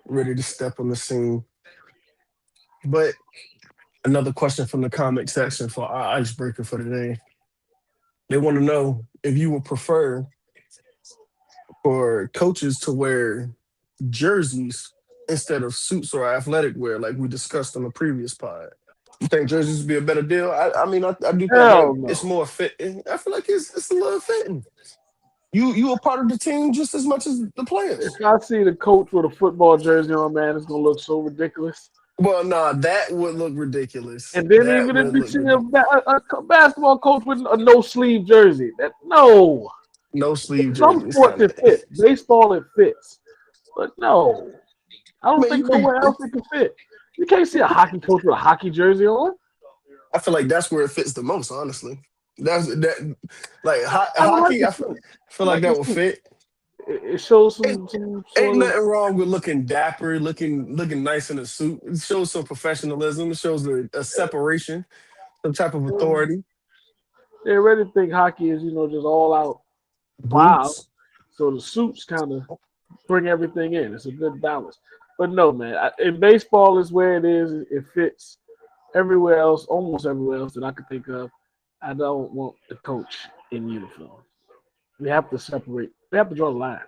ready to step on the scene. But another question from the comment section for our icebreaker for today. They want to know if you would prefer for coaches to wear jerseys instead of suits or athletic wear, like we discussed on the previous pod. You think jerseys would be a better deal? I do think that Hell it's no. more fitting. I feel like it's a little fitting. You a part of the team just as much as the If players. I see the coach with a football jersey on, man, it's gonna look so ridiculous. Well, nah, that would look ridiculous. And then That even if would you look see ridiculous. a basketball coach with a no sleeve jersey, that no. No sleeve Some jersey. It's sports kind of. it fits. Baseball it fits. But no. I I don't mean, you think could. nowhere else it can fit. You can't see a hockey coach with a hockey jersey on. I feel like that's where it fits the most. Honestly, that's that. Like I don't like hockey, the I feel I like like the that would suit. fit. It shows Ain't, some ain't sort of nothing wrong with looking dapper, looking nice in a suit. It shows some professionalism. It shows a separation, some type of authority. they already think hockey is, just all out wild. Brutes. So the suits kind of bring everything in. It's a good balance. But no, man, in baseball is where it is. It fits everywhere else, almost everywhere else that I could think of. I don't want the coach in uniform. We have to separate. We have to draw the line.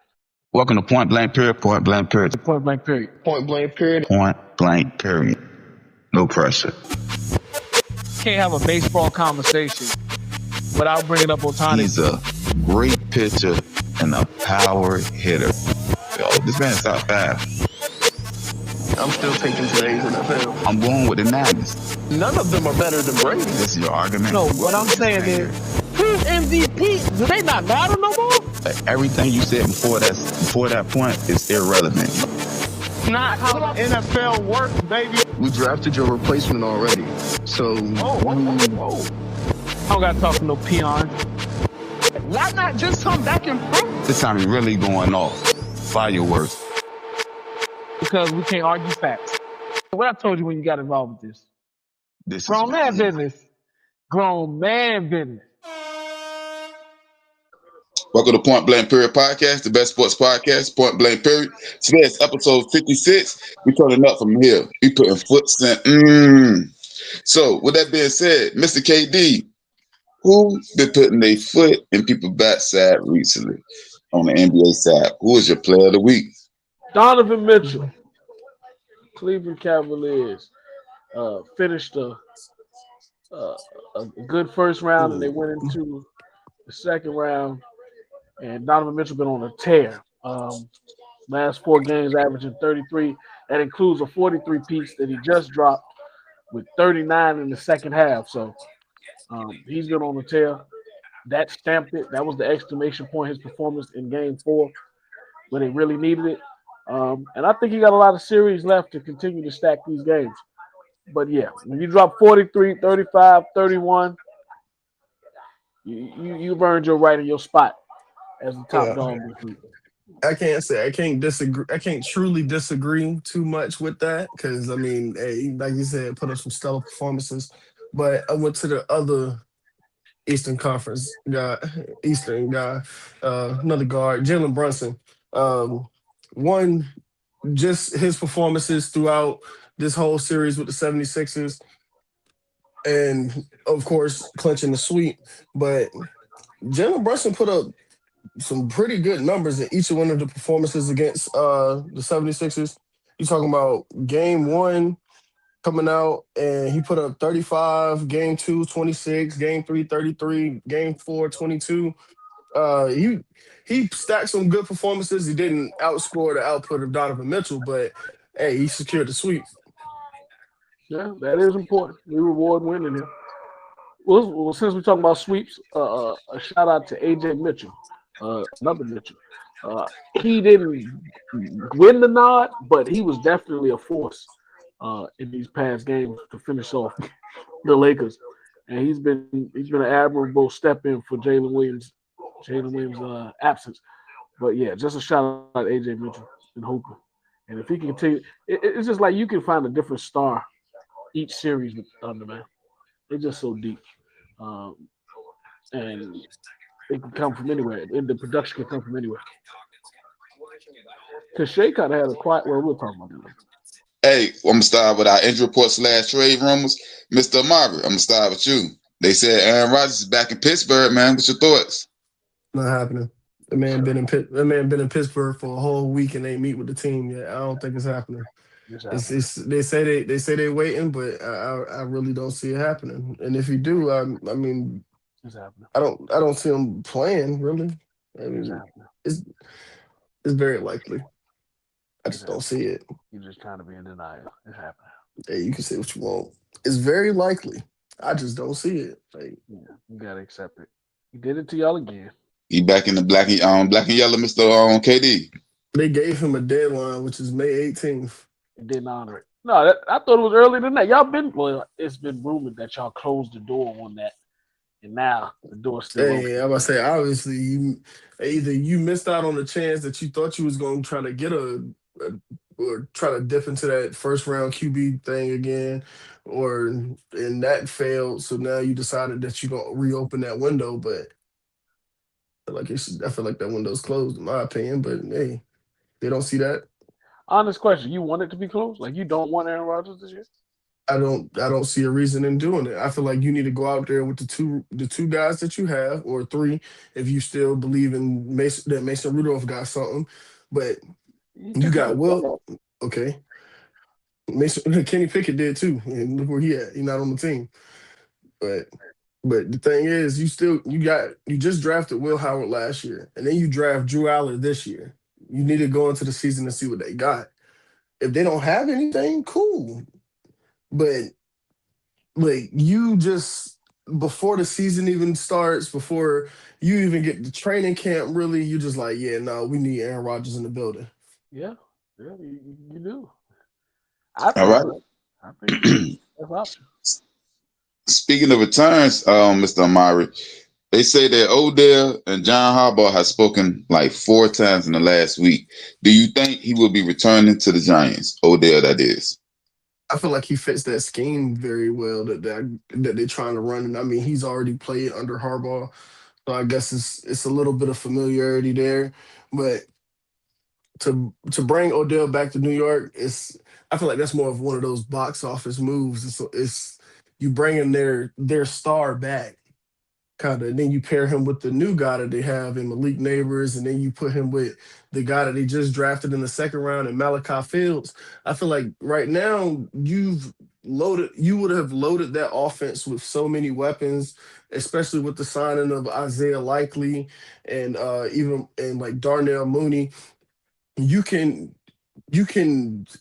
Welcome to Point Blank Period. Point Blank Period. Point blank period. Point blank period. Point Blank Period. No pressure. Can't have a baseball conversation without bringing up Otani. He's a great pitcher and a power hitter. Yo, this man's top five. I'm still taking today's NFL. I'm going with the Niners. None of them are better than Brady. This is your argument. No, what I'm saying is, who's MVP? Do they not matter no more? Like, everything you said before that point is irrelevant. Not how the NFL works, baby. We drafted your replacement already. So Whoa. I don't got to talk to no peon. Why not just come back and prove? This time he's really going off. Fireworks. Because we can't argue facts. What I told you when you got involved with this. This Grown is man business. Grown man business. Welcome to Point Blank Period Podcast, the best sports podcast, Point Blank Period. Today's episode 56. We turning up from here. We putting foots in. So, with that being said, Mr. KD, who been putting their foot in people's backside recently on the NBA side? Who is your player of the week? Donovan Mitchell, Cleveland Cavaliers, finished a good first round, and they went into the second round. And Donovan Mitchell been on a tear. Last 4 games, averaging 33. That includes a 43 piece that he just dropped with 39 in the second half. So he's been on a tear. That stamped it. That was the exclamation point, his performance in Game 4 when they really needed it. And I think he got a lot of series left to continue to stack these games. But yeah, when you drop 43, 35, 31, you've earned your right in your spot as the top dog this week. I can't disagree. I can't truly disagree too much with that because I mean, hey, like you said, put up some stellar performances. But I went to the other Eastern Conference guy, another guard, Jalen Brunson. One, just his performances throughout this whole series with the 76ers, and of course, clinching the sweep. But Jalen Brunson put up some pretty good numbers in each of one of the performances against the 76ers. You're talking about game one coming out, and he put up 35, game two, 26, game three, 33, game four, 22. He stacked some good performances. He didn't outscore the output of Donovan Mitchell, but hey, he secured the sweep. Yeah, that is important. We reward winning here. Well, since we're talking about sweeps, a shout out to AJ Mitchell, another Mitchell. He didn't win the nod, but he was definitely a force in these past games to finish off the Lakers. And he's been an admirable step in for Jalen Williams' absence. But yeah, just a shout out to AJ Mitchell and Hooper. And if he can continue, it's just like you can find a different star each series with Thunder, man. They're just so deep. And it can come from anywhere. And the production can come from anywhere. Because Shea kind of had a quiet. Well, we'll talk about that. Hey, I'm gonna start with our injury report / trade rumors. Mr. Amari, I'm gonna start with you. They said Aaron Rodgers is back in Pittsburgh, man. What's your thoughts? Not happening. The man been in Pittsburgh for a whole week and ain't meet with the team yet. I don't think it's happening. It's they say they waiting, but I really don't see it happening. And if you do, I mean, It's happening. I don't see him playing really. I It's mean, happening. it's very likely. I just don't see it. You're just trying to be in denial. It's happening. Hey, you can say what you want. It's very likely. I just don't see it. Like, Yeah, you gotta accept it. He did it to y'all again. He back in the black and yellow, Mr. KD. they gave him a deadline, which is May 18th. He didn't honor it. No, I thought it was earlier than that. It's been rumored that y'all closed the door on that, and now the door's still open. Hey, I'm about to say, obviously, you missed out on the chance that you thought you was going to try to get or try to dip into that first round QB thing again, and that failed. So now you decided that you're going to reopen that window, but I feel like that window's closed, in my opinion. But hey, they don't see that. Honest question: you want it to be closed? Like you don't want Aaron Rodgers this year? I don't see a reason in doing it. I feel like you need to go out there with the two guys that you have, or three, if you still believe in Mason Rudolph got something. But you got Will, okay. Kenny Pickett did too, and look where he at. He's not on the team. But the thing is, you just drafted Will Howard last year, and then you draft Drew Aller this year. You need to go into the season and see what they got. If they don't have anything, cool. But like you just before the season even starts, before you even get the training camp, really, you just like, yeah, no, we need Aaron Rodgers in the building. Yeah, you do. All right. I think that's option. Speaking of returns, Mr. Amari, they say that Odell and John Harbaugh have spoken like 4 times in the last week. Do you think he will be returning to the Giants? Odell, that is. I feel like he fits that scheme very well that they're trying to run. And I mean, he's already played under Harbaugh, so I guess it's a little bit of familiarity there. But to bring Odell back to New York, I feel like that's more of one of those box office moves. It's you bringing their star back, kind of, and then you pair him with the new guy that they have in Malik Neighbors, and then you put him with the guy that they just drafted in the second round in Malachi Fields. I feel like right now you would have loaded that offense with so many weapons, especially with the signing of Isaiah Likely and like Darnell Mooney. You can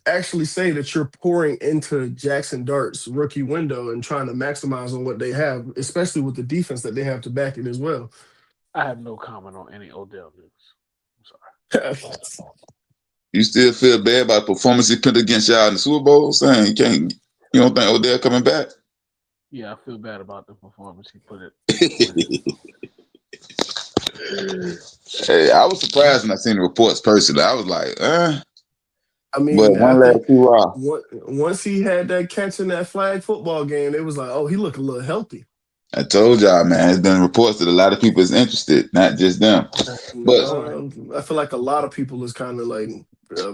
actually say that you're pouring into Jackson Dart's rookie window and trying to maximize on what they have, especially with the defense that they have to back it as well. I have no comment on any Odell news. I'm sorry. You still feel bad about the performance he put against y'all in the Super Bowl? Saying you don't think Odell coming back? Yeah, I feel bad about the performance he put it. Hey, I was surprised when I seen the reports personally. I was like, I mean, but once he had that catch in that flag football game, it was like, oh, he looked a little healthy. I told y'all, man, it's been reports that a lot of people is interested, not just them. But I feel like a lot of people is kind of like a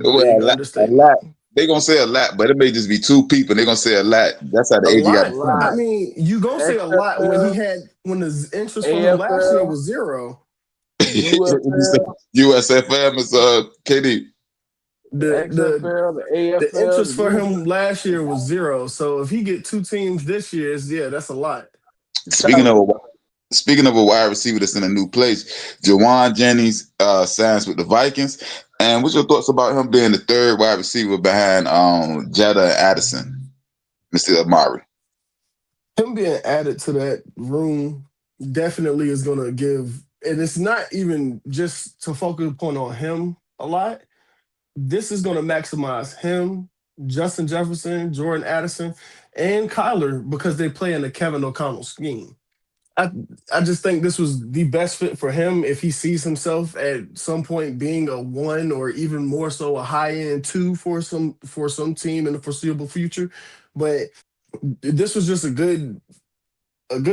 lot. They're gonna say a lot, but it may just be 2 people. They're gonna say a lot. That's how the AG got to come. I mean, you gonna say a lot when the interest from him last year was 0. USFM is KD. The interest for him last year was 0. So if he get 2 teams this year, that's a lot. Speaking of a wide receiver that's in a new place, Jawan Jennings signs with the Vikings. And what's your thoughts about him being the 3rd wide receiver behind Jetta Addison, Mr. Amari? Him being added to that room definitely is going to give, and it's not even just to focus upon on him a lot. This is going to maximize him, Justin Jefferson, Jordan Addison, and Kyler because they play in the Kevin O'Connell scheme. I just think this was the best fit for him if he sees himself at some point being a 1 or even more so a high-end 2 for some team in the foreseeable future. But this was just a good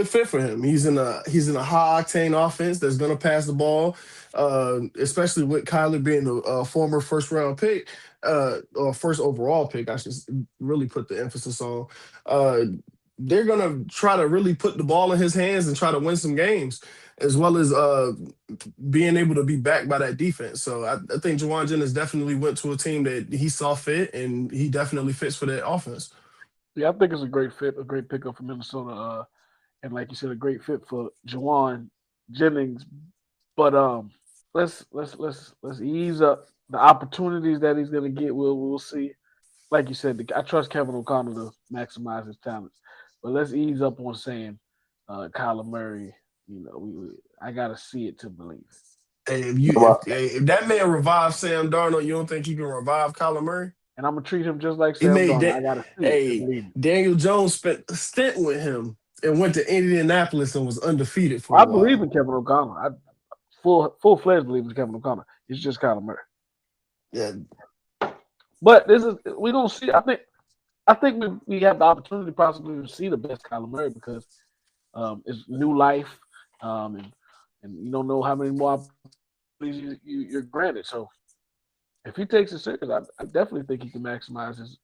fit for him. He's in a high octane offense that's going to pass the ball. especially with Kyler being a former first round pick, or first overall pick. I should really put the emphasis on. Uh, they're gonna try to really put the ball in his hands and try to win some games, as well as being able to be backed by that defense. So I think Jawan Jennings definitely went to a team that he saw fit, and he definitely fits for that offense. Yeah, I think it's a great fit, a great pickup for Minnesota, and like you said, a great fit for Jawan Jennings. But let's ease up the opportunities that he's going to get. We'll see. Like you said, I trust Kevin O'Connell to maximize his talents, but let's ease up on saying Kyler Murray. I got to see it to believe it. Hey, if that man revives Sam Darnold, you don't think he can revive Kyler Murray? And I'm gonna treat him just like He Sam made Darnold. that. I got to see it to Hey, believe it. Daniel Jones spent a stint with him and went to Indianapolis and was undefeated for I a while. believe in Kevin O'Connell. I full fledged believe in Kevin O'Connell. It's just Kyler Murray. Yeah, But we don't see. I think we have the opportunity possibly to see the best Kyler Murray because it's new life, and you don't know how many more opportunities you're granted. So if he takes it serious, I definitely think he can maximize his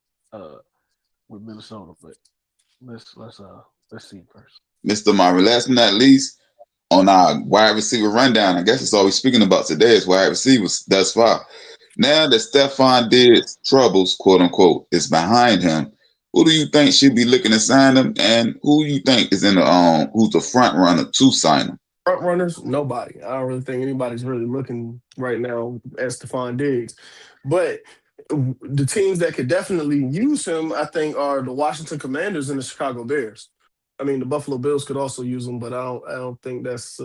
with Minnesota. But let's see first. Mr. Murray, last but not least, on our wide receiver rundown, I guess it's all we're speaking about today is wide receivers thus far. Now that Stephon Diggs' troubles, quote unquote, is behind him, who do you think should be looking to sign him, and who you think is in the who's the front runner to sign him? front runners, nobody. I don't really think anybody's really looking right now at Stephon Diggs. But the teams that could definitely use him, I think, are the Washington Commanders and the Chicago Bears. I mean, the Buffalo Bills could also use him, but I don't think that's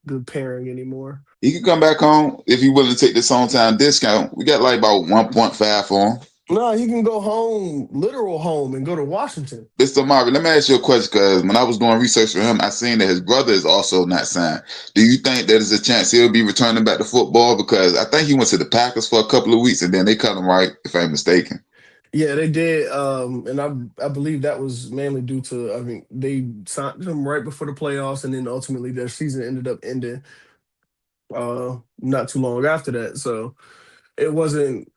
good pairing anymore. He can come back home if he's willing to take this hometown discount. We got like about 1.5 for him. No, he can go home, literal home, and go to Washington. Mr. Marvin, let me ask you a question because when I was doing research for him, I seen that his brother is also not signed. Do you think there's a chance he'll be returning back to football? Because I think he went to the Packers for a couple of weeks and then they cut him right, if I'm mistaken. Yeah, they did, and I believe that was mainly due to, I mean, they signed him right before the playoffs, and then ultimately their season ended up ending not too long after that. So it wasn't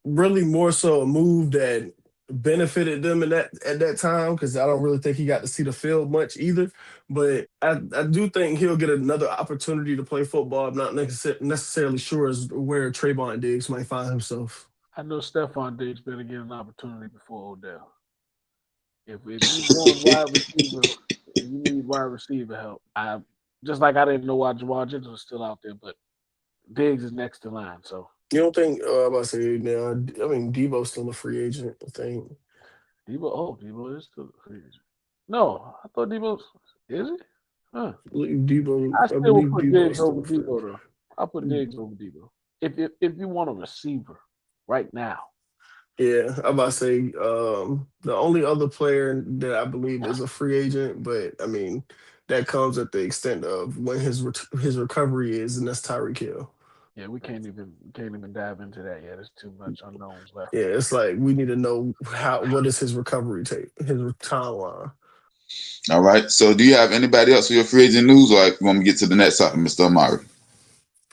really more so a move that benefited them at that time because I don't really think he got to see the field much either. But I do think he'll get another opportunity to play football. I'm not necessarily sure as where Trayvon Diggs might find himself. I know Stephon Diggs better get an opportunity before Odell. If you want wide receiver, you need wide receiver help. Just like I didn't know why Jawan Jennings was still out there, but Diggs is next in line. So You don't think? I'm about to say now. I mean, Debo's still a free agent. I think. Debo is still a free agent. No, I thought Debo is he? Huh. I believe Debo. I still would believe put Debo's Diggs still over a free Debo agent. though. I'll put Diggs over Debo. If you want a receiver right now. Yeah, I'm about to say the only other player that I believe is a free agent, but I mean that comes at the extent of when his recovery is, and that's Tyreek Hill. Yeah, we can't even dive into that yet. There's too much unknowns left. Yeah, it's like we need to know what is his recovery take, his timeline. All right. So do you have anybody else for your free agent news, or you want me to get to the next topic, Mr. Amari?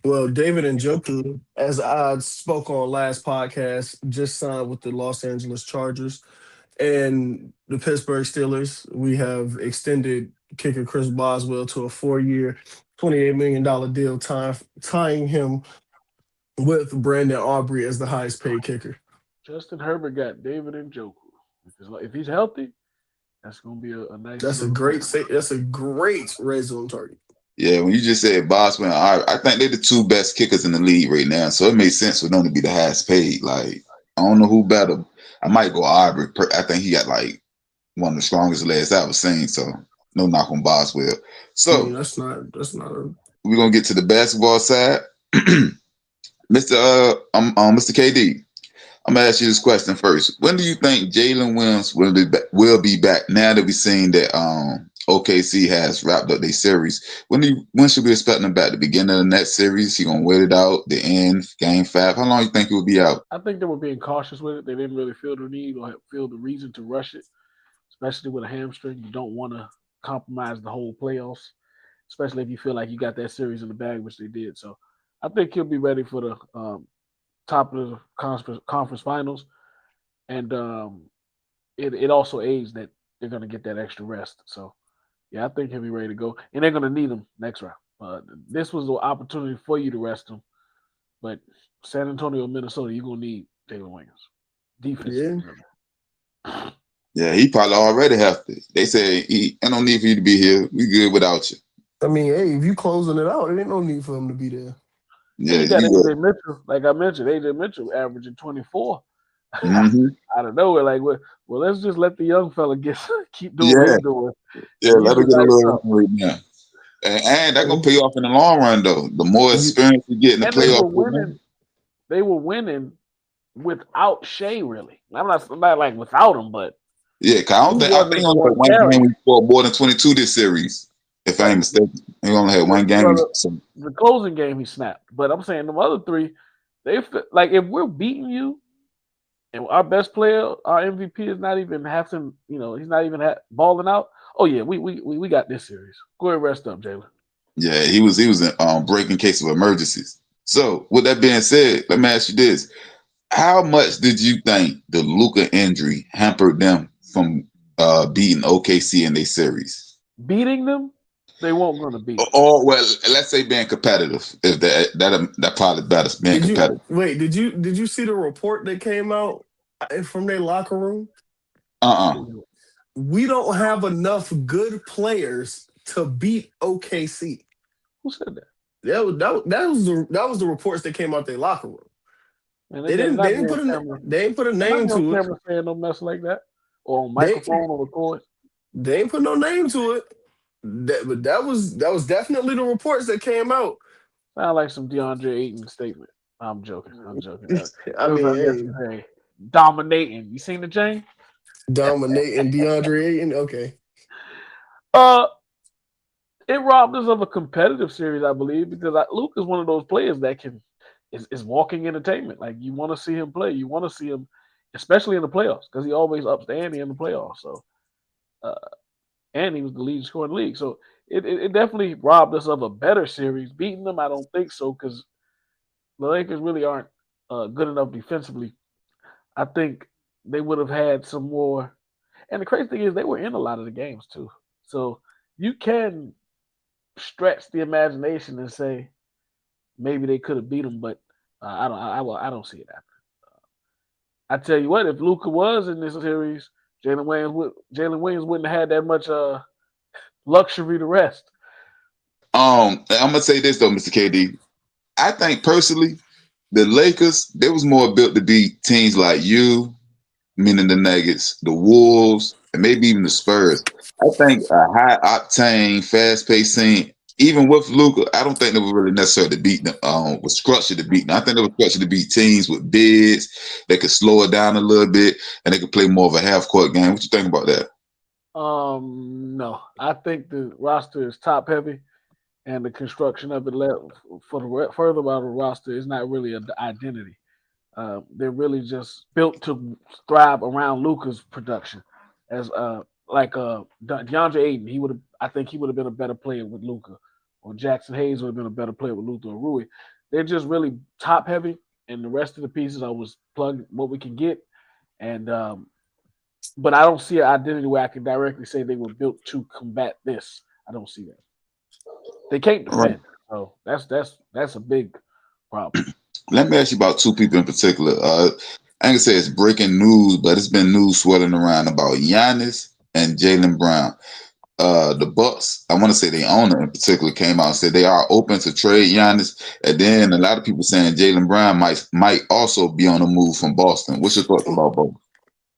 Well, David Njoku, as I spoke on last podcast, just signed with the Los Angeles Chargers and the Pittsburgh Steelers. We have extended kicker Chris Boswell to a 4-year, $28 million deal, tying him with Brandon Aubrey as the highest paid kicker. Justin Herbert got David Njoku. If he's healthy, that's going to be a nice. That's a great red zone target. Yeah, when you just said Boswell, I think they're the two best kickers in the league right now. So it makes sense for them to be the highest paid. Like, I don't know who better. I might go Aubrey. I think he got like one of the strongest legs I've ever seen. So no knock on Boswell. So that's not a. We're gonna get to the basketball side. Mr. KD, I'm gonna ask you this question first. When do you think Jalen Williams will be back now that we've seen that OKC has wrapped up their series? When should we expect him back? The beginning of the next series? He gonna wait it out? The end? Game 5? How long do you think he will be out? I think they were being cautious with it. They didn't really feel the need or feel the reason to rush it, especially with a hamstring. You don't want to compromise the whole playoffs. especially if you feel like you got that series in the bag, which they did. So I think he'll be ready for the top of the conference finals, and it also aids that they're going to get that extra rest. So yeah, I think he'll be ready to go, and they're going to need him next round. This was the opportunity for you to rest him, but San Antonio, Minnesota, you're going to need Jalen Williams. Defense. Yeah, he probably already have to. They say I don't need for you to be here. We good without you. I mean, hey, if you closing it out, there ain't no need for him to be there. Yeah, you got AJ Mitchell, like I mentioned, AJ Mitchell averaging 24. Out of nowhere, like, well, let's just let the young fella keep doing what he's doing. Yeah, let him get a little right now. And that's gonna pay off in the long run, though. The more experience you get in the playoff, they were winning without Shea, really. I'm not like without him, but yeah, I think only had one game we scored more than 22 this series. If I ain't mistaken, he only had one game. The closing game he snapped, but I'm saying the other three, they like if we're beating you, and our best player, our MVP, is not even having, he's not even balling out. Oh yeah, we got this series. Go ahead, rest up, Jalen. Yeah, he was in breaking case of emergencies. So with that being said, let me ask you this: how much did you think the Luka injury hampered them from beating OKC in their series? Beating them? They weren't going to beat. Or well, let's say being competitive. If that probably better being competitive. Did you see the report that came out from their locker room? We don't have enough good players to beat OKC. Who said that? That was the reports that came out their locker room. And they didn't put a name to it. Saying no mess like that, or on microphone or record. They ain't put no name to it. But that was definitely the reports that came out. Sound like some DeAndre Ayton statement. I'm joking. I mean, hey, dominating. You seen the chain? Dominating DeAndre Ayton. Okay. It robbed us of a competitive series, I believe, because Luke is one of those players that is walking entertainment. Like, you want to see him play. You want to see him, especially in the playoffs, because he always ups the ante in the playoffs. So, and he was the leading scorer in the league. So it definitely robbed us of a better series. Beating them, I don't think so, because the Lakers really aren't good enough defensively. I think they would have had some more. And the crazy thing is they were in a lot of the games too. So you can stretch the imagination and say maybe they could have beat them, but I don't see it happening. I tell you what, if Luka was in this series, Jalen Williams wouldn't have had that much luxury to rest. I'm gonna say this though, Mr. KD. I think personally, the Lakers, they was more built to beat teams like you, meaning the Nuggets, the Wolves, and maybe even the Spurs. I think a high octane, fast paced team, even with Luka, I don't think they were really necessarily to beat them. Was structured to beat them. I think they were structured to beat teams with bigs that could slow it down a little bit and they could play more of a half court game. What you think about that? No, I think the roster is top heavy, and the construction of it for the further about the roster is not really an identity. They're really just built to thrive around Luka's production. As DeAndre Ayton, I think he would have been a better player with Luka, or Jackson Hayes would have been a better player with Luka or Rui. They're just really top heavy, and the rest of the pieces I was plugging what we can get. And but I don't see an identity where I can directly say they were built to combat this. I don't see that. They can't defend, so that's a big problem. Let me ask you about two people in particular. I ain't gonna say it's breaking news, but it's been news swirling around about Giannis and Jaylen Brown. The Bucks, I want to say the owner in particular, came out and said they are open to trade Giannis, and then a lot of people saying Jaylen Brown might also be on the move from Boston. What's your thoughts about both?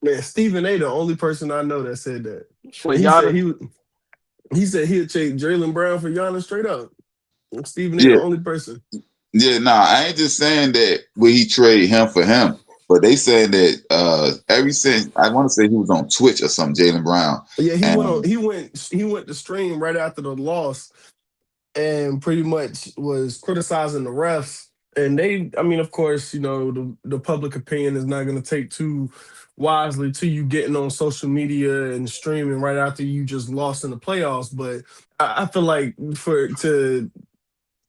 Man, Stephen A, the only person I know that said that. He said he'd trade Jaylen Brown for Giannis straight up. Stephen A, the only person. Yeah, I ain't just saying that will he trade him for him, but they said that ever since, I want to say he was on Twitch or something, Jaylen Brown. Yeah, he went to stream right after the loss and pretty much was criticizing the refs And I mean, of course, the public opinion is not going to take too wisely to you getting on social media and streaming right after you just lost in the playoffs. But I feel like to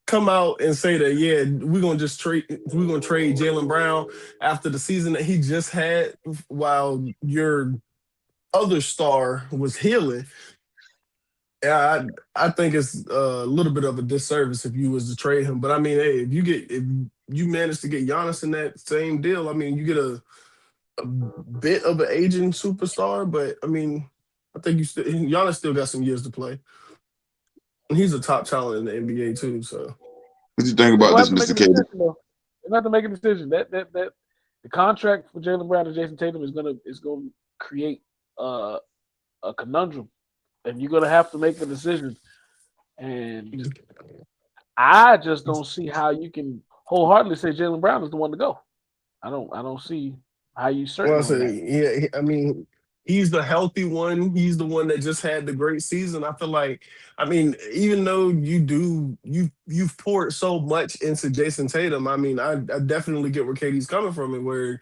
come out and say that, yeah, we're gonna trade Jalen Brown after the season that he just had while your other star was healing. Yeah, I think it's a little bit of a disservice if you was to trade him. But I mean, hey, if you manage to get Giannis in that same deal, I mean, you get a bit of an aging superstar. But I mean, I think Giannis still got some years to play. And he's a top talent in the NBA too. So What you think about this, Mr. Katie? They have to make a decision. That the contract for Jaylen Brown and Jason Tatum is gonna create a conundrum, and you're gonna have to make a decision. And I just don't see how you can wholeheartedly say Jaylen Brown is the one to go. I don't see how you certain. well, I say, yeah, I mean, he's the healthy one. He's the one that just had the great season. I feel like, I mean, even though you've poured so much into Jason Tatum, I mean, I definitely get where Katie's coming from, and where,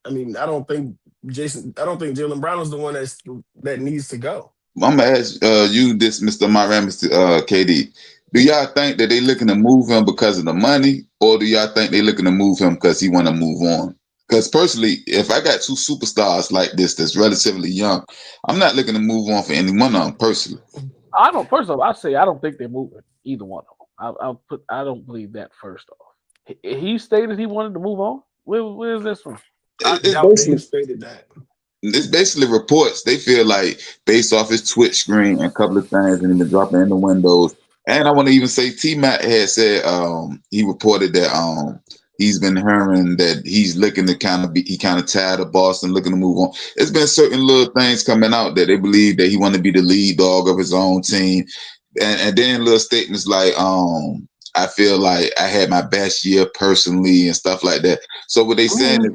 I mean, I don't think Jaylen Brown is the one that needs to go. I'm gonna ask you this, Mr. Myron, Mr. KD. Do y'all think that they looking to move him because of the money, or do y'all think they looking to move him because he want to move on? Because personally, if I got two superstars like this that's relatively young, I'm not looking to move on for any one of them personally. I don't. First off, I say I don't think they're moving either one of them. I don't believe that. First off, he stated he wanted to move on. Where is this from? He stated that. It's basically reports. They feel like based off his Twitch screen and a couple of things, and even dropping in the windows. And I want to even say T-Mac had said he reported that he's been hearing that he's looking to kind of tired of Boston, looking to move on. It's been certain little things coming out that they believe that he want to be the lead dog of his own team, and then little statements like I feel like I had my best year personally and stuff like that. So what they saying is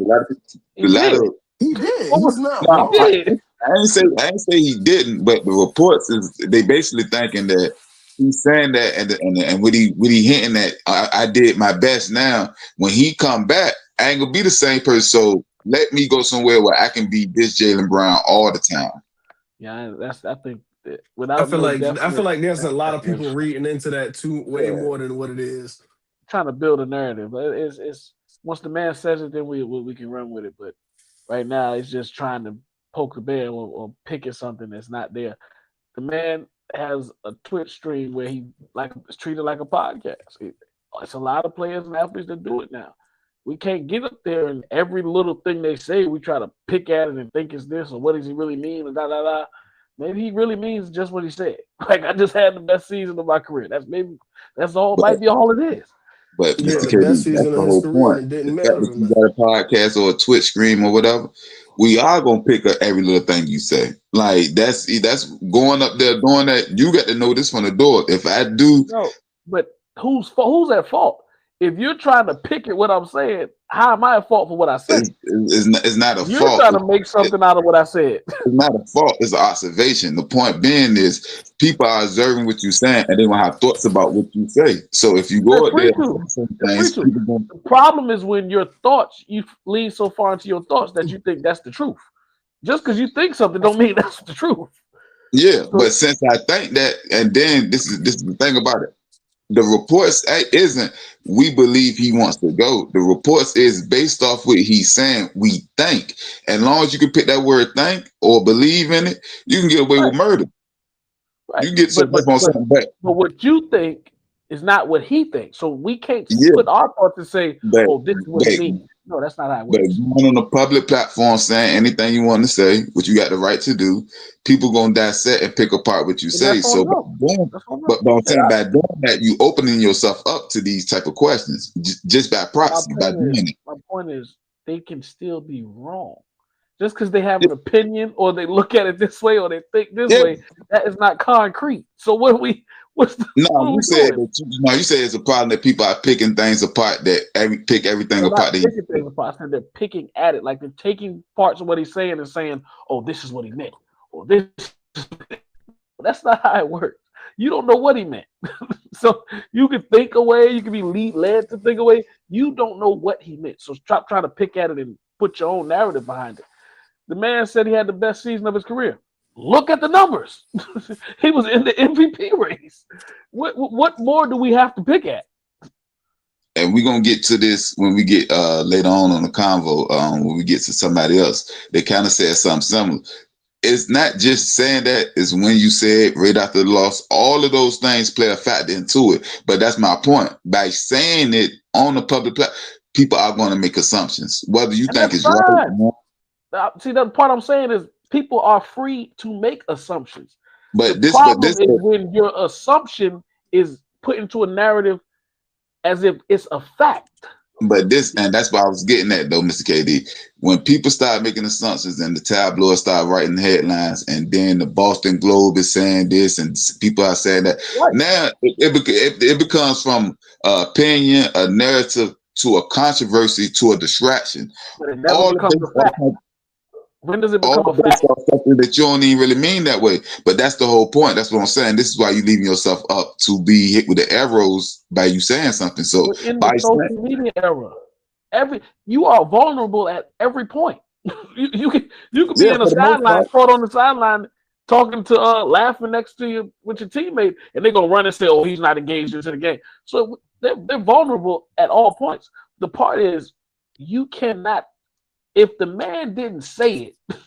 he did. He's not wrong. I ain't say he didn't, but the reports is they basically thinking that he's saying that, and what he hinting at, I did my best. Now, when he come back, I ain't gonna be the same person. So let me go somewhere where I can be this Jaylen Brown all the time. Yeah, I think that I feel like there's a lot of people reading into that too, way more than what it is. Trying to build a narrative, but it's once the man says it, then we can run with it. But right now, it's just trying to poke the bear or pick at something that's not there. The man has a Twitch stream where he is treated like a podcast. It's a lot of players and athletes that do it now. We can't get up there and every little thing they say, we try to pick at it and think it's this or what does he really mean and da da da. Maybe he really means just what he said. Like, I just had the best season of my career. That's all. Might be all it is. But Yeah, Mr. the best Katie, season that's the of his whole career, point. and it didn't The fact matter. that you got a podcast or a Twitch stream or whatever, we are gonna pick up every little thing you say. Like that's going up there doing that. You got to know this from the door. If I do, no, but who's at fault? If you're trying to pick at what I'm saying, how am I at fault for what I said? It's not a You're fault. You're trying to make something out of what I said. It's not a fault. It's an observation. The point being is people are observing what you're saying and they gonna have thoughts about what you say. So if you go out there, the problem is when your thoughts, you lean so far into your thoughts that you think that's the truth. Just because you think something don't mean that's the truth. Yeah, but since I think that, and then this is the thing about it. The reports isn't we believe he wants to go. The reports is based off what he's saying. We think, as long as you can pick that word "think" or believe in it, you can get away with murder. Right. You can get something on something back. But what you think is not what he thinks. So we can't put our thoughts and say, "Oh, this is what he means." No, that's not how it works. But going on a public platform saying anything you want to say, which you got the right to do, people gonna dissect and pick apart what you say. So, but I'm saying by doing that, you opening yourself up to these type of questions just by proxy, by doing it. My point is, they can still be wrong. Just because they have an opinion or they look at it this way or they think this way, that is not concrete. So what are we? You said it's a problem that people are picking things apart. That pick everything apart. Picking things apart. They're picking at it, like they're taking parts of what he's saying and saying, "Oh, this is what he meant," or "This." That's not how it works. You don't know what he meant. So you can think away, you can be led to think away. You don't know what he meant. So stop trying to pick at it and put your own narrative behind it. The man said he had the best season of his career. Look at the numbers. He was in the MVP race. What more do we have to pick at? And we're gonna get to this when we get later on the convo, when we get to somebody else. They kind of said something similar. It's not just saying that, it's when you said right after the loss, all of those things play a factor into it. But that's my point. By saying it on the public platform, people are going to make assumptions. Whether you think it's right or wrong. See, the part I'm saying is people are free to make assumptions. But The problem is when your assumption is put into a narrative as if it's a fact. But and that's what I was getting at though, Mr. KD. When people start making assumptions and the tabloids start writing headlines, and then the Boston Globe is saying this, and people are saying that, right. Now it becomes from opinion, a narrative, to a controversy, to a distraction. But it never becomes a fact. When does it become a fact? Something that you don't even really mean that way. But that's the whole point. That's what I'm saying. This is why you're leaving yourself up to be hit with the arrows by you saying something. So in the social media era, you are vulnerable at every point. you can be in a sideline, caught on the sideline, talking to laughing next to you with your teammate, and they're gonna run and say, "Oh, he's not engaged into the game." So they're vulnerable at all points. The part is you cannot. If the man didn't say it,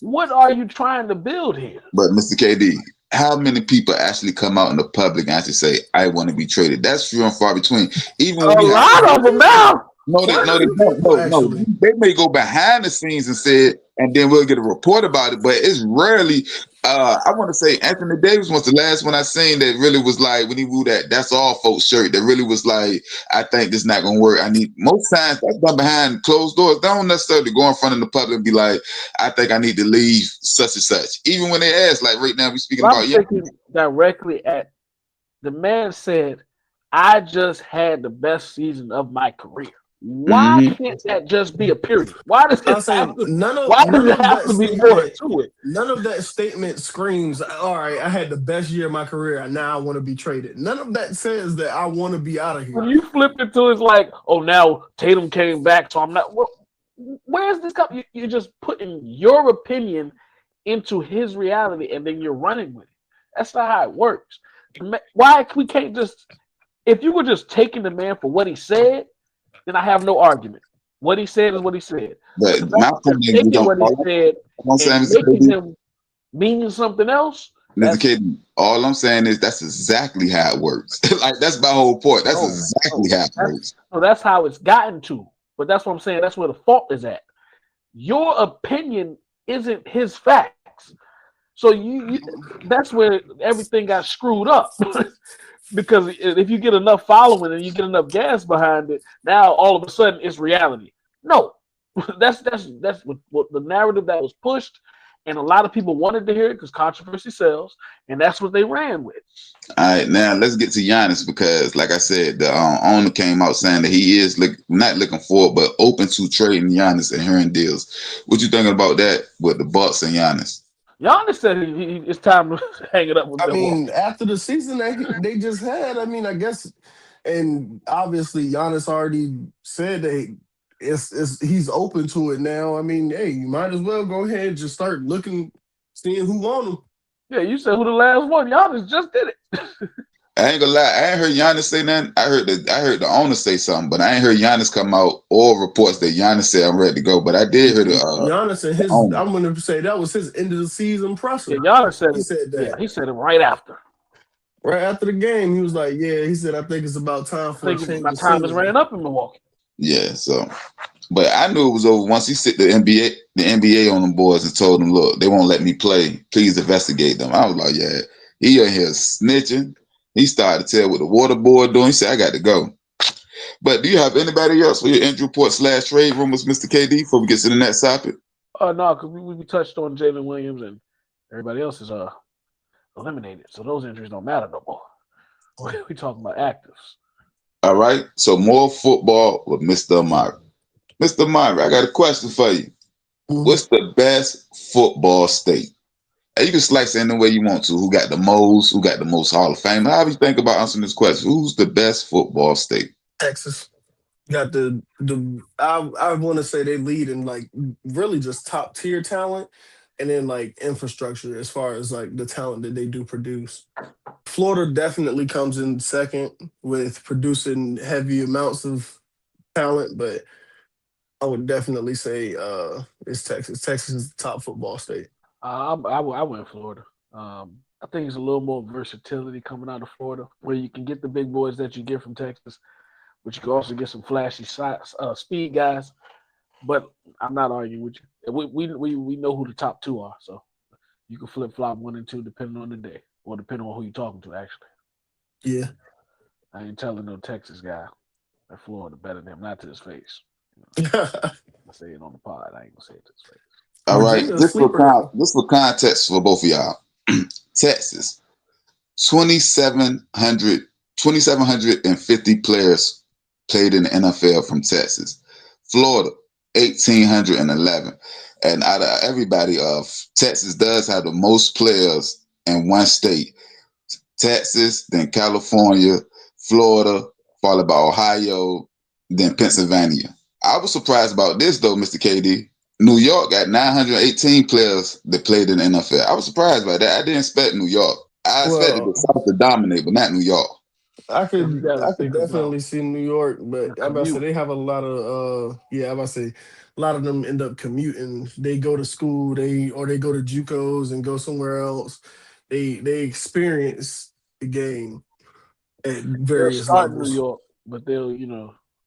what are you trying to build here? But Mr. KD, how many people actually come out in the public and actually say, "I want to be traded"? That's few and far between. Even a lot of them now. No, they don't. No. They may go behind the scenes and say it, and then we'll get a report about it. But it's rarely. I want to say Anthony Davis was the last one I seen that really was like, when he wore that "That's All Folks" shirt, that really was like, I think this not gonna work. Most times that's done behind closed doors. They don't necessarily go in front of the public and be like, I think I need to leave such and such. Even when they ask, like right now we're speaking about directly at the man said, I just had the best season of my career. Why can't that just be a period? Why does it have to, be more to it? None of that statement screams, all right, I had the best year of my career and now I want to be traded. None of that says that I want to be out of here. When you flip it to, it's like, oh, now Tatum came back, so I'm not. Where's this coming? You're just putting your opinion into his reality and then you're running with it. That's not how it works. Why we can't just, if you were just taking the man for what he said, then I have no argument. What he said is what he said. But taking what he said and making him mean something else. Mr. KD, all I'm saying is that's exactly how it works. Like that's my whole point. That's exactly how it works. So that's how it's gotten to. But that's what I'm saying. That's where the fault is at. Your opinion isn't his facts. So you that's where everything got screwed up. Because if you get enough following and you get enough gas behind it, now all of a sudden it's reality. No, that's what the narrative that was pushed, and a lot of people wanted to hear it because controversy sells, and that's what they ran with. All right, now let's get to Giannis because, like I said, the owner came out saying that he is not looking forward, but open to trading Giannis and hearing deals. What you thinking about that with the Bucks and Giannis? Giannis said it's time to hang it up with them. I mean, after the season that they just had, I mean, I guess, and obviously Giannis already said that he's open to it now. I mean, hey, you might as well go ahead and just start looking, seeing who won him. Yeah, you said who the last one. Giannis just did it. I ain't gonna lie, I ain't heard Giannis say nothing. I heard the owner say something, but I ain't heard Giannis come out or reports that Giannis said I'm ready to go. But I did hear the Giannis and his. I'm gonna say that was his end of the season presser. Yeah, Giannis said he said that. Yeah, he said it right after. Right after the game, he was like, "Yeah," he said, "I think it's about time for a change." My time is ran up in Milwaukee. Yeah, so, but I knew it was over once he sit the NBA on the boards and told them, "Look, they won't let me play. Please investigate them." I was like, "Yeah, he in here snitching." He started to tell what the water board doing. He said, I got to go. But do you have anybody else for your injury report / trade rumors, Mr. KD, before we get to the next topic? No, because we touched on Jalen Williams and everybody else is eliminated. So those injuries don't matter no more. We talking about actives. All right. So more football with Mr. Amari. Mr. Amari, I got a question for you. What's the best football state? And you can slice it any way you want to. Who got the most Hall of Fame? How do you think about answering this question? Who's the best football state? Texas got I want to say they lead in like really just top tier talent, and then like infrastructure as far as like the talent that they do produce. Florida definitely comes in second with producing heavy amounts of talent, but I would definitely say it's Texas. Texas is the top football state. I went Florida. I think it's a little more versatility coming out of Florida, where you can get the big boys that you get from Texas, but you can also get some flashy speed guys. But I'm not arguing with you. We know who the top two are, so you can flip flop 1 and 2 depending on the day, or depending on who you're talking to. Actually, Yeah. I ain't telling no Texas guy that Florida better than him, not to his face. I say it on the pod. I ain't gonna say it to his face. All right, Virginia, this sleeper. for context for both of y'all. Texas, 2,750 players played in the NFL from Texas. Florida, 1,811. And out of everybody, Texas does have the most players in one state. Texas, then California, Florida, followed by Ohio, then Pennsylvania. I was surprised about this though, Mr. KD. New York got 918 players that played in the NFL. I was surprised by that. I didn't expect New York. I expected the South to dominate, but not New York. I You could gotta I could think about definitely see New York, but the I'm about to say commute. they have a lot of I'm about to say a lot of them end up commuting. They go to school, they go to JUCOs and go somewhere else. They experience the game at They'll various start in New levels. York, but they'll,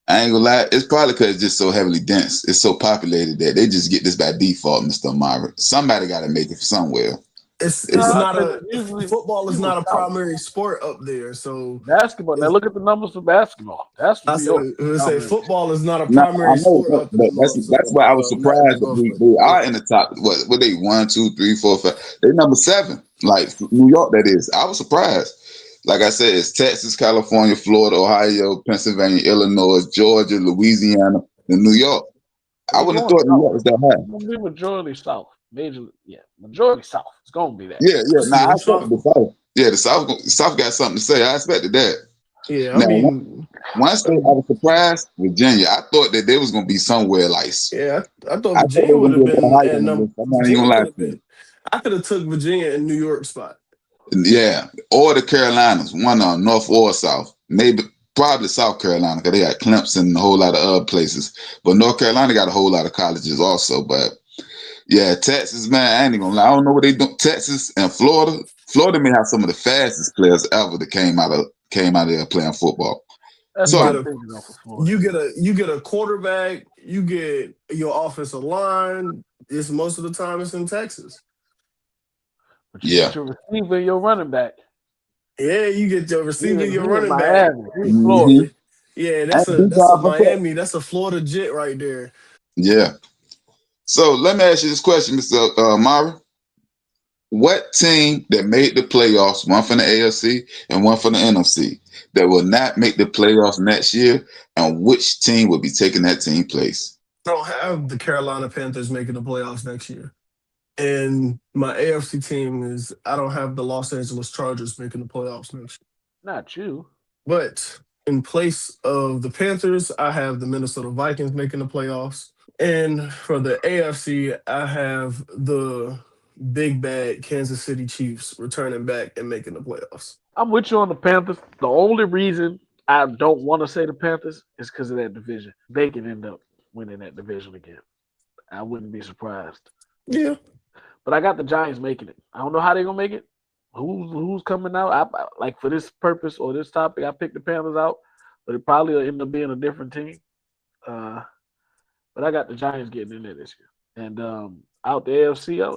I ain't gonna lie. It's probably because it's just so heavily dense. It's so populated that they just get this by default, Mr. Amara. Somebody got to make it somewhere. It's not a usually football is people not a south. primary sport up there, so Basketball. Now it's, look at the numbers for basketball. That's I New say, York. football is not a No, I primary know, sport up in the but that's why I was not in the surprised that Gulf. they Yeah. are in the top. What they 1, 2, 3, 4, 5? They number 7, like New York. That is. I was surprised. Like I said, it's Texas, California, Florida, Ohio, Pennsylvania, Illinois, Georgia, Louisiana, and New York. I They're wouldn't have going thought New York south. was that high. It's gonna be majority south. Majority south. It's gonna be that. Yeah. Now I Yeah, expected the South. Yeah, the South got something to say. I expected that. yeah. I Now, mean, one state I was surprised, Virginia. I thought that they was gonna be somewhere like. yeah, I thought I thought they Virginia were would gonna have be a little been higher at than number. this. I'm not even Virginia gonna lie would have to you. been. I could have took Virginia and New York spot. Yeah, or the Carolinas, one on North or South. Maybe probably South Carolina because they got Clemson and a whole lot of other places. But North Carolina got a whole lot of colleges also. But yeah, Texas, man, I ain't even gonna lie. I don't know what they do. Texas and Florida. Florida may have some of the fastest players ever that came out of there playing football. That's You what get I'm So a thinking of for Florida. you get a quarterback. You get your offensive line. It's most of the time it's in Texas. But you yeah. get your receiver and your running back. Yeah, you get your receiver, He your in running back. Miami. He in Florida. Mm-hmm. Yeah, And he that's a drive us up. Miami. That's a Florida jet right there. Yeah. So let me ask you this question, Mr. Mara. What team that made the playoffs, one from the AFC and one from the NFC, that will not make the playoffs next year, and which team will be taking that team place? I don't have the Carolina Panthers making the playoffs next year. And my AFC team is I don't have the Los Angeles Chargers making the playoffs next year. Not you. But in place of the Panthers, I have the Minnesota Vikings making the playoffs. And for the AFC, I have the big bad Kansas City Chiefs returning back and making the playoffs. I'm with you on the Panthers. The only reason I don't want to say the Panthers is because of that division. They can end up winning that division again. I wouldn't be surprised. Yeah. But I got the Giants making it. I don't know how they're gonna make it. Who's coming out? I like for this purpose or this topic, I picked the Panthers out, but it probably will end up being a different team. But I got the Giants getting in there this year. And out the AFC, I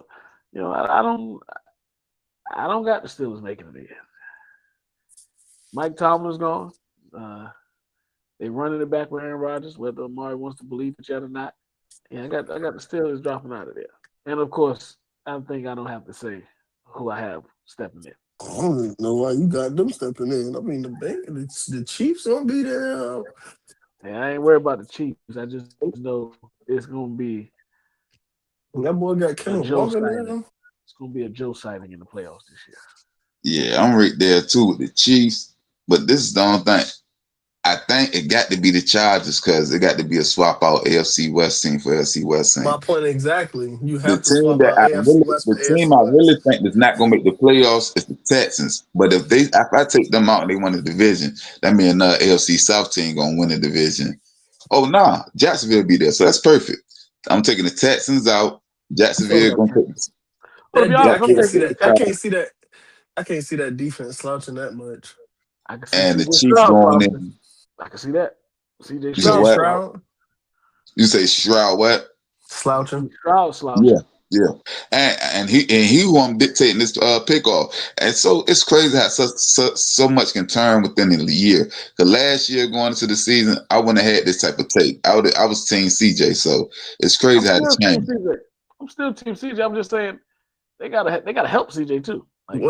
don't got the Steelers making it again. Mike Tomlin's gone. They running it back with Aaron Rodgers, whether Amari wants to believe it yet or not. Yeah, I got the Steelers dropping out of there. And of course, I think I don't have to say who I have stepping in. I don't even know why you got them stepping in. I mean, the Chiefs gonna be there. Hey, I ain't worried about the Chiefs. I just know it's gonna be That boy got a Kenneth Joe Walker Steiner. now. It's gonna be a Joe sighting in the playoffs this year. Yeah, I'm right there too with the Chiefs. But this is the only thing. I think it got to be the Chargers because it got to be a swap out AFC West team for AFC West team. My point exactly. You The have to team swap that out I AFC West for AFC West. really think is not gonna make the playoffs is the Texans. But if I take them out and they win the division, that means another AFC South team gonna win the division. Oh nah, Jacksonville be there, so that's perfect. I'm taking the Texans out. Jacksonville gonna take. Well, to be honest, I'm taking I can't see that defense slouching that much. I can see And the CJ Chiefs Stroud going slouching. in. I can see that. CJ You said Stroud. what? Stroud You say Stroud what? slouching. Stroud slouching. Yeah. And he who I'm dictating this pick off. And so it's crazy how so much can turn within the year. Because last year going into the season, I wouldn't have had this type of take. I was team CJ, so it's crazy how it changed. I'm still team CJ. I'm just saying they gotta help CJ too. Like,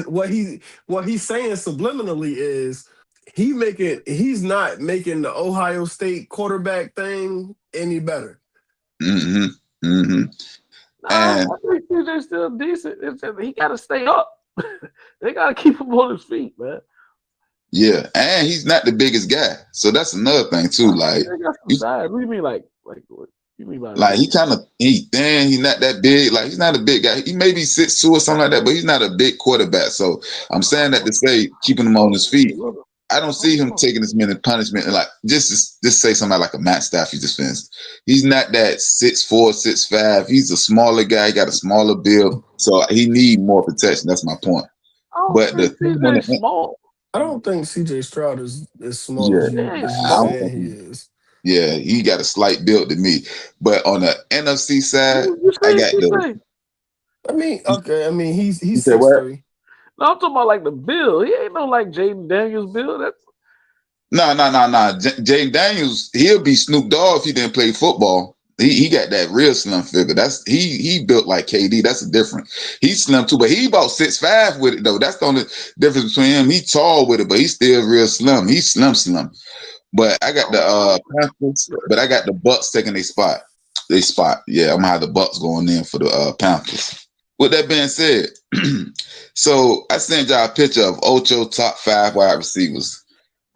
What he's saying subliminally is he's not making the Ohio State quarterback thing any better. Mm-hmm. Mm-hmm. I think CJ's still decent. It's just, he gotta stay up. They gotta keep him on his feet, man. Yeah, and he's not the biggest guy, so that's another thing too. Like, they got some size. What do you mean, like what you mean by like he thin. He's not that big. Like he's not a big guy. He maybe 6'2" or something like that, but he's not a big quarterback. So I'm saying that to say keeping him on his feet. I don't see him taking as many punishment and like just say somebody like a Matt Stafford just finished. He's not that 6'4", 6'5". He's a smaller guy. He got a smaller build, so he need more protection. That's my point. But small. I don't think CJ Stroud is as small as you saying he is. Yeah, he got a slight build to me. But on the NFC side, I got the. I mean, he's 6'3". No, I'm talking about like the build. He ain't no like Jaden Daniels build. That's No. Jaden Daniels, he'll be Snoop Dogg if he didn't play football. He got that real slim figure. That's he built like KD. That's a different. He's slim too, but he about 6'5" with it though. That's the only difference between him. He tall with it, but he's still real slim. He's slim. But I got the Panthers, but I got the Bucks taking their spot. Yeah, I'm gonna have the Bucks going in for the Panthers. With that being said, so I sent y'all a picture of Ocho top 5 wide receivers.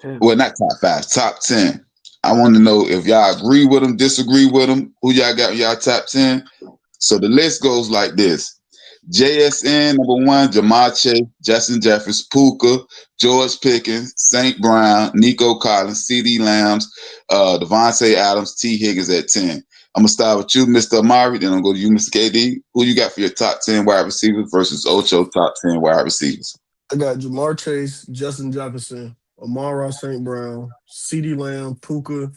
10. Well, not top 5, top 10. I want to know if y'all agree with them, disagree with them, who y'all got in y'all top 10. So the list goes like this. JSN, number 1, Ja'Marr Chase, Justin Jefferson, Puka, George Pickens, St. Brown, Nico Collins, CeeDee Lamb, Devontae Adams, T. Higgins at 10. I'm going to start with you, Mr. Amari, then I'll go to you, Mr. KD. Who you got for your top 10 wide receivers versus Ocho top 10 wide receivers? I got Ja'Marr Chase, Justin Jefferson, Amon-Ra St. Brown, CeeDee Lamb, Puka,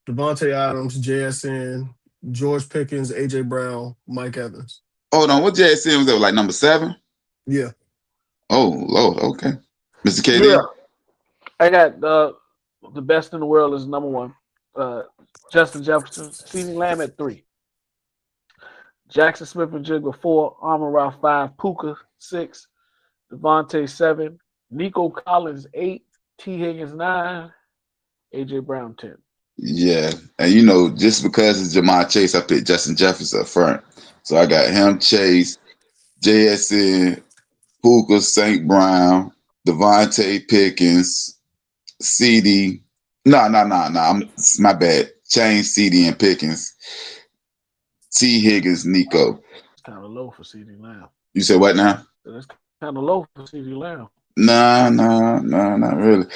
Devontae Adams, JSN, George Pickens, AJ Brown, Mike Evans. Hold on, what JSN was that, like number 7? Yeah. Oh, Lord, okay. Mr. KD? Yeah. I got the best in the world is number 1. Justin Jefferson, CeeDee Lamb at 3. Jackson Smith-Njigba 4, Amon-Ra 5, Puka 6, Devontae 7, Nico Collins 8, T. Higgins 9, AJ Brown 10. Yeah, and just because it's Ja'Marr Chase, I picked Justin Jefferson up front. So I got him, Chase, JSN, Puka, St. Brown, Devontae Pickens, CeeDee. No. My bad. Change CeeDee and Pickens. T. Higgins, Nico. It's kind of low for CeeDee Lamb. You said what now? It's kind of low for CeeDee Lamb. Nah, not really.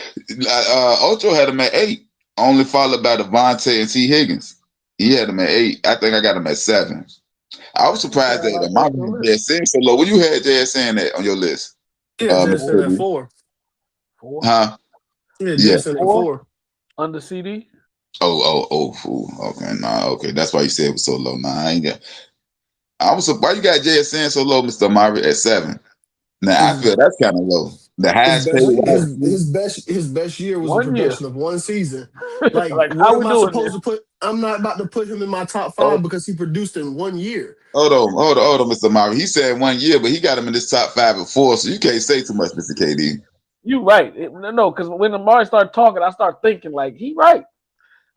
Ocho had him at 8, only followed by Devontae and T. Higgins. He had him at 8. I think I got him at 7. I was surprised that my JSN so low. What you had JSN at on your list? Yeah, JSN at 4. 4? Huh? Yeah, JSN at 4. Under CD? Okay, okay. That's why you said it was so low. I ain't got. I was surprised. Why you got JSN so low, Mr. Amari, at 7? Now I feel that's kind of low. The highest his best year was a production of one season. Like what am I supposed to put? I'm not about to put him in my top 5 because he produced in 1 year. Hold on, Mr. Amari. He said 1 year, but he got him in this top 5 at 4, so you can't say too much, Mr. KD. You right. No, because when Amari started talking, I started thinking like he right.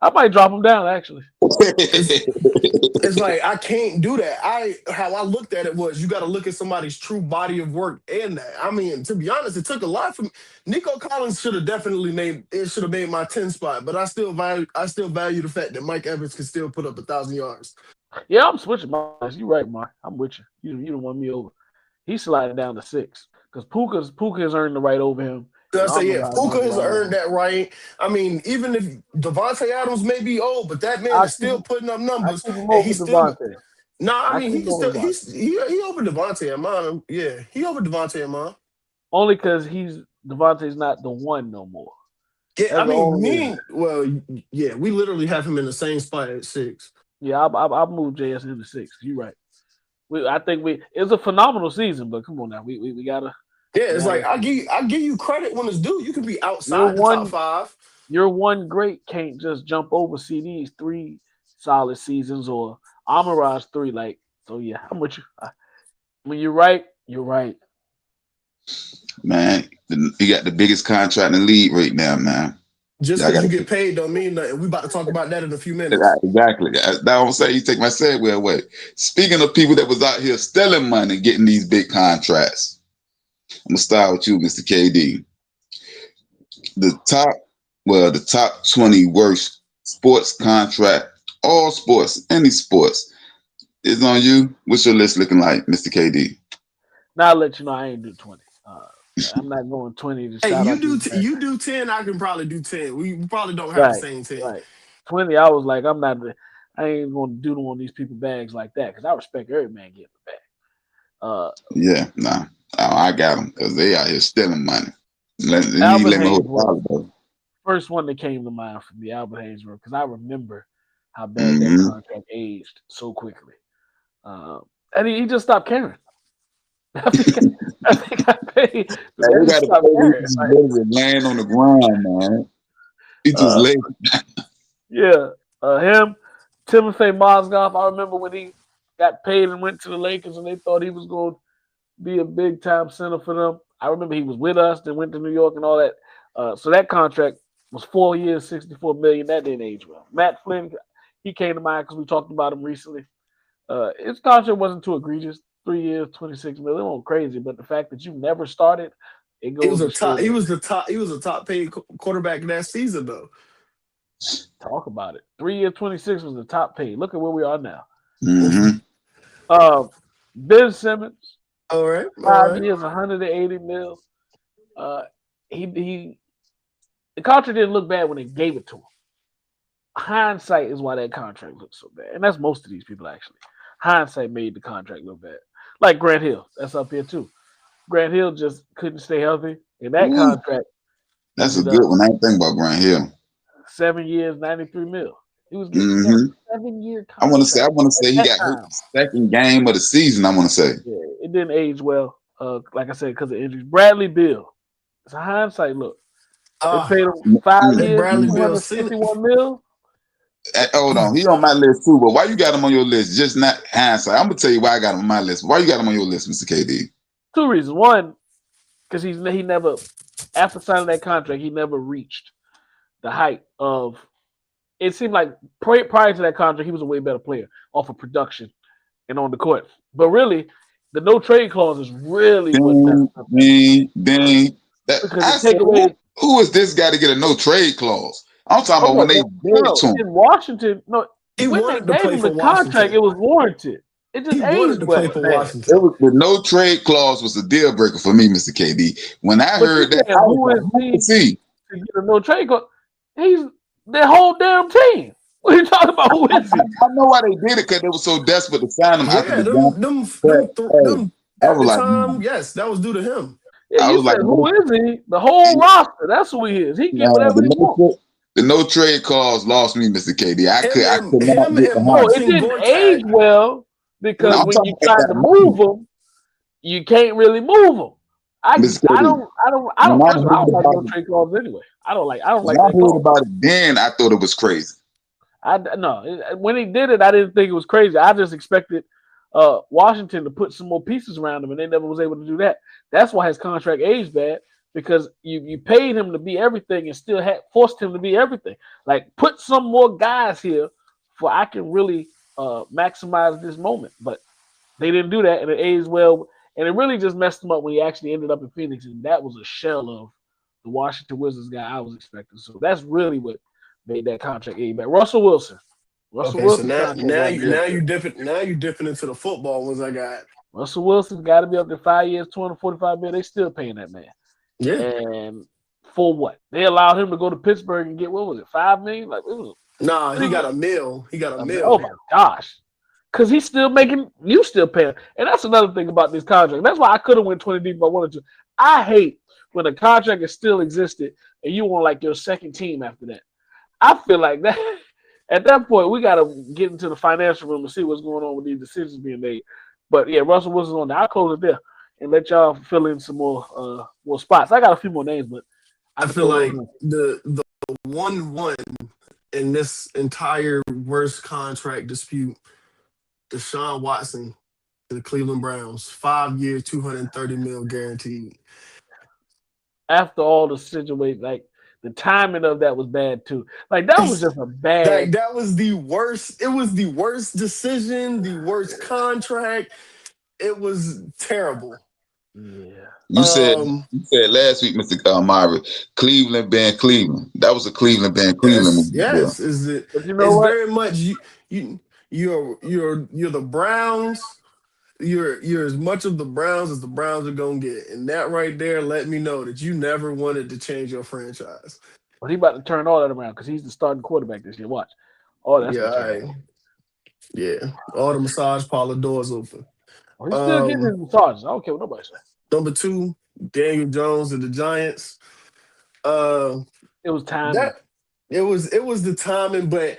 I might drop him down actually. It's like I can't do that. How I looked at it was you got to look at somebody's true body of work and that. I mean, to be honest, it took a lot from Nico Collins should have definitely named it should have made my 10 spot, but I still value the fact that Mike Evans can still put up 1,000 yards. Yeah, I'm switching mine. You're right, Mark. I'm with you. You don't want me over. He's sliding down to 6 because Puka has earned the right over him. I say, yeah, Puka has earned that right. I mean, even if Devontae Adams may be old, but that man is still putting up numbers. And he's still. Nah, I mean, he over Devontae Amon. Yeah, he over Devontae Amon. Only because Devontae's not the one no more. Yeah, yeah, we literally have him in the same spot at 6. Yeah, I'll move JS into 6. You're right. I think it's a phenomenal season, but come on now, we gotta. Yeah, it's like I give you credit when it's due. You can be outside the top 5. Your one great can't just jump over CD's 3 solid seasons or Amon-Ra's 3. Like, so yeah, I'm with you. When you're right, you're right. Man, you got the biggest contract in the league right now, man. Just because you get paid don't mean nothing. We about to talk about that in a few minutes. Exactly. That don't say you take my segue away. Speaking of people that was out here stealing money, getting these big contracts. I'm gonna start with you, Mr. KD. The top 20 worst sports contract, all sports, any sports, is on you. What's your list looking like, Mr. KD? Now I'll let you know I ain't do 20. I'm not going 20 to hey, you do 10, I can probably do 10. We probably don't have the same 10. Right. 20, I was like, I ain't gonna doodle on these people bags like that because I respect every man getting the bag. I got them because they out here stealing money. First one that came to mind from the Albert Haynes room because I remember how bad that contract aged so quickly. And he just stopped caring. I think I paid. You got to laying on the ground, man. He just laid. Yeah, him, Timothy Mozgov. I remember when he got paid and went to the Lakers, and they thought he was going to be a big time center for them. I remember he was with us, then went to New York and all that. So that contract was 4 years, $64 million. That didn't age well. Matt Flynn, he came to mind because we talked about him recently. His contract wasn't too egregious. 3 years, $26 million. It wasn't crazy, but the fact that you never started, it goes. He was a top paid quarterback in that season, though. Talk about it. 3 years, 26 was the top paid. Look at where we are now. Ben Simmons. All right. 5 years, $180 million. The contract didn't look bad when they gave it to him. Hindsight is why that contract looks so bad, and that's most of these people actually. Hindsight made the contract look bad. Like Grant Hill, that's up here too. Grant Hill just couldn't stay healthy in that contract. That's a good one. I didn't think about Grant Hill. 7 years, $93 million. He was getting a 7-year contract. I want to say he got hurt the second game of the season. I want to say. Yeah, it didn't age well. Like I said, because of injuries. Bradley Beal. It's a hindsight look. They paid him 5 years, Bradley Beal, $51 million. Hold on, he on my list too. But why you got him on your list? Just not hindsight. I'm gonna tell you why I got him on my list. Why you got him on your list, Mr. KD? 2 reasons. One, because he never, after signing that contract, he never reached the height of. It seemed like prior to that contract, he was a way better player off of production and on the court. But really, the no trade clause is really what. Who is this guy to get a no trade clause? I'm talking about when they gave it to him. In Washington, when they gave him the contract, it was warranted. It just aged well. The no trade clause was a deal breaker for me, Mr. KD. When I heard that, who is he to get a no trade clause? He's their whole damn team. What are you talking about? Who is he? I know why they did it because they were so desperate to sign him. Yes, that was due to him. Yeah, I was like, who is he? The whole roster. That's who he is. He can get whatever he wants. The no trade clause lost me, Mr. KD. I could not get it didn't age well because when you try to move them, you can't really move them. I don't like no trade clause anyway. I don't like when I heard about it then, I thought it was crazy. When he did it, I didn't think it was crazy. I just expected Washington to put some more pieces around him, and they never was able to do that. That's why his contract aged bad because you paid him to be everything and still had forced him to be everything. Like, put some more guys here for I can really maximize this moment. But they didn't do that, and it aged well. And it really just messed him up when he actually ended up in Phoenix, and that was a shell of the Washington Wizards guy I was expecting. So that's really what made that contract age back. Russell Wilson. Okay, so now you dipping into the football ones I got. Russell Wilson got to be up to 5 years, $245 million. They still paying that man. Yeah. And for what? They allowed him to go to Pittsburgh and get, what was it, $5 million? Like, it was. Nah, he got a mill. He got a mill. Oh my gosh. Because he's still making, you still paying. And that's another thing about this contract. That's why I could have went 20 deep if I wanted to. I hate when a contract is still existed and you want like your second team after that. I feel like that at that point we gotta get into the financial room and see what's going on with these decisions being made. But yeah, Russell Wilson's on there. I'll close it there and let y'all fill in some more spots. I got a few more names, but I feel like the 1-1 in this entire worst contract dispute, Deshaun Watson to the Cleveland Browns, 5 years, $230 million guaranteed. After all the situation, like the timing of that was bad too. Like that was just a bad. That was the worst. It was the worst decision, the worst contract. It was terrible. Yeah. You said last week, Mr. Myra, Cleveland band Cleveland. That was a Cleveland band Cleveland. Yes. Is it? But you know it's what? Very much you're the Browns. You're as much of the Browns as the Browns are gonna get, and that right there let me know that you never wanted to change your franchise. But he about to turn all that around because he's the starting quarterback this year. Watch. Oh, that's yeah. All the massage parlor doors open. Oh, he's still getting his massages. I don't care what nobody says. Number 2, Daniel Jones and the Giants. It was time. It was the timing, but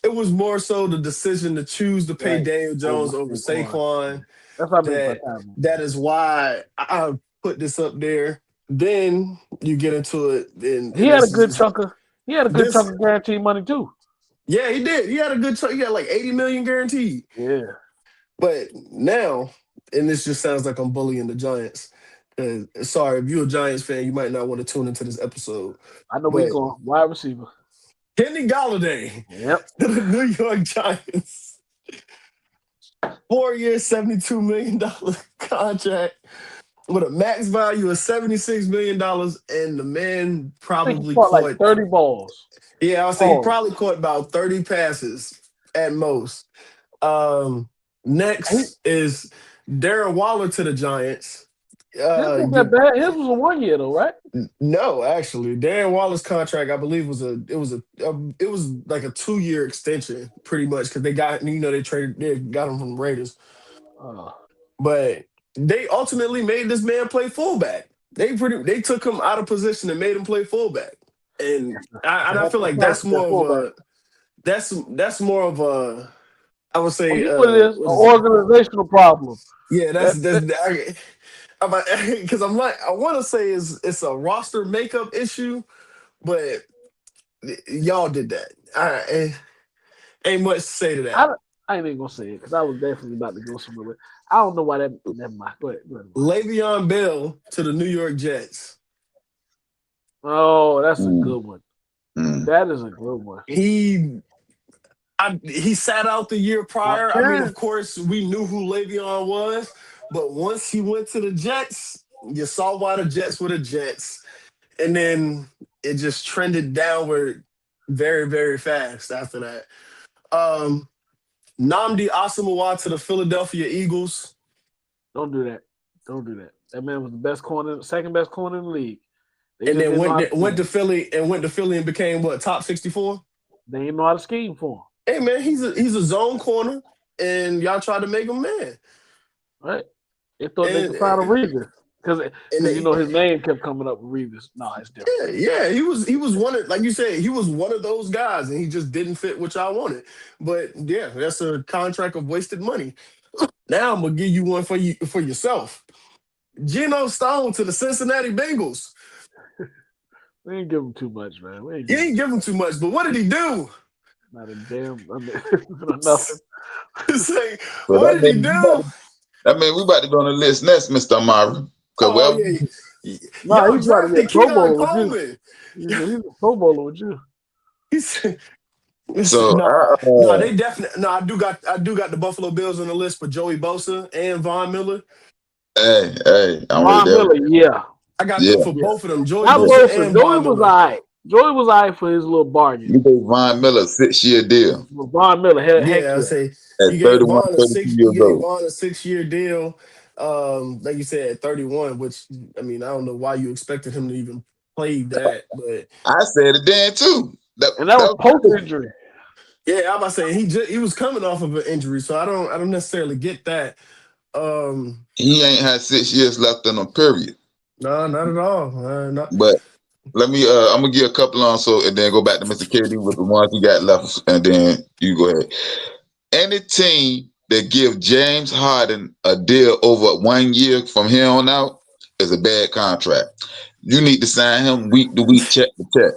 it was more so the decision to choose to pay Daniel Jones over Saquon. That's what I mean. That is why I put this up there. Then you get into it. And he had a good chunk of guaranteed money too. Yeah, he did. He had a good chunk. He got like $80 million guaranteed. Yeah. But now, and this just sounds like I'm bullying the Giants. Sorry, if you're a Giants fan, you might not want to tune into this episode. I know where you're going. Wide receiver. Kenny Golladay. Yep. To the New York Giants. 4 years, $72 million contract with a max value of $76 million, and the man probably caught like 30 balls. Yeah, I was saying he probably caught about 30 passes at most. Next is Darren Waller to the Giants. His wasn't that bad. His was a 1 year though, right? No, actually, Darren Waller's contract, I believe, was like a 2 year extension, pretty much, because they got they got him from the Raiders. But they ultimately made this man play fullback. They took him out of position and made him play fullback, and I feel like that's more of a I would say an organizational problem. Yeah, that's because I'm like, I want to say it's a roster makeup issue, but y'all did that. Ain't much to say to that. I ain't even gonna say it because I was definitely about to go somewhere. But I don't know why that. Never mind. Go ahead. Le'Veon Bell to the New York Jets. Oh, that's a good one. That is a good one. He sat out the year prior. I mean, of course, we knew who Le'Veon was. But once he went to the Jets, you saw why the Jets were the Jets. And then it just trended downward very, very fast after that. Nnamdi Asomugha to the Philadelphia Eagles. Don't do that. That man was the best corner, second best corner in the league. And then went to Philly and became what, top 64? They didn't know how to scheme for him. Hey man, he's a zone corner, and y'all tried to make him man. Right. They thought they could find a Revis. Because his name kept coming up with Revis. No, it's different. Yeah, he was one of, like you said, he was one of those guys, and he just didn't fit what y'all wanted. But yeah, that's a contract of wasted money. Now I'm gonna give you one for yourself. Geno Stone to the Cincinnati Bengals. We ain't give him too much, man. You ain't give him too much, but what did he do? Not a damn nothing. What did he do? I mean, we about to go on the list next, Mr. Amari. Yeah. Nah, Y'all he's trying to drafted get Pro Keon Bowler with you. Coleman. He's a Pro Bowler with you. So no, they definitely. No, I do got the Buffalo Bills on the list for Joey Bosa and Von Miller. hey, I'm right Von there. Miller, yeah. I got Yeah. them for both of them, Joey Not Bosa Bosa. and Joey Von was Miller. alright. Joey was alright for his little bargain. You gave Von Miller a 6-year deal But Von Miller, heck Yeah, I yeah. say at you gave 31, Von 32 years old. a 6-year deal. Like you said, at 31, which I mean, I don't know why you expected him to even play that, but I said it then too. And that was post injury. yeah, I'm about to say he was coming off of an injury, so I don't necessarily get that. He ain't had 6 years left in him, period. No, not at all. Not, But let me I'm gonna give a couple on and then go back to Mr. KD with the ones he got left, and then you go ahead. Any team that give James Harden a deal over 1 year from here on out is a bad contract. You need to sign him week to week, check to check.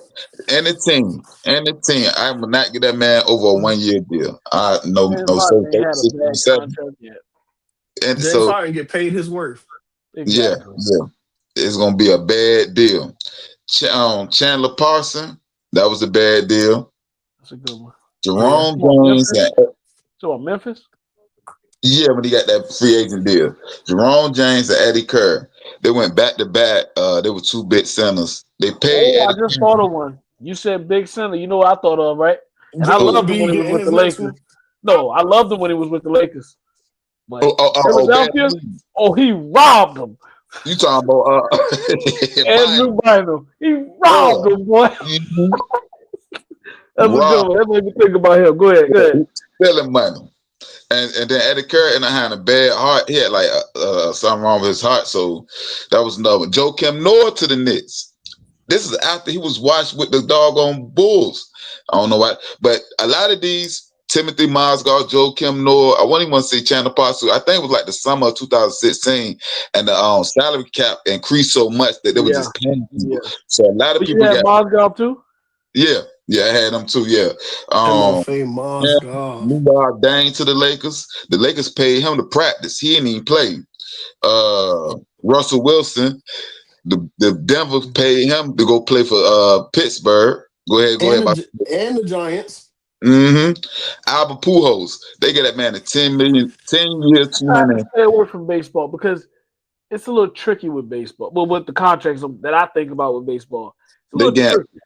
Any team, I will not get that man over a 1 year deal. No, James so Harden ain't had a 36, bad 37. contract yet. And James so Harden get paid his worth. Exactly. yeah, it's gonna be a bad deal. Chandler Parson, that was a bad deal. That's a good one. Jerome Yeah. James, So Memphis? yeah, when he got that free agent deal. Jerome James and Eddie Kerr, they went back to back. They were two big centers. They paid. I just thought of one. You said big center. You know what I thought of, right? And I Joel loved him when he Embiid was getting with his the next Lakers. one. No, I loved him when he was with the Lakers. But Philadelphia, bad. he robbed them. You talking about Andrew Bynum. He robbed them, boy. That's a good one. That made me think about him. Go ahead. Selling money. And then Eddie Kerr and I had a bad heart. He had like something wrong with his heart. So that was another one. Joakim Noah to the Knicks. This is after he was watched with the doggone Bulls. I don't know why. But a lot of these, Timothy Mozgov, Joakim Noah, I won't even want to say Chandler Parsons. I think it was like the summer of 2016. And the salary cap increased so much that they were just paying people. Yeah. So a lot of people got Mozgov too? Yeah, I had them too. Yeah. Meanwhile, Dane to the Lakers. The Lakers paid him to practice. He didn't even play. Russell Wilson, the Denver paid him to go play for Pittsburgh. Go ahead. And the Giants. Albert Pujols. They get that man a 10 million, 10 years, 200. Stay away from baseball because it's a little tricky with baseball. Well, with the contracts that I think about with baseball, it's a little tricky.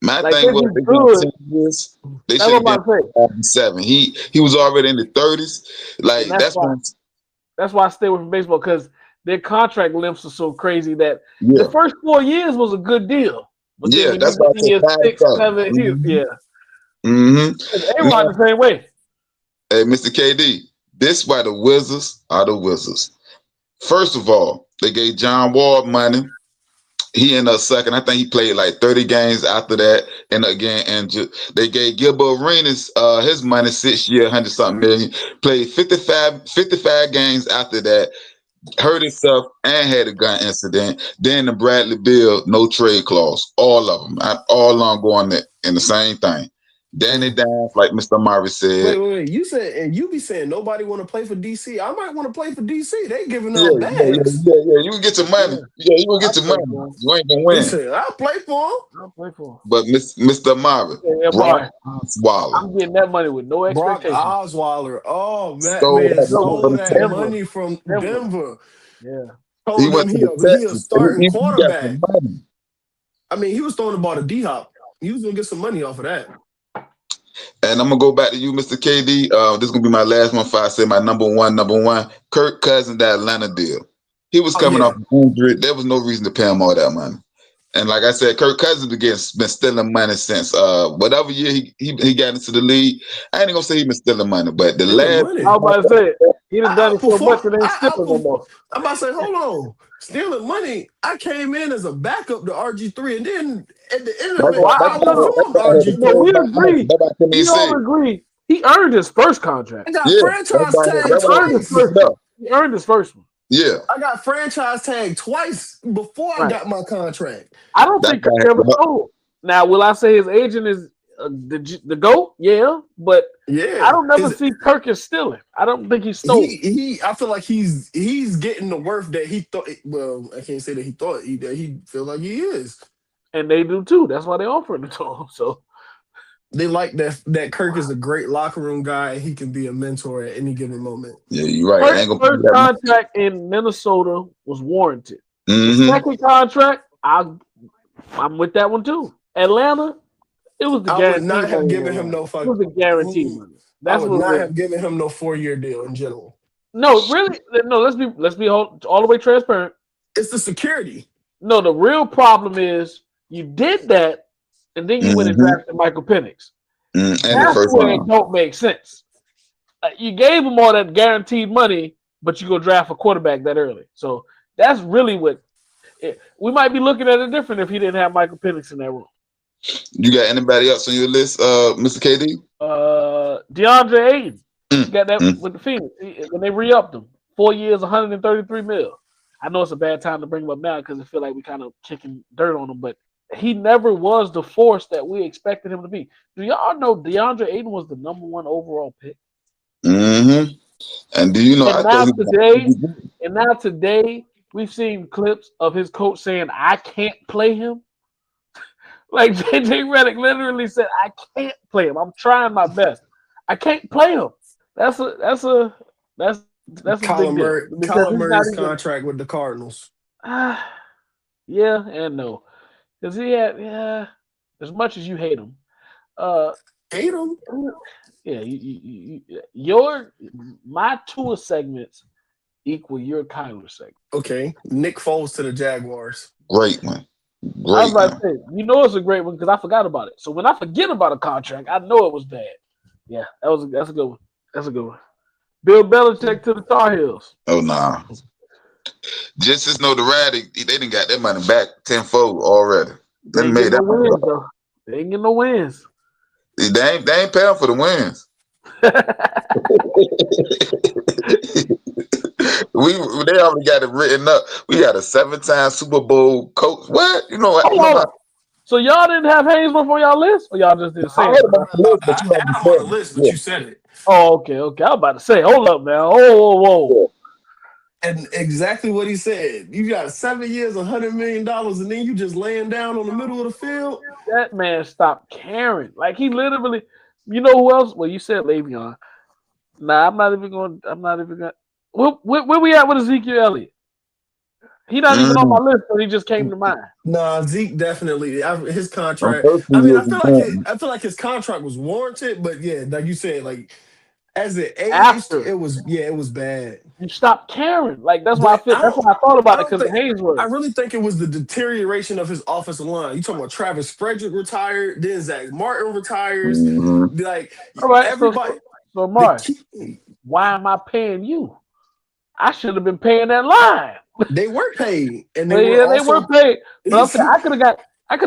My thing was they good. 10 years. They should have been 7. He was already in the 30s. Like that's why I stay away from baseball because their contract lengths are so crazy that the first 4 years was a good deal. But that's why I said 6, 7 years. Yeah. A-Rod the same way. Hey, Mr. KD, this is why the Wizards are the Wizards. First of all, they gave John Wall money. He ended up sucking. I think he played like 30 games after that, and again injured. They gave Gilbert Arenas his money 6 year, 100-something million. Played 55 games after that. Hurt himself and had a gun incident. Then the Bradley Beal no trade clause. All of them. All of them going in the same thing. Danny Dimes, like Mr. Murray said. Wait. You said, and you be saying nobody want to play for DC. I might want to play for DC. They giving up bags. Yeah. You can get your money. Yeah, you can get your money. You ain't gonna win. Listen, I'll play for him. But Mr. Murray, Brock Osweiler. I'm getting that money with no expectation. Brock Osweiler. Oh, man, stole that money from Denver. Yeah. He went he a starting quarterback. I mean, he was throwing the ball to D-Hop. He was gonna get some money off of that. And I'm gonna go back to you, Mr. KD. This is gonna be my last one. If I say my number one, Kirk Cousins, that Atlanta deal. He was coming off injury. There was no reason to pay him all that money. And like I said, Kirk Cousins again been stealing money since whatever year he got into the league. I ain't gonna say he been stealing money, but the last I was about to say he done done it so much that ain't stealing no more. I'm about to say, hold on. Stealing money, I came in as a backup to RG3, and then at the end of it, I was RG3. No, we agree. We all agree. He earned his first contract. I got franchise tagged twice. He earned his first one. Yeah. I got franchise tagged twice before I got my contract. I don't think I ever told. Now, will I say his agent is the GOAT, yeah, but Yeah, I don't never see Perkins stealing. I don't think he stole. I feel like he's getting the worth that he thought. Well, I can't say that he thought that he feel like he is. And they do too. That's why they offered it to him. So they like that Kirk is a great locker room guy. He can be a mentor at any given moment. Yeah, you're right. First contract in Minnesota was warranted. Mm-hmm. The second contract, I'm with that one too. Atlanta, it was the guarantee. I would not have given him no fucking. It was the guarantee money. I would not have given him no 4-year deal in general. No, really, no. Let's be all the way transparent. It's the security. No, the real problem is you did that, and then you went and drafted Michael Penix. And that's where it don't make sense. You gave him all that guaranteed money, but you go draft a quarterback that early. So that's really what we might be looking at it different if he didn't have Michael Penix in that room. You got anybody else on your list, Mr. KD? DeAndre Ayton. Got that with the Phoenix. And they re-upped him. 4 years, $133 million. I know it's a bad time to bring him up now because I feel like we kind of kicking dirt on him, but he never was the force that we expected him to be. Do y'all know DeAndre Ayton was the number 1 overall pick? Mm-hmm. And do you know? And now today, we've seen clips of his coach saying, "I can't play him." Like JJ Redick literally said, "I can't play him. I'm trying my best. I can't play him." That's a Colin Murray's contract with the Cardinals. Yeah and no, because he had as much as you hate him, hate him. Yeah, my Tua segments equal your Kyler segment. Okay, Nick Foles to the Jaguars. Great one. I was about to say, it's a great one because I forgot about it. So when I forget about a contract, I know it was bad. Yeah, that's a good one. That's a good one. Bill Belichick to the Tar Heels. Oh nah. Just as notoriety, they didn't got their money back tenfold already. They made that wins, though. They ain't getting no wins. They ain't paying for the wins. They already got it written up. We got a 7-time Super Bowl coach. What? You know what? So y'all didn't have Haynesworth on y'all list, or y'all just didn't say it? I had him on the list, but you said it. Oh, okay. I was about to say, hold up, man. Whoa. And exactly what he said. You got 7 years, $100 million, and then you just laying down on the middle of the field. That man stopped caring. Like he literally, you know who else? Well, you said Le'Veon. Nah, I'm not even going. Where we at with Ezekiel Elliott? He not even on my list, but he just came to mind. Nah, Zeke definitely. His contract. I feel like his contract was warranted, but yeah, like you said, like as it aged, it was bad. You stopped caring. Like that's why that's why I thought about it because of Haynesworth. I really think it was the deterioration of his offensive line. You talking about Travis Frederick retired, then Zach Martin retires. Like all right, everybody. So Mark, why am I paying you? I should have been paying that line. They were paid, and they were paid. But I'm saying I could have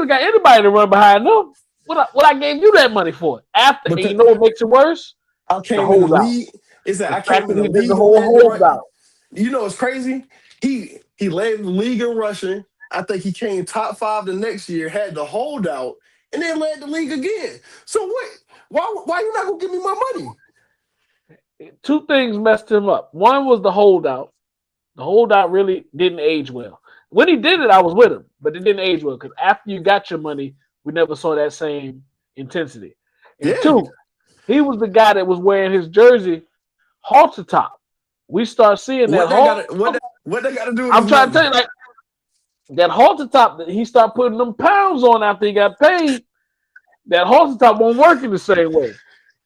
got anybody to run behind them. What I gave you that money for? After, and you know what makes it worse? I came in the league. Is that I came in the league? The whole holdout. You know it's crazy. He led the league in rushing. I think he came top 5 the next year. Had the holdout, and then led the league again. So what? Why you not gonna give me my money? 2 things messed him up. One was the holdout. The holdout really didn't age well. When he did it, I was with him, but it didn't age well because after you got your money, we never saw that same intensity. And 2, he was the guy that was wearing his jersey halter top. We start seeing that. What they got to do? I'm trying to tell you, like that halter top that he started putting them pounds on after he got paid. That halter top won't work in the same way.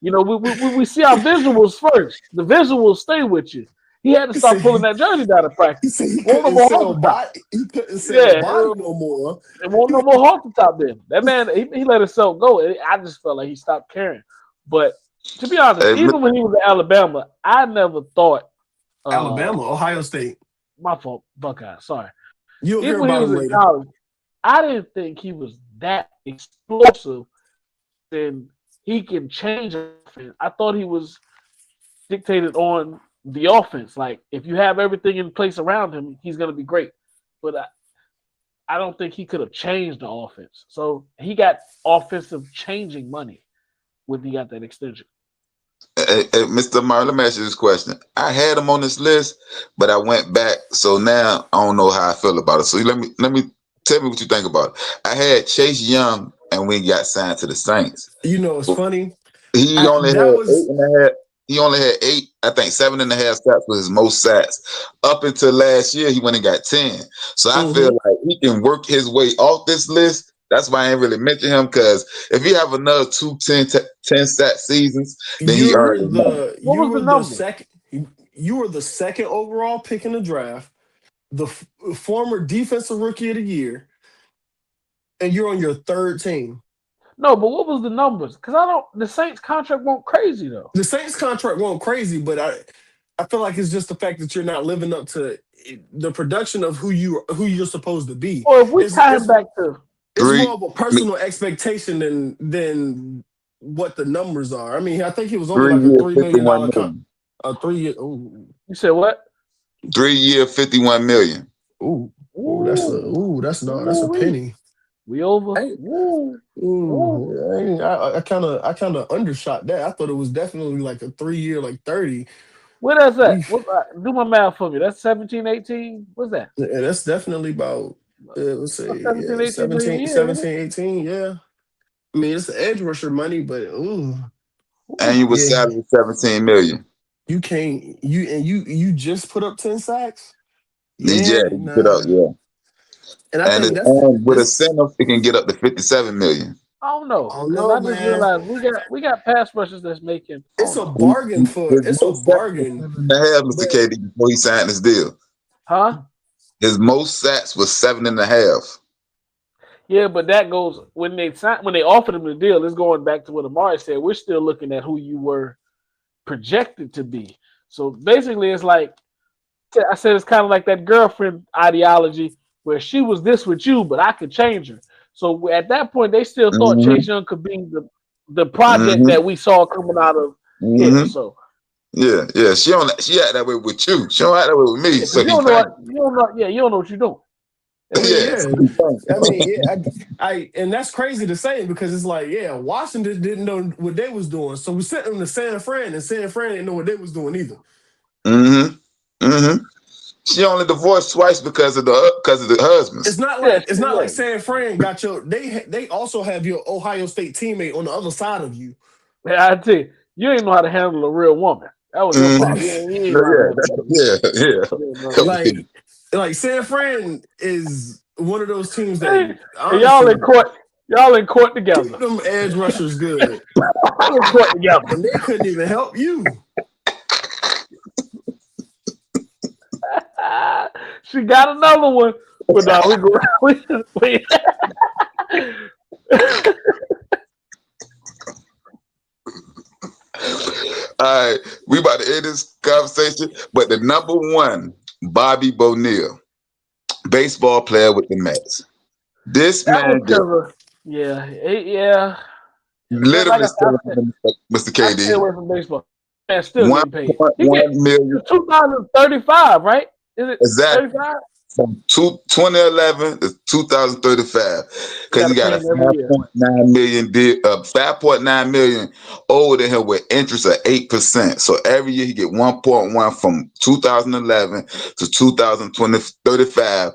You know, we see our visuals first. The visuals stay with you. He had to stop pulling that jersey down to practice. He couldn't sell body no more. There won't no more halter top then. That man, he let himself go. I just felt like he stopped caring. But to be honest, even when he was at Alabama, I never thought Alabama, Ohio State. My fault, Buckeye. Sorry. You'll hear about him later. College, I didn't think he was that explosive. Then he can change offense. I thought he was dictated on the offense. Like if you have everything in place around him, he's going to be great. But I don't think he could have changed the offense. So he got offensive changing money when he got that extension. Mr. Marlon, let me ask you this question. I had him on this list, but I went back, so now I don't know how I feel about it. So let me tell me what you think about it. I had Chase Young, and we got signed to the Saints. You know, it's funny. He only had that was 8.5. He only had 8, I think 7.5 sacks was his most sacks. Up until last year, he went and got 10. So I feel like he can work his way off this list. That's why I ain't really mention him, because if he have another 2 10 sack seasons, then he earned you were the second overall pick in the draft, the former defensive rookie of the year, and you're on your third team. No, but what was the numbers? Because the Saints contract went crazy though. The Saints contract went crazy, but I feel like it's just the fact that you're not living up to the production of who you're supposed to be. Or if we tie him back to, it's more of a personal expectation than what the numbers are. I mean, I think he was only like a $3 million contract. A 3 year. Ooh. You said what? 3 year, $51 million. That's a penny. We over. I kind of undershot that. I thought it was definitely like a 3 year, like 30. What is that? Do my math for me. That's 17, 18. What's that? Yeah, that's definitely about let's say 17, 18. Yeah. I mean, it's the edge rusher money, but and you was salary $17 million. You can't. You just put up 10 sacks. Put up. And I think with a center, it can get up to $57 million. I don't know. I just realized we got pass rushers that's making. It's a bargain It's a bargain. Mr. KD, before he signed this deal. Huh? His most sacks was 7.5. Yeah, but that goes when they offered him the deal. It's going back to what Amari said. We're still looking at who you were projected to be. So basically, it's like I said. It's kind of like that girlfriend ideology where she was this with you, but I could change her. So at that point, they still thought Chase Young could be the project that we saw coming out of him. So yeah, she act that way with you. She don't act that way with me. So you don't know what you're doing. And that's crazy to say because it's like, Washington didn't know what they was doing, so we sent them to San Fran, and San Fran didn't know what they was doing either. She only divorced twice because of the husbands. It's not like San Fran got your. They also have your Ohio State teammate on the other side of you. Yeah, I tell you, you didn't know how to handle a real woman. That was your problem. Like San Fran is one of those teams that honestly, y'all in court together. Keep them edge rushers good. Y'all in court together, and they couldn't even help you. She got another one, but now we All right, we about to end this conversation, but the number one, Bobby Bonilla, baseball player with the Mets. This man, literally still Mr. KD. Stay away from baseball. Man, still getting paid. 1 million. 2035, right? Is it exactly 35? From 2011 to 2035, because he got a 5.9 million deal, 5.9 million owed to him with interest of 8%. So every year he get 1.1 from 2011 to 2035.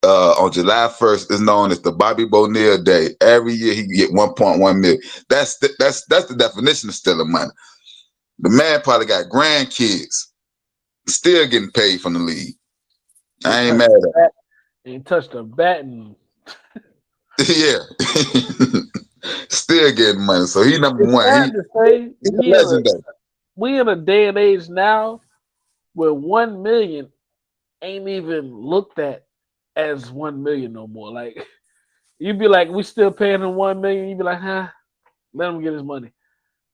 On July 1st is known as the Bobby Bonilla Day. Every year he get 1.1 million. That's the definition of stealing money. The man probably got grandkids, still getting paid from the league. I ain't mad at him. Ain't touched a bat and yeah, still getting money. So he number one. He's a legend. We in a day and age now where 1 million ain't even looked at as 1 million no more. Like you'd be like, we still paying him 1 million. You'd be like, let him get his money.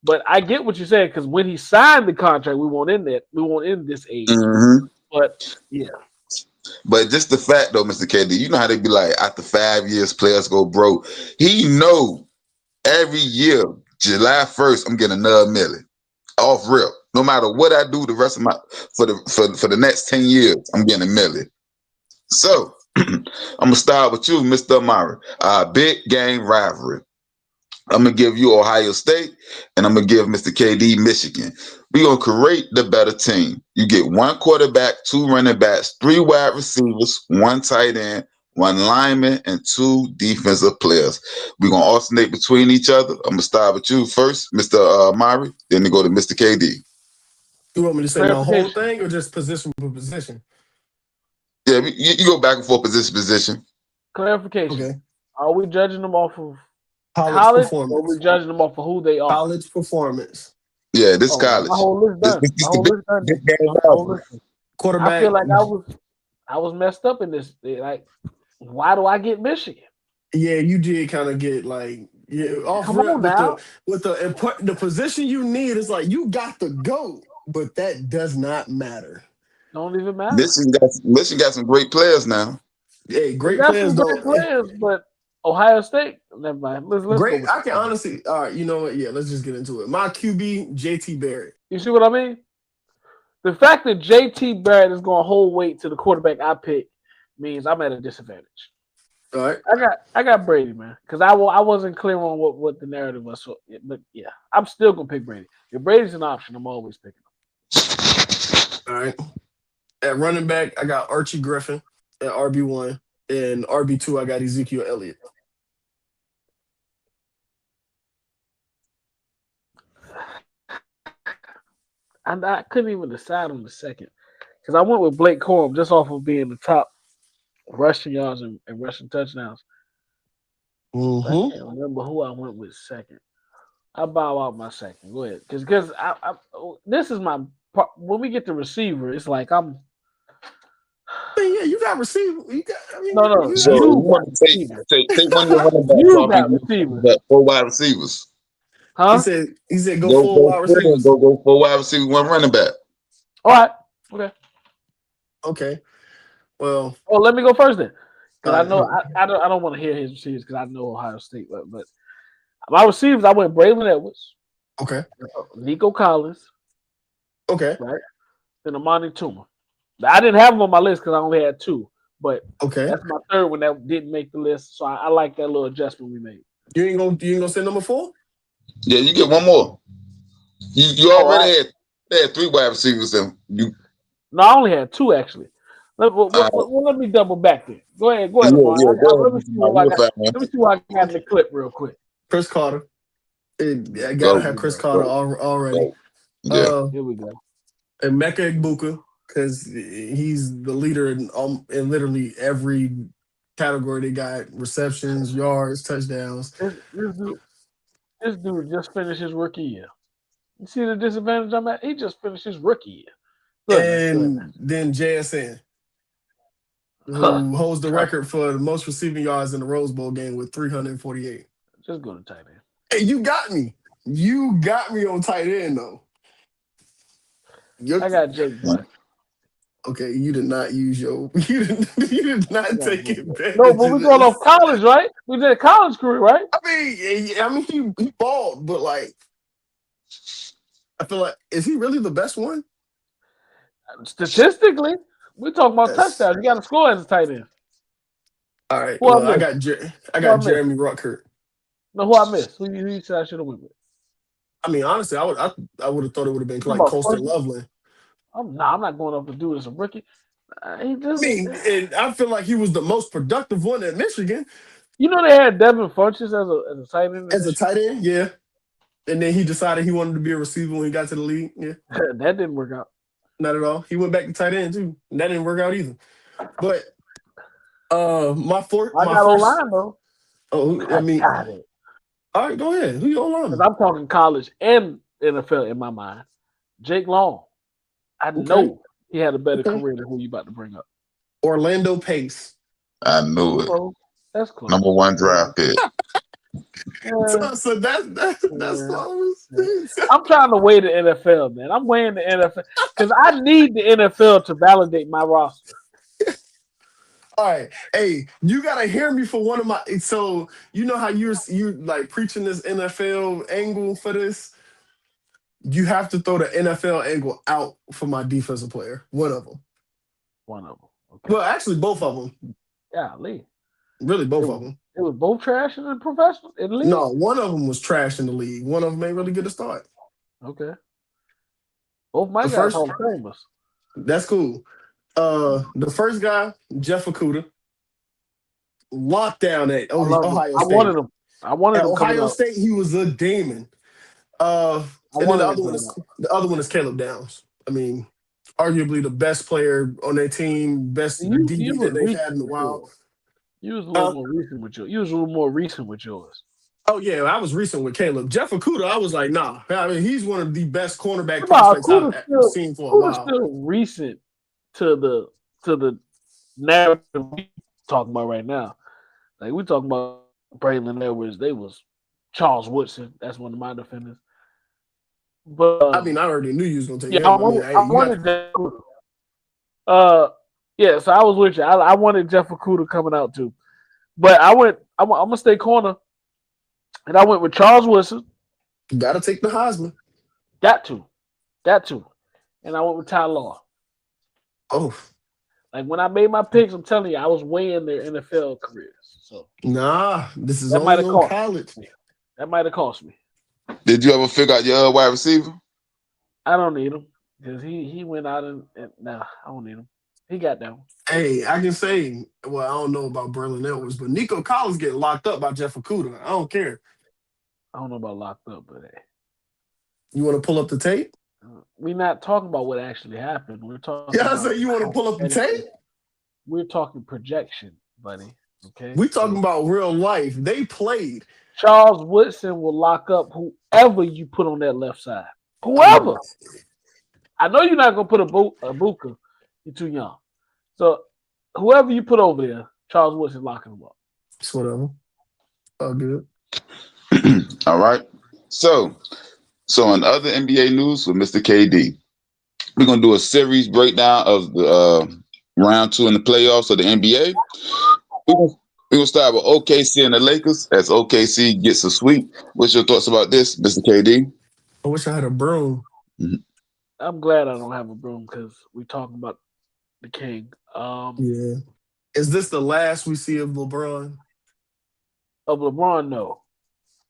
But I get what you're saying because when he signed the contract, we won't end this age. But yeah. But just the fact though, Mr. KD, you know how they be like after 5 years, players go broke. He know every year, July 1st, I'm getting another million off rip. No matter what I do the rest of my for the next 10 years, I'm getting $1 million. So I'm gonna start with you, Mr. Amari. Big game rivalry. I'm gonna give you Ohio State, and I'm gonna give Mr. KD Michigan. We're gonna create the better team. You get 1 quarterback, 2 running backs, 3 wide receivers, 1 tight end, 1 lineman, and 2 defensive players. We're gonna alternate between each other. I'm gonna start with you first, Mr. Amari, then to go to Mr. KD. You want me to say my whole Clarification. thing or just position for position? Yeah, you go back and forth position. Clarification. Okay. Are we judging them off of College college, or are performance. we judging them off of who they are? College performance. Yeah, this Oh, college. my whole list done. This My the whole big, list done. big game My whole rivalry. list. Quarterback. I feel like I was messed up in this. Like, why do I get Michigan? Yeah, you did kind of get like off Come rip on now. with the position you need. It's like you got the GOAT, but that does not matter. Don't even matter. Michigan got some great players now. Hey, They great got players some great don't. players, but Ohio State. Never mind. Let's go Great. with I can that. honestly. All right, you know what? Yeah, let's just get into it. My QB, JT Barrett. You see what I mean? The fact that JT Barrett is going to hold weight to the quarterback I pick means I'm at a disadvantage. All right. I got Brady, man, because I wasn't clear on what the narrative was. So, but yeah, I'm still gonna pick Brady. If Brady's an option, I'm always picking him. All right. At running back, I got Archie Griffin at RB1, and RB2, I got Ezekiel Elliott. And I couldn't even decide on the second because I went with Blake Corum just off of being the top rushing yards and rushing touchdowns. I Mm-hmm. can't remember who I went with second. I bow out my second. Go ahead, because this is my part. When we get to receiver, it's like I'm. Yeah, you got receiver. You got. I mean, No. you So got- you want to take one of your running backs You off got and receiver. got 4 wide receivers. Huh? He said go full wide receivers. Go 4 wide receivers, 1 running back. All right. Okay. Okay. Well, Oh, let me go first then, because I know Alright. I don't want to hear his receivers because I know Ohio State, but my receivers I went Braylon Edwards, okay. Nico Collins, Okay. and Amani Toomer. Now, I didn't have them on my list because I only had 2, but Okay. that's my third one that didn't make the list. So I like that little adjustment we made. You ain't gonna say number 4? Yeah, you get 1 more. You already had 3 wide receivers, and you. No, I only had 2 actually. Let me double back there. Go ahead, Amari. Let me see what I got. Let me see what I got in the clip real quick. Chris Carter. I gotta have Chris Carter already. Yeah. Here we go. And Mecca Igbuka, because he's the leader in literally every category. They got receptions, yards, touchdowns. This dude just finished his rookie year. You see the disadvantage I'm at? He just finished his rookie year. And then JSN, who holds the record for the most receiving yards in the Rose Bowl game with 348. Just go to tight end. Hey, you got me. You got me on tight end though. I got Jake Butt. Okay, you did not use your. You did not take advantage. No, but we're going off college, right? We did a college career, right? I mean, he balled, but like, I feel like, is he really the best one? Statistically, we're talking about touchdowns. You got to score as a tight end. All right, Who well, I I got Jeremy Ruckert. No, who I missed? Who you said I should have went with? I mean, honestly, I would have thought it would have been like about Colston first? Loveland. I'm not going up to do this a rookie. He just, And I feel like he was the most productive one at Michigan you know, they had Devin Funches as a tight end. as a tight end. Yeah, and then he decided he wanted to be a receiver when he got to the league. Yeah, That didn't work out. not at all. He went back to tight end too. And that didn't work out either. But my fourth, I my got first. O-line though. Oh, I mean, got it. all right, go ahead. Who you on Because I'm talking college and NFL in my mind. Jake Long. I know he had a better career than who you about to bring up. Orlando Pace. I knew it. Close. That's close. Number 1 draft pick. So that's close. I'm trying to weigh the NFL, man. I'm weighing the NFL because I need the NFL to validate my roster. All right, hey, you gotta hear me for one of my. So you know how you like preaching this NFL angle for this. You have to throw the NFL angle out for my defensive player. One of them. One of them. Okay. Well, actually, both of them. Golly. Really, both of them. It was both trash in the professional in the league? No, one of them was trash in the league. One of them ain't really get a start. Okay. Both my The guys first- Hall of Famers. That's cool. The first guy, Jeff Okuda, lockdown at Ohio I State. wanted At him coming Ohio up. State, he was a demon. And then wanted the him other one is Caleb Downs. I mean, arguably the best player on their team, best You DB was that they've recent had in a with while. yours. You was a little more recent with yours. You was a little more recent with yours. Oh yeah, I was recent with Caleb. Jeff Okuda, I was like, nah. I mean, he's one of the best cornerback prospects I've seen for a while. Still recent to the narrative we talking about right now. Like we talking about Braylon Edwards, they was Charles Woodson. That's one of my defenders. But I mean, I already knew you was gonna take yeah, him. I wanted Jeff Okuda. Yeah, so I was with you. I wanted Jeff Okuda coming out too, but I'm gonna stay corner, and I went with Charles Woodson. You gotta take the Heisman. Got to, and I went with Ty Law. Oh, Like when I made my picks, I'm telling you, I was weighing their NFL careers. So nah, this is That only might've on cost. college. that might have cost me. Did you ever figure out your wide receiver? I don't need him because he went out and nah, I don't need him. He got down. Hey, I can say, well, I don't know about Braylon Edwards, but Nico Collins getting locked up by Jeff Okuda. I don't care. I don't know about locked up, but hey, You want to pull up the tape? we're not talking about what actually happened. We're talking. Yeah, I about say you want to pull up the tape? We're talking projection, buddy. Okay. We talking about real life. They played. Charles Woodson will lock up whoever you put on that left side. Whoever. I know you're not gonna put a Buka. You're too young. So whoever you put over there, Charles Woodson locking him up. It's whatever. All good. All right. So in other NBA news with Mr. KD, we're gonna do a series breakdown of the round 2 in the playoffs of the NBA. We're gonna start with OKC and the Lakers as OKC gets a sweep. What's your thoughts about this, Mr. KD? I wish I had a broom. I'm glad I don't have a broom because we're talking about the king. Yeah. Is this the last we see of LeBron? Of LeBron, no.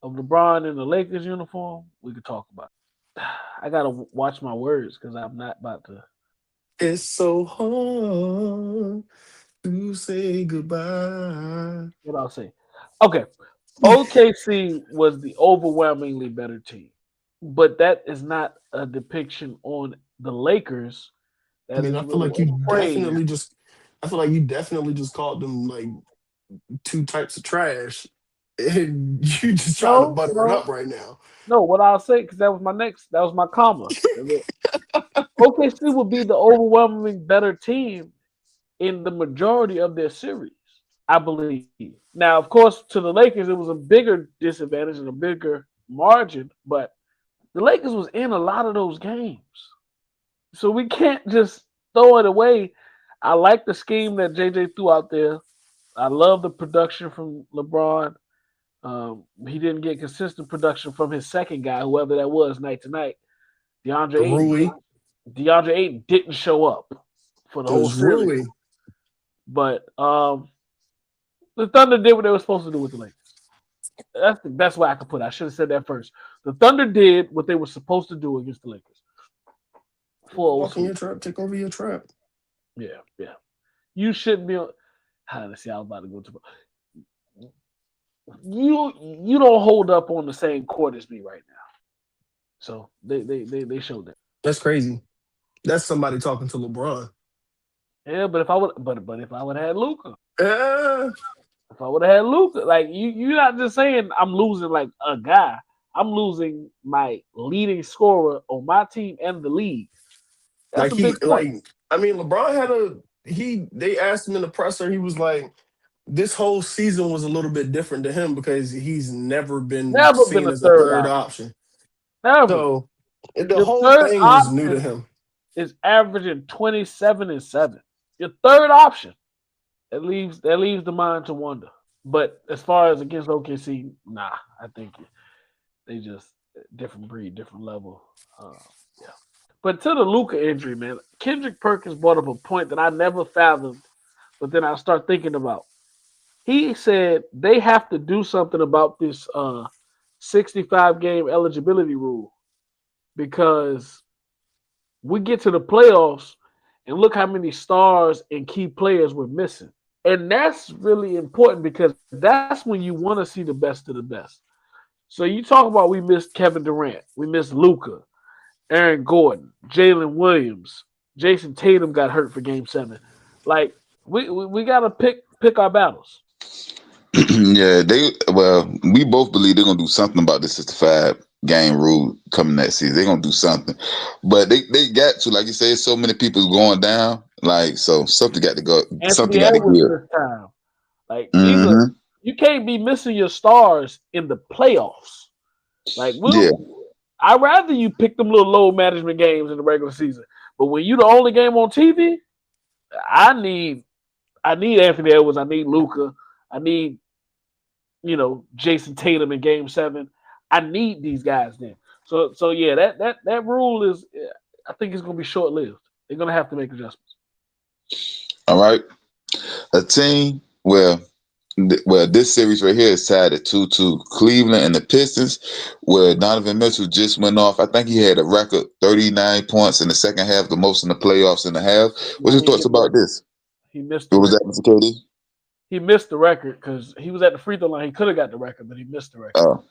Of LeBron in the Lakers uniform, we could talk about it. I gotta watch my words because I'm not about to. It's so hard to say goodbye. What I'll say. Okay. OKC was the overwhelmingly better team, but that is not a depiction on the Lakers. I mean, I feel like you definitely just called them like two types of trash. And you just trying to butter it up right now. No, what I'll say, because that was my comma. OKC would be the overwhelmingly better team in the majority of their series, I believe. Now, of course, to the Lakers, it was a bigger disadvantage and a bigger margin, but the Lakers was in a lot of those games. So we can't just throw it away. I like the scheme that JJ threw out there. I love the production from LeBron. He didn't get consistent production from his second guy, whoever that was, night to night. DeAndre Ayton didn't show up for the whole series. Rui. But the Thunder did what they were supposed to do with the Lakers. That's the best way I could put it. I should have said that first. The Thunder did what they were supposed to do against the Lakers. Walk in your trap, take over your trap. Yeah. You shouldn't be on. Let's see, I was about to go to. You don't hold up on the same court as me right now. So they showed that. That's crazy. That's somebody talking to LeBron. Yeah, but if I would have had Luka. Uh, If I would have had Luka, like you're not just saying I'm losing like a guy. I'm losing my leading scorer on my team and the league. That's LeBron had they asked him in the presser, he was like, this whole season was a little bit different to him because he's never been seen as a third option. Never. So the whole thing was new to him. Is averaging 27 and 7. Your third option. That leaves the mind to wonder. But as far as against OKC, nah, I think they just different breed, different level. Yeah. But to the Luka injury, man, Kendrick Perkins brought up a point that I never fathomed, but then I start thinking about. he said they have to do something about this 65 game eligibility rule because we get to the playoffs and look how many stars and key players we're missing. And that's really important because that's when you want to see the best of the best. So you talk about we missed Kevin Durant, we missed Luka, Aaron Gordon, Jalen Williams, Jason Tatum got hurt for Game 7. Like we gotta pick our battles. Yeah, we both believe they're gonna do something about this 65 game rule coming next season. They're gonna do something. But they got to, like you said, so many people going down. Like, so something got to go. Something got to give. This time. Like you can't be missing your stars in the playoffs. Like I'd rather you pick them little low management games in the regular season. But when you the only game on TV, I need Anthony Edwards, I need Luka, I need Jason Tatum in Game 7. I need these guys then. So yeah, that rule is, I think it's gonna be short lived. They're gonna have to make adjustments. All right, a team where this series right here is tied at 2-2. Cleveland and the Pistons, where Donovan Mitchell just went off. I think he had a record 39 points in the second half, the most in the playoffs in the half. What's your thoughts about this? He missed. What was that, Mr. KD? He missed the record because he was at the free throw line. He could have got the record, but he missed the record. Oh.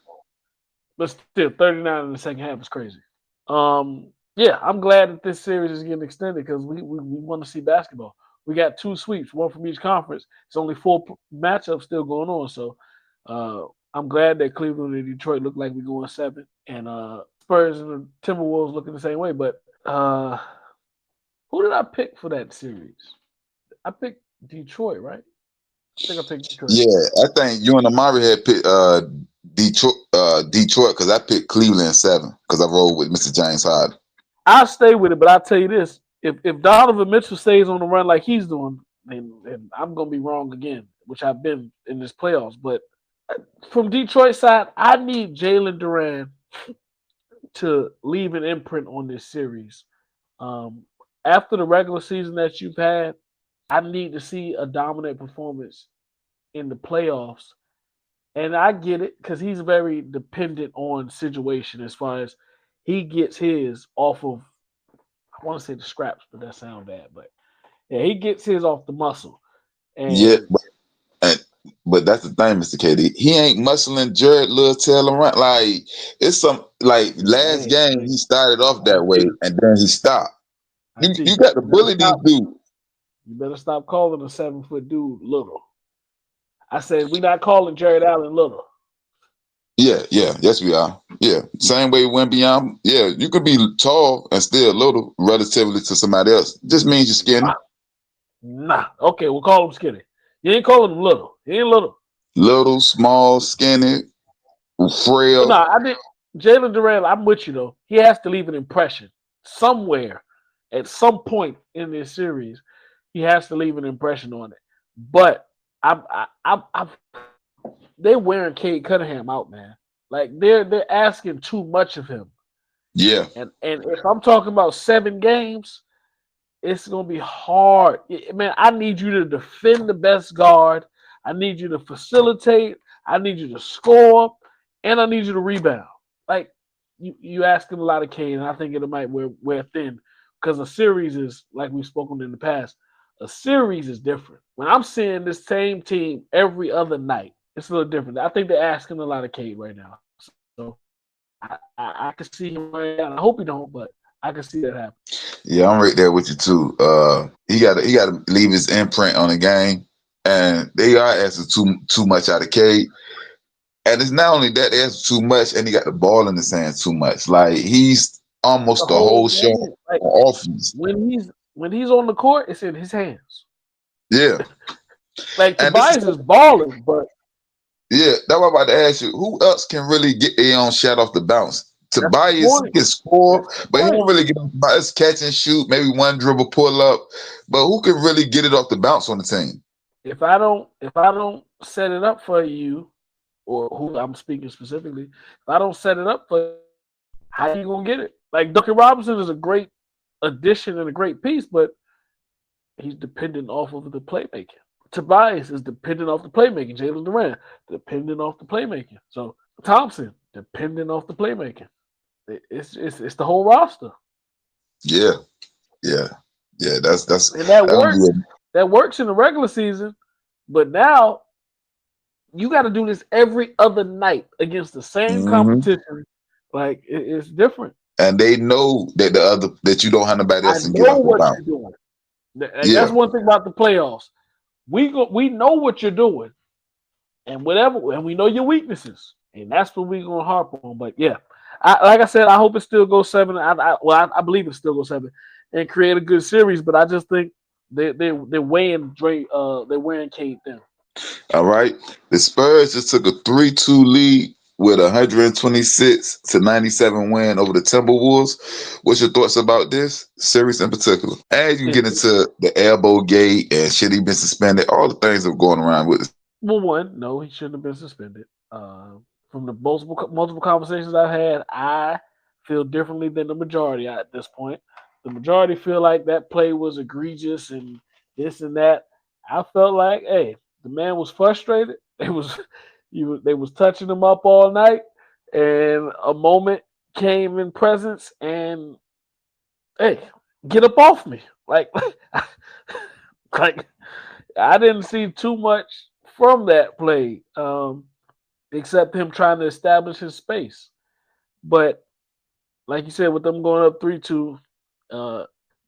But still, 39 in the second half is crazy. Yeah, I'm glad that this series is getting extended because we want to see basketball. We got 2 sweeps, one from each conference. It's only 4 matchups still going on. So I'm glad that Cleveland and Detroit look like we're going 7. And Spurs and the Timberwolves looking the same way. But who did I pick for that series? I picked Detroit, right? I think I picked Detroit. Yeah, I think you and Amari had picked Detroit because I picked Cleveland 7 because I rolled with Mr. James Harden. I'll stay with it, but I'll tell you this. If Donovan Mitchell stays on the run like he's doing, then I'm going to be wrong again, which I've been in this playoffs. But from Detroit's side, I need Jalen Duran to leave an imprint on this series. After the regular season that you've had, I need to see a dominant performance in the playoffs. And I get it because he's very dependent on situation as far as he gets his off of, I want to say the scraps, but that sounds bad. But yeah, he gets his off the muscle. And yeah, but that's the thing, Mr. KD. He ain't muscling Jared Littell around. Like, it's some, like, last game, he started off that way, and then he stopped. You got to bully these dudes. You better stop calling a 7-foot dude little. I said, we're not calling Jared Allen little. Yeah, yes we are. Yeah, same way Wembanyama. Yeah, you could be tall and still little relatively to somebody else. Just means you're skinny. Nah. Okay, we'll call him skinny. You ain't calling him little. He ain't little. Little, small, skinny, frail. But I did. Jalen Duran, I'm with you though. He has to leave an impression somewhere at some point in this series. He has to leave an impression on it. But they're wearing Cade Cunningham out, man. Like they're asking too much of him. Yeah. And if I'm talking about 7 games, it's gonna be hard. Man, I need you to defend the best guard. I need you to facilitate. I need you to score, and I need you to rebound. Like you asking a lot of Cade, and I think it might wear thin because a series is, like we've spoken in the past. A series is different. When I'm seeing this same team every other night, it's a little different. I think they're asking a lot of Cade right now. So I can see him right now. I hope he don't, but I can see that happen. Yeah, I'm right there with you too. He got to leave his imprint on the game, and they are asking too much out of Cade. And it's not only that they ask too much, and he got the ball in his hands too much. Like he's almost the whole show on offense. When he's on the court, it's in his hands. Yeah. Like Tobias is balling, but yeah, that's what I'm about to ask you. Who else can really get their own shot off the bounce? Tobias can score, but he don't really get off the bounce. Catch and shoot, maybe one dribble pull up. But who can really get it off the bounce on the team? If I don't set it up for you, or who I'm speaking specifically, if I don't set it up for you, how you gonna get it? Like Duncan Robinson is a great addition and a great piece, but he's dependent off of the playmaking. Tobias is dependent off the playmaking. Jalen Durant dependent off the playmaking. So Thompson dependent off the playmaking. It's the whole roster. Yeah, yeah, yeah. That's And that that would be works. That works in the regular season, but now you got to do this every other night against the same Mhm. competition. Like it's different. And they know that you don't have nobody I else to get know off the what bounce. you're doing. Like, Yeah, that's one thing about the playoffs. We know what you're doing, and we know your weaknesses, and that's what we're gonna harp on. But yeah, like I said, I hope it still goes 7. I believe it still goes 7, and create a good series. But I just think they're weighing they're weighing Cade down. all right. The Spurs just took a 3-2 lead with 126-97 win over the Timberwolves. What's your thoughts about this series in particular? And you can get into the elbow gate and should he been suspended? All the things that are going around with it. Well, one, no, he shouldn't have been suspended. From the multiple conversations I've had, I feel differently than the majority at this point. The majority feel like that play was egregious and this and that. I felt like, hey, the man was frustrated. They was touching him up all night, and a moment came in presence, and hey, get up off me, like, like I didn't see too much from that play, except him trying to establish his space. But like you said, with them going up 3-2,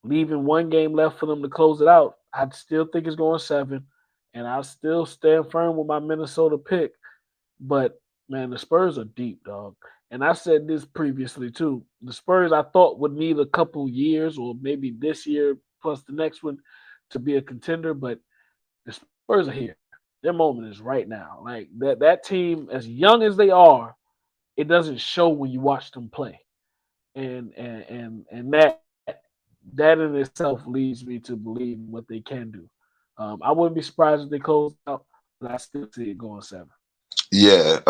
leaving one game left for them to close it out, I still think it's going 7, and I still stand firm with my Minnesota pick. But man, the Spurs are deep, dog. And I said this previously too. The Spurs I thought would need a couple years, or maybe this year plus the next one, to be a contender, but the Spurs are here. Their moment is right now. Like that team, as young as they are, it doesn't show when you watch them play. And that in itself leads me to believe in what they can do. I wouldn't be surprised if they close out, but I still see it going 7. Yeah.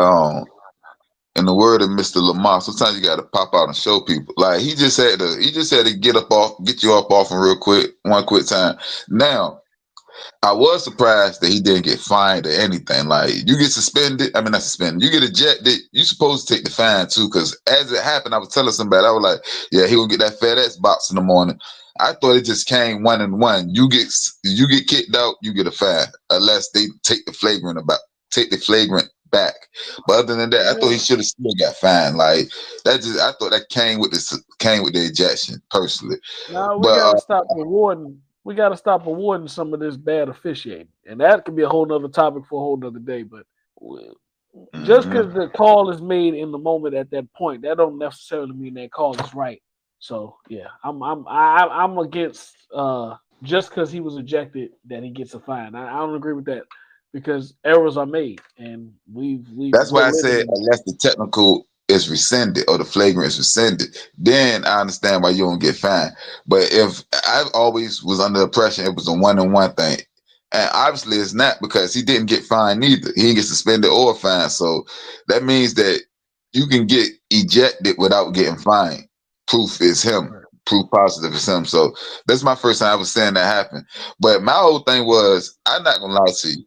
In the word of Mr. Lamar, sometimes you got to pop out and show people. Like he just had to get you up off him real quick, one quick time. Now, I was surprised that he didn't get fined or anything. Like you get suspended. I mean, not suspended. You get ejected. You supposed to take the fine too, because as it happened, I was telling somebody, I was like, "Yeah, he will get that FedEx box in the morning." I thought it just came 1 and 1. You get kicked out, you get a fine, unless they take the flagrant back. But other than that, I thought he should have still got fined. Like I thought that came with the ejection personally. Now we But gotta stop rewarding. We gotta stop rewarding some of this bad officiating, and that could be a whole nother topic for a whole nother day. But just because the call is made in the moment at that point, that don't necessarily mean that call is right. So yeah, I'm against just because he was ejected that he gets a fine. I don't agree with that because errors are made, and that's why I we're said living. unless the technical is rescinded or the flagrant is rescinded, then I understand why you don't get fined. But if I always was under the impression it was a 1 and 1 thing, and obviously it's not because he didn't get fined either. He didn't get suspended or fined, so that means that you can get ejected without getting fined. Proof is him. Proof positive is him. So that's my first time I was saying that happen. But my whole thing was, I'm not gonna lie to you.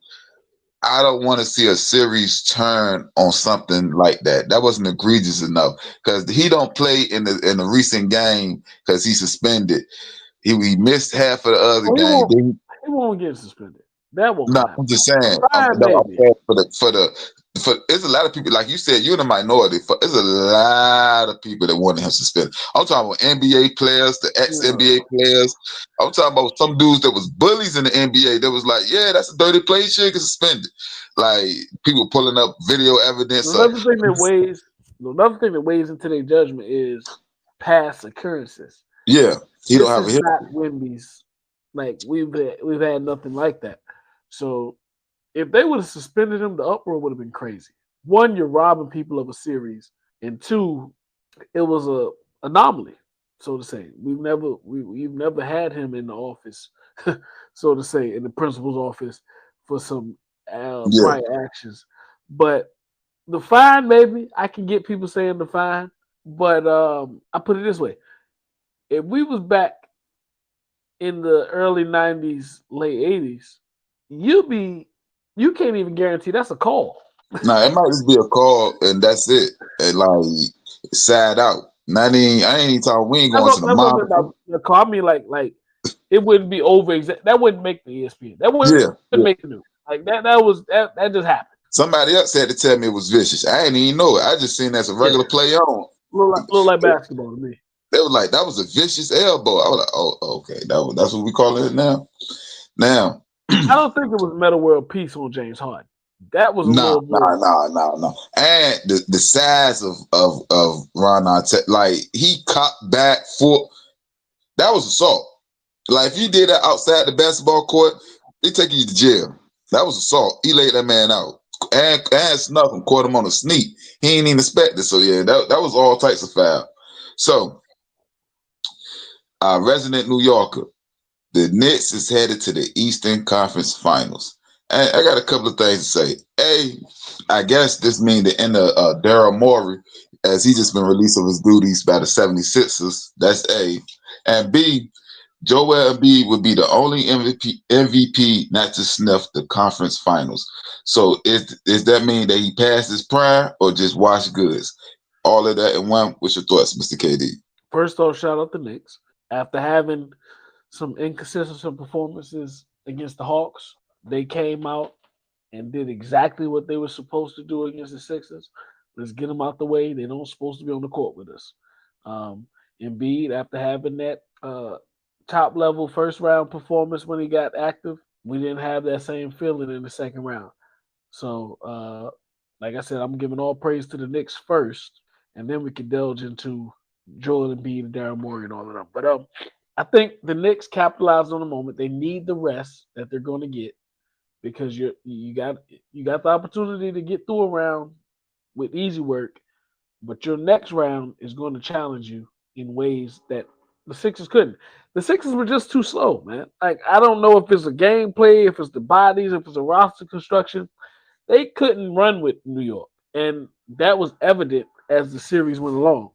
I don't want to see a series turn on something like that. That wasn't egregious enough because he don't play in the recent game because he's suspended. He missed half of the other game. He won't get suspended. That won't No, happen. I'm just saying. Fine, I'm maybe. saying for there's a lot of people, like you said, you're in the minority. There's a lot of people that wanted him suspended. I'm talking about NBA players, the ex-NBA players. I'm talking about some dudes that was bullies in the NBA that was like, yeah, that's a dirty play, you should get suspended. Like people pulling up video evidence. Another thing that weighs into their judgment is past occurrences. Yeah, he don't have a This is hit. not Wemby's. Like we've had nothing like that. So if they would have suspended him, the uproar would have been crazy. One, you're robbing people of a series, and two, it was a anomaly, so to say. We've never had him in the office, so to say, in the principal's office for some prior actions. But the fine, maybe I can get people saying the fine, but I put it this way: if we was back in the early '90s, late '80s, you can't even guarantee that's a call. Nah, it might just be a call and that's it. And like sad out. I ain't even talking. We ain't going to the That's what I meant mom. about the call. I mean, like it wouldn't be over. That wouldn't make the ESPN. That wouldn't make the news. Like that just happened. Somebody else had to tell me it was vicious. I didn't even know it. I just seen it as a regular play on. Look like basketball to me. They were like, that was a vicious elbow. I was like, oh, okay. That's what we calling it now. Now, I don't think it was Meta World Peace on James Harden. That was no. And the size of Ron Artest, like he caught back for that was assault. Like if you did that outside the basketball court, they take you to jail. That was assault. He laid that man out and snuck him, caught him on a sneak. He ain't even expect it. So yeah, that was all types of foul. So, resident New Yorker, the Knicks is headed to the Eastern Conference Finals. And I got a couple of things to say. A, I guess this means the end of Daryl Morey, as he just been released of his duties by the 76ers. That's A. And B, Joel Embiid would be the only MVP not to sniff the conference finals. So is that mean that he passed his prime or just washed goods? All of that in one. What's your thoughts, Mr. KD? First off, shout out the Knicks. After having some inconsistent performances against the Hawks, they came out and did exactly what they were supposed to do against the Sixers. Let's get them out the way. They don't supposed to be on the court with us. Embiid, after having that top level first round performance when he got active, we didn't have that same feeling in the second round. So, like I said, I'm giving all praise to the Knicks first, and then we can delve into Joel Embiid and Daryl Morey and all of them. But I think the Knicks capitalized on the moment. They need the rest that they're going to get because you got the opportunity to get through a round with easy work, but your next round is going to challenge you in ways that the Sixers couldn't. The Sixers were just too slow, man. Like, I don't know if it's a gameplay, if it's the bodies, if it's a roster construction. They couldn't run with New York, and that was evident as the series went along.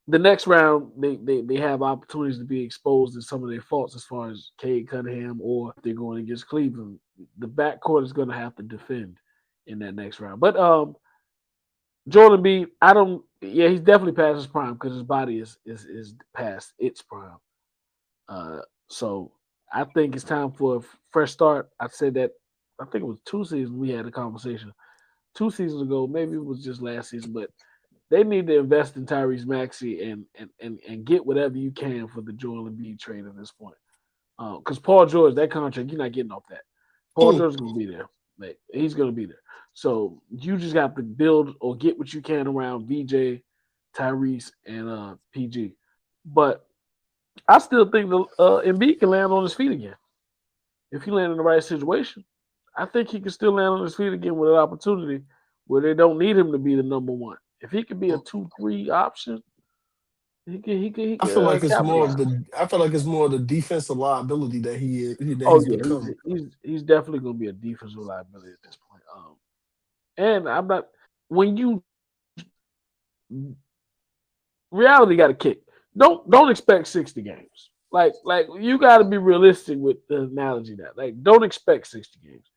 The next round, they have opportunities to be exposed in some of their faults as far as Cade Cunningham, or if they're going against Cleveland. The backcourt is going to have to defend in that next round. But Joel Embiid, he's definitely past his prime because his body is past its prime. So I think it's time for a fresh start. I said that, I think it was 2 seasons we had a conversation. 2 seasons ago, maybe it was just last season, but they need to invest in Tyrese Maxey and get whatever you can for the Joel Embiid trade at this point. Because Paul George, that contract, you're not getting off that. Paul George is going to be there. Like, he's going to be there. So you just have to build or get what you can around VJ, Tyrese, and PG. But I still think Embiid can land on his feet again. If he land in the right situation, I think he can still land on his feet again with an opportunity where they don't need him to be the number one. If he could be a 2-3 option, he can. I feel like it's more of the defensive liability that he's become. He's definitely going to be a defensive liability at this point. And I'm not reality got to kick. Don't expect 60 games. Like you got to be realistic with the analogy that don't expect 60 games.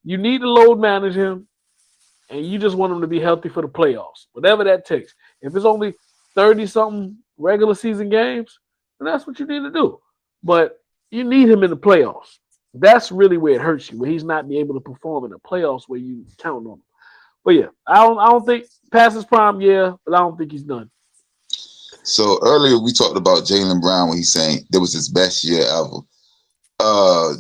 You need to load manage him, and you just want him to be healthy for the playoffs, whatever that takes. If it's only 30-something regular season games, then that's what you need to do. But you need him in the playoffs. That's really where it hurts you, where he's not be able to perform in the playoffs where you count on him. But yeah, I don't think past his prime, but I don't think he's done. So earlier we talked about Jaylen Brown when he's saying it was his best year ever.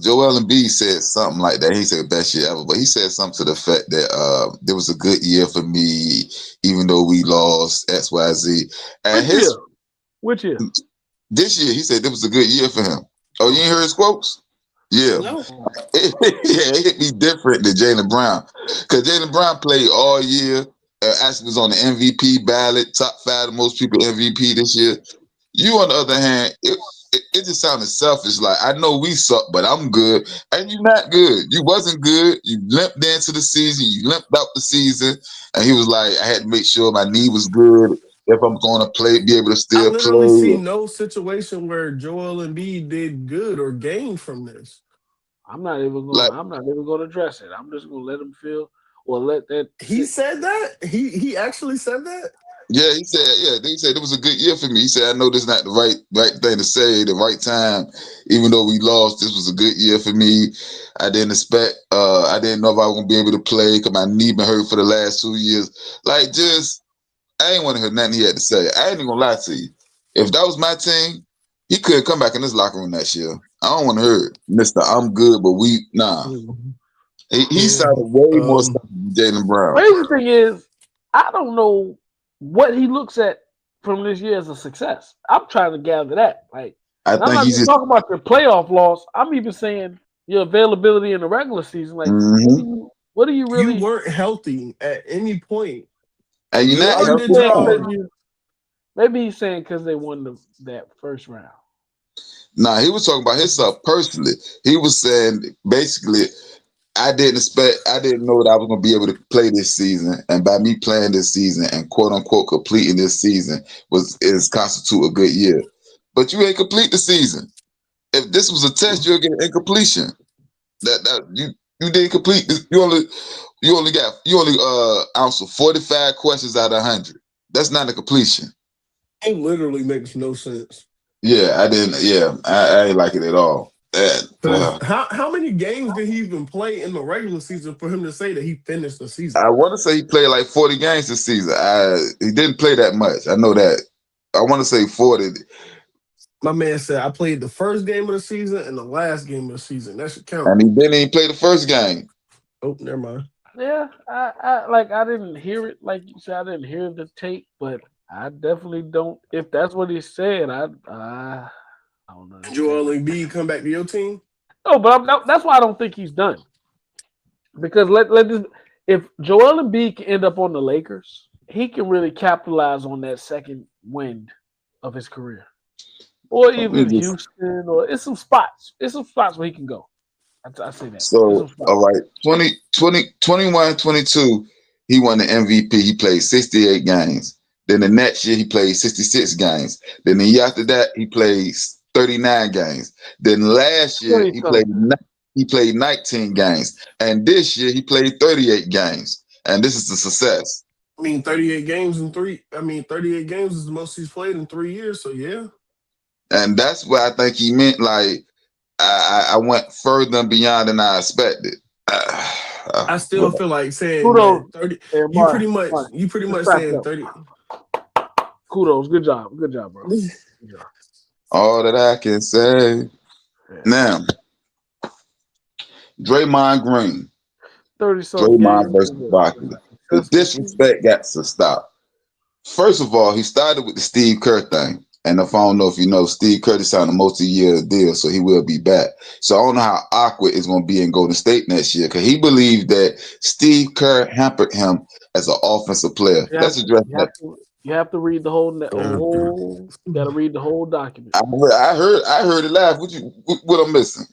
Joel Embiid said something like that. He said best year ever, but he said something to the effect that there was a good year for me, even though we lost XYZ. And Which year? This year, he said it was a good year for him. Oh, you ain't hear his quotes? Yeah. No. It hit me different than Jaylen Brown. Because Jaylen Brown played all year. Actually was on the MVP ballot, top 5 of most people MVP this year. You, on the other hand, it just sounded selfish. Like, I know we suck, but I'm good. And you're not good. You wasn't good. You limped into the season. You limped out the season. And he was like, I had to make sure my knee was good if I'm going to be able to still play. I literally see no situation where Joel Embiid did good or gained from this. I'm not even going. Like, I'm not even going to address it. I'm just going to let him feel, or let that. He said that? He actually said that? yeah, he said it was a good year for me. He said, I know this is not the right thing to say, the right time. Even though we lost, this was a good year for me. I didn't expect, I didn't know if I was gonna be able to play because my knee been hurt for the last 2 years. Like, just, I ain't want to hear nothing he had to say. I ain't even gonna lie to you. If that was my team, he couldn't come back in this locker room next year. I don't want to hear it. Mr. I'm good, but nah. He sounded way more stuff than Jaylen Brown. Crazy thing is, I don't know what he looks at from this year as a success. I'm trying to gather that. Like, I I'm think not he's even just talking about your playoff loss. I'm even saying your availability in the regular season. Like, what do you really? You weren't healthy at any point. and you're not Other healthy than at all. John. Maybe he's saying because they won that first round. Nah, he was talking about himself personally. He was saying basically, I didn't know that I was gonna be able to play this season, and by me playing this season and quote unquote completing this season is constitute a good year. But you ain't complete the season. If this was a test, you'll get an incompletion. That you didn't complete. You only answered 45 questions out of 100. That's not a completion. It literally makes no sense. Yeah, I didn't. Yeah, I ain't like it at all. How many games did he even play in the regular season for him to say that he finished the season? I want to say he played like 40 games this season. He didn't play that much. I know that. I want to say 40. My man said, I played the first game of the season and the last game of the season. That should count. And he didn't even play the first game. Oh, never mind. Yeah, I didn't hear it like you said. I didn't hear the tape, but I definitely don't. If that's what he said, I don't know. Joel Embiid come back to your team? No, but that's why I don't think he's done. Because if Joel Embiid can end up on the Lakers, he can really capitalize on that second wind of his career, or even Houston, or it's some spots. It's some spots where he can go. I say that. So, all right, 21, 22, he won the MVP. He played 68 games. Then the next year, he played 66 games. Then the year after that, he played 39 games. Then last year, he played 19 games. And this year, he played 38 games. And this is a success. I mean, 38 games is the most he's played in 3 years, so yeah. And that's what I think he meant. Like, I went further and beyond than I expected. I still feel like saying Kudos. 30. Hey, You pretty much saying 30. Kudos, good job, bro. Good job. All that I can say. Yeah. Now, Draymond Green. 30-something Draymond versus Barkley. The disrespect got to stop. First of all, he started with the Steve Kerr thing. And if I don't know if you know, Steve Kerr signed a multi-year deal, so he will be back. So I don't know how awkward it's going to be in Golden State next year, because he believed that Steve Kerr hampered him as an offensive player. Let's address that. You have to read the whole. You got to read the whole document. I heard it live. What I'm missing?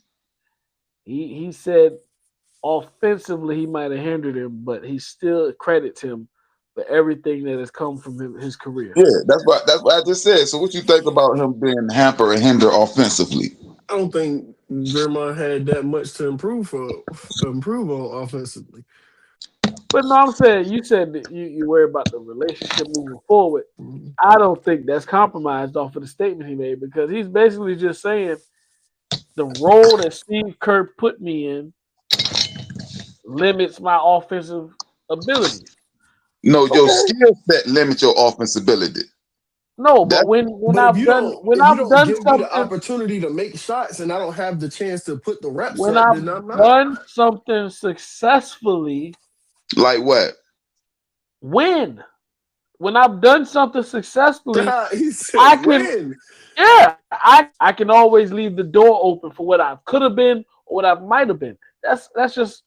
He said offensively he might have hindered him, but he still credits him for everything that has come from his career. Yeah, that's what I just said. So what you think about him being hamper and hinder offensively? I don't think Draymond had that much to improve on offensively. But no, I'm saying you said that you worry about the relationship moving forward. I don't think that's compromised off of the statement he made, because he's basically just saying the role that Steve Kerr put me in limits my offensive ability. No, your skill set limits your offensive ability. No, but when I've done something, the opportunity to make shots, and I don't have the chance to put the reps when up, I've done something successfully. Like what? When I've done something successfully, he said, I can. Yeah, I can always leave the door open for what I could have been or what I might have been. That's just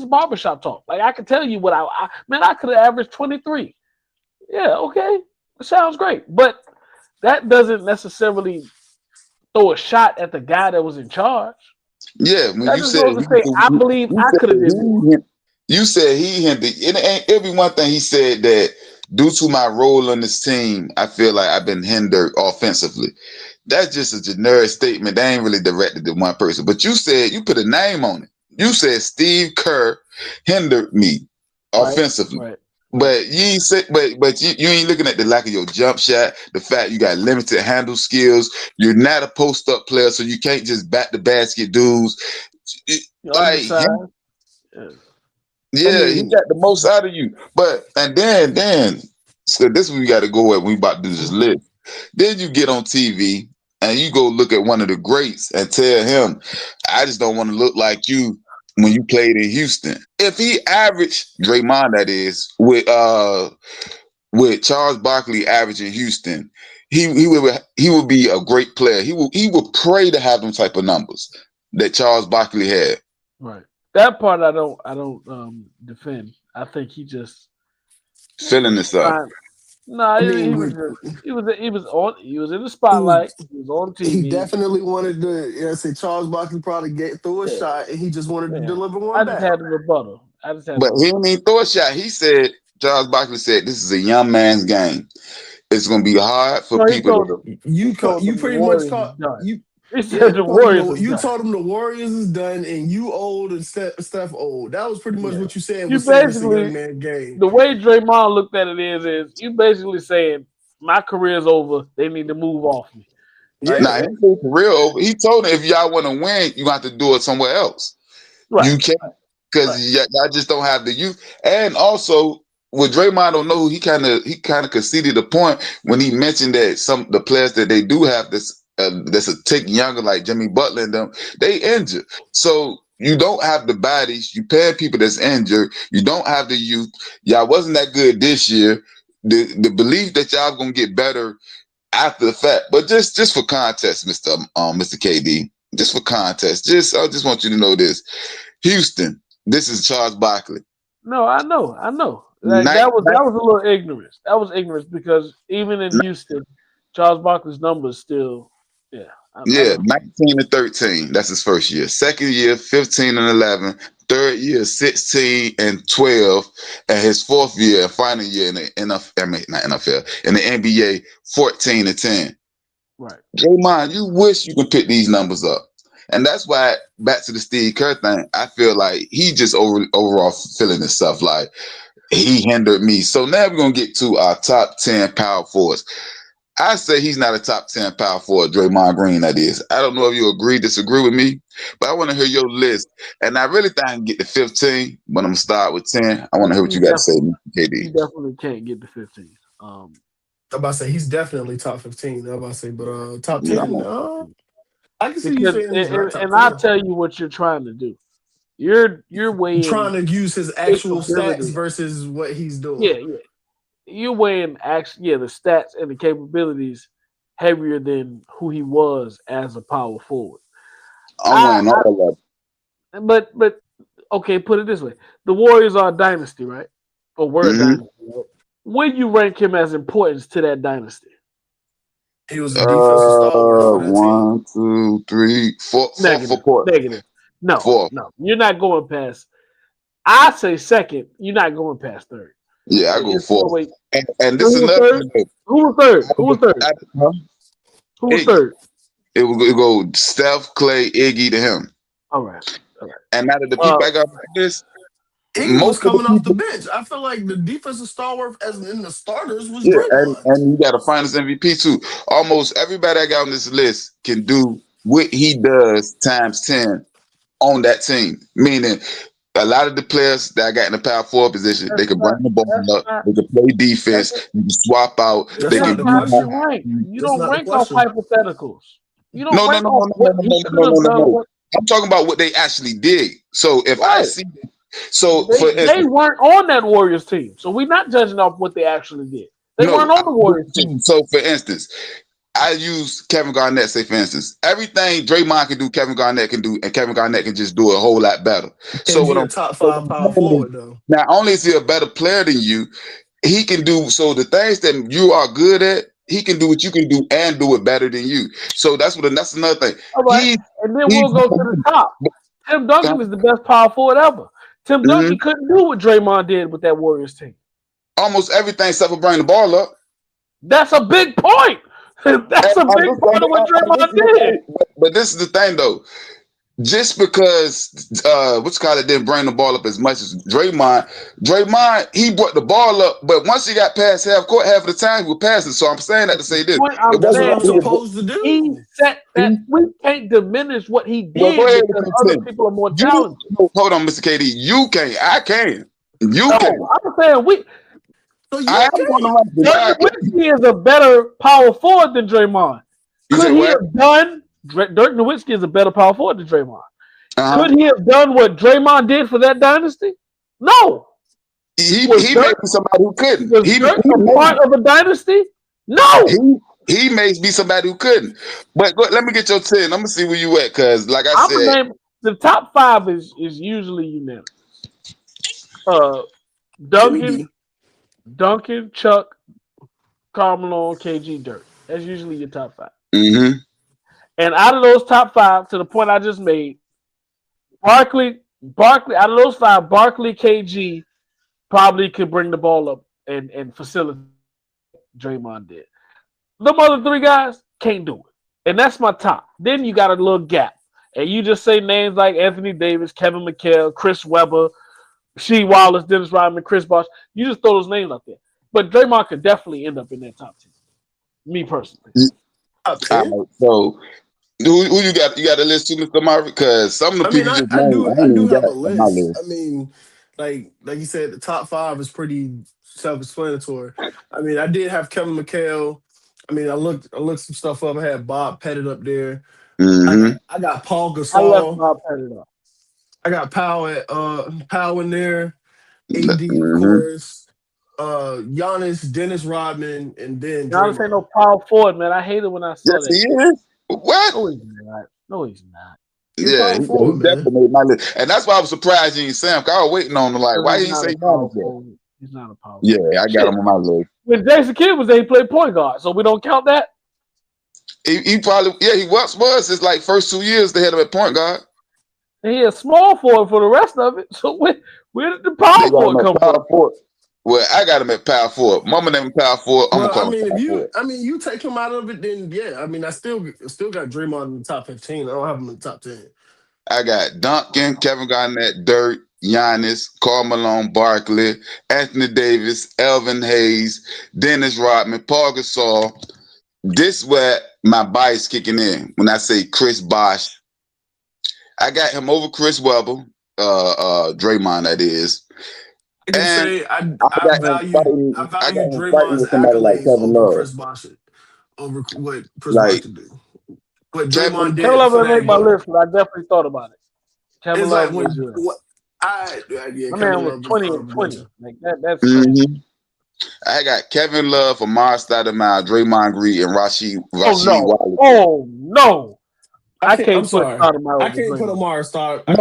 barbershop talk. Like, I can tell you what I could have averaged 23. Yeah, okay, it sounds great, but that doesn't necessarily throw a shot at the guy that was in charge. Yeah, when you said I believe I could have done it. You said he hindered. It every one thing he said that due to my role on this team, I feel like I've been hindered offensively. that's just a generic statement. They ain't really directed to one person. But you said you put a name on it. You said Steve Kerr hindered me offensively. Right. But you ain't say, but you ain't looking at the lack of your jump shot, the fact you got limited handle skills. You're not a post up player, so you can't just back the basket dudes. Like he got the most out of you. But and then so this is where we got to go at when we about to do this list. Then you get on TV and you go look at one of the greats and tell him, I just don't want to look like you when you played in Houston. If he averaged Draymond, that is, with Charles Barkley averaging Houston, he would be a great player. He would pray to have them type of numbers that Charles Barkley had. Right. That part I don't defend. I think he just filling this up. No, he was in the spotlight. He was on TV. He definitely wanted to. Say Charles Barkley probably get through a shot, and he just wanted to deliver one. I just had the rebuttal. But he didn't even throw a shot. He said Charles Barkley said, "This is a young man's game. It's going to be hard for people." You pretty much caught you. He said the Warriors. You told him the Warriors is done, and you old and Steph old. That was pretty much what you said. You basically, the way Draymond looked at it is you basically saying my career's over. They need to move off me. Yeah. Nah, his career over. He told him if y'all want to win, you have to do it somewhere else. Right. You can't because y'all just don't have the youth. And also, with Draymond don't know, he kind of conceded the point when he mentioned that some the players that they do have that's a tick younger, like Jimmy Butler and them, they injured. So you don't have the bodies. You pay people that's injured. You don't have the youth. Y'all wasn't that good this year. The belief that y'all gonna get better after the fact. But just for context, Mr. KD, just for context, I just want you to know this. Houston, this is Charles Barkley. No, I know. Like, that was a little ignorance. That was ignorance because even in Houston, Charles Barkley's numbers still. 19-13. That's his first year. Second year, 15-11. Third year, 16-12. And his fourth year and final year in the NFL, in the NBA, 14-10. Right. Draymond, you wish you could pick these numbers up. And that's why, back to the Steve Kerr thing, I feel like he just overall feeling this stuff like he hindered me. So now we're going to get to our top 10 power forwards. I say he's not a top 10 power forward, Draymond Green, that is. I don't know if you disagree with me, but I want to hear your list. And I really think I can get to 15, but I'm going to start with 10. I want to hear what you got to say, KD. He definitely can't get to 15. I'm about to say he's definitely top 15. I'm about to say, but top 10, I can see you saying and I'll tell you what you're trying to do. You're weighing trying to use his actual stats versus what he's doing. Yeah. You're weighing the stats and the capabilities heavier than who he was as a power forward. I'm weighing all of that. But okay, put it this way: the Warriors are a dynasty, right? Or were a dynasty. Right? When you rank him as importance to that dynasty? He was a defensive star. 1, 2, 3, 4. Negative. No, 4. No, you're not going past. I say second. You're not going past third. Yeah, I go 4. And this is another. Who was third? Who was third? It would go Steph, Clay, Iggy to him. All right. And out of the people I got like this, Iggy was coming off the bench. I feel like the defensive stalwart as in the starters was Draymond. And you got a Finals MVP too. Almost everybody I got on this list can do what he does times 10 on that team. Meaning, a lot of the players that I got in the power forward position, they can bring the ball up, they can play defense, you can swap out. They can You don't rank off hypotheticals. You don't No. I'm talking about what they actually did. So if I see, they weren't on that Warriors team, so we're not judging off what they actually did. They weren't on the Warriors team. So for instance, I use Kevin Garnett, say for instance, everything Draymond can do, Kevin Garnett can do, and Kevin Garnett can just do it a whole lot better. So when I'm top 5 power forward though. Not only is he a better player than you, he can do the things that you are good at, he can do what you can do and do it better than you. So that's another thing. All right. And then we'll go to the top. Tim Duncan is the best power forward ever. Tim Duncan couldn't do what Draymond did with that Warriors team. Almost everything except for bringing the ball up. That's a big point. That's a big part of what Draymond did. But this is the thing, though. Just because what's called it didn't bring the ball up as much as Draymond, he brought the ball up, but once he got past half court, half of the time he was passing. So I'm saying that to say this. That's what I'm supposed to do. He set that. We can't diminish what he did because other people are more talented. Hold on, Mr. KD. You can't. I can. You No, can. I'm saying we. So you I am okay? going to run the Dirk Nowitzki is a better power forward than Draymond. You Could said he what? have done? Dirk Nowitzki is a better power forward than Draymond. Uh-huh. Could he have done what Draymond did for that dynasty? No. He Was may Dirk- be somebody who couldn't. Was Dirk a part of a dynasty? No. He may be somebody who couldn't. But let me get your 10. I'm gonna see where you at, because like I said, The top 5 is usually unanimous. Duncan, Chuck, Karl Malone, KG, Dirk. That's usually your top 5. mm-hmm. And out of those top 5, to the point I just made, Barkley, out of those 5, Barkley, KG probably could bring the ball up and facilitate Draymond did. Them other 3 guys can't do it. And that's my top. Then you got a little gap. And you just say names like Anthony Davis, Kevin McHale, Chris Webber, Rasheed Wallace, Dennis Rodman, Chris Bosh. You just throw those names out there. But Draymond could definitely end up in that top 10. Me personally. All right, so who you got? You got a list too, Mr. Marvin? Because some of the people just I do have a on my list. I mean, like you said, the top 5 is pretty self-explanatory. I mean, I did have Kevin McHale. I mean, I looked some stuff up. I had Bob Pettit up there. Mm-hmm. I got Paul I left Gasol. Bob Pettit up. I got Powell in there. AD, Mhm. of course. Giannis, Dennis Rodman, and then Giannis Draymond. ain't no power forward, man. I hate it when I saw Yes, that. he is. What? No, he's not. No, he's not. He's Yeah, power he forward, man. definitely made my list. And that's why I was surprised you ain't say him. 'Cause I was waiting on him. Like, why he He's ain't not say a power Giannis yet? forward. He's not a power. Yeah, I got Shit. him on my list. When Jason Kidd was there, he played point guard, so we don't count that. He probably, he was his like first 2 years they had him at point guard. And he a small forward for the rest of it. So where did the They power got him forward at come power from? forward. Well, I got him at power forward. Mama named him power forward. I'm Well, gonna call I mean, him power forward. you take him out of it, then yeah. I mean, I still got Draymond in the top 15. I don't have him in the top 10. I got Duncan, Kevin Garnett, Dirk, Giannis, Karl Malone, Barkley, Anthony Davis, Elvin Hayes, Dennis Rodman, Paul Gasol. This where my bias kicking in when I say Chris Bosh. I got him over Chris Webber, Draymond, that is. I can And say I got him value fighting Draymond's with somebody like accolades Kevin over Love. Chris Bosh, over what Chris Like, Bosh could do. What Draymond did. Kevin Love for didn't that make my game. list, but I definitely thought about it. Kevin It's Love like when was your. yeah, My Kevin man Love was 20 and was 20. Like that's Mhm. I got Kevin Love, Amar Stoudemire, Draymond Green, and Rasheed Wallace. Oh no! I can't I'm put sorry. Stoudemire I over can't put Draymond. Amara Star. No.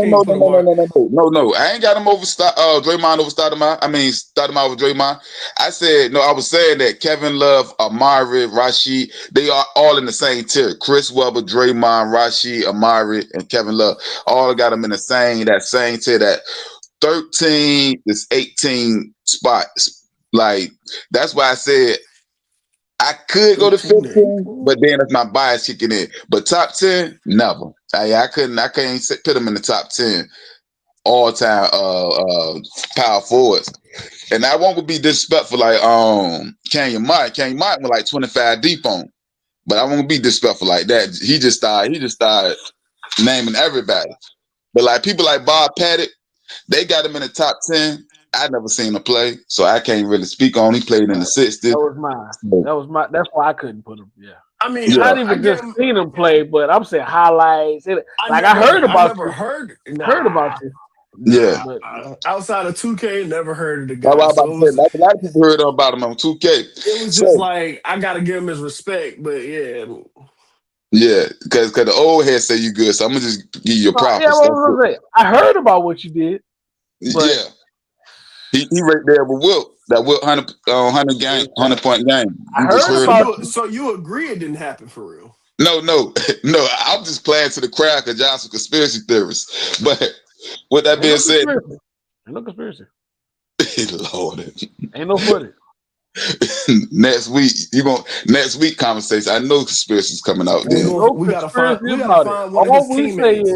I ain't got him over Draymond over Stoudemire. I mean Stoudemire over Draymond. I said no. I was saying that Kevin Love, Amari, Rasheed, they are all in the same tier. Chris Webber, Draymond, Rasheed, Amari, and Kevin Love all got them in the same tier. That 13 is 18 spots. Like that's why I said I could go to 15, but then that's my bias kicking in. But top 10, never. I can't put them in the top 10 all time power forwards. And I won't be disrespectful like Kenyon Martin. Kenyon Martin was like 25 deep on. But I won't be disrespectful like that. He just started naming everybody. But like people like Bob Pettit, they got him in the top 10. I never seen him play, so I can't really speak on. He played in the 60s. That was mine. That's why I couldn't put him. Yeah. I mean, I didn't even just seen him play, but I'm saying highlights. I heard about you. Heard about you. Yeah. But, outside of 2K, never heard of the guy. A lot of people heard about him on 2K. It was just like I gotta give him his respect, but yeah. Yeah, because the old head say you good, so I'm gonna just give you a props. I heard about what you did. Yeah. He right there with Wilt. That Wilt 100 point game. I heard about so you agree it didn't happen for real? No. I'm just playing to the crowd because y'all some conspiracy theorists. But with that being said, ain't no conspiracy. Lord, Ain't no footage. next week conversation. I know conspiracies coming out We then. going No we gotta find conspiracy about it. one of his teammates.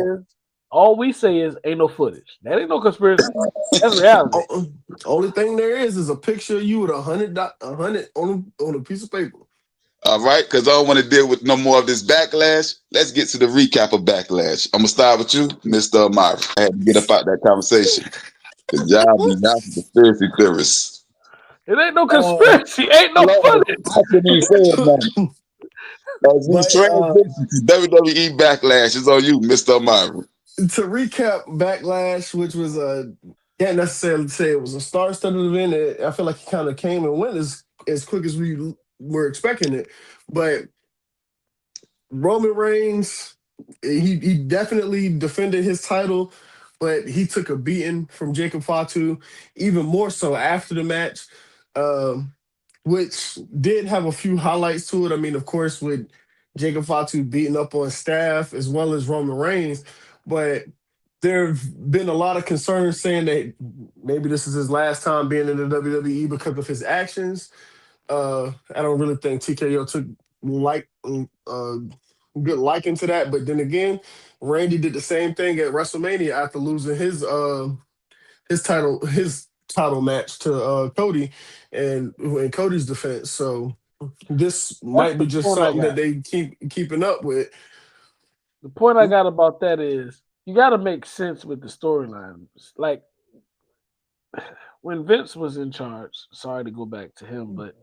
All we say is ain't no footage. That ain't no conspiracy. That's reality. Only thing there is a picture of you with $100 on a piece of paper. All right, because I don't want to deal with no more of this backlash. Let's get to the recap of backlash. I'm gonna start with you, Mr. Amari. I had to get up out that conversation. Good job, y'all conspiracy theorists. It ain't no conspiracy. Ain't no footage. I couldn't even say it, man. As we transition to WWE Backlash, it's on you, Mr. Amari. To recap Backlash, which was can't necessarily say it was a star-studded event. I feel like it kind of came and went as quick as we were expecting it. But Roman Reigns, he definitely defended his title, but he took a beating from Jacob Fatu, even more so after the match, which did have a few highlights to it. I mean, of course, with Jacob Fatu beating up on staff as well as Roman Reigns, but there have been a lot of concerns saying that maybe this is his last time being in the WWE because of his actions. I don't really think TKO took good liking to that, but then again, Randy did the same thing at WrestleMania after losing his title match to Cody and in Cody's defense. So this might be just something that they keeping up with. The point I got about that is you got to make sense with the storyline. Like when Vince was in charge, sorry to go back to him, but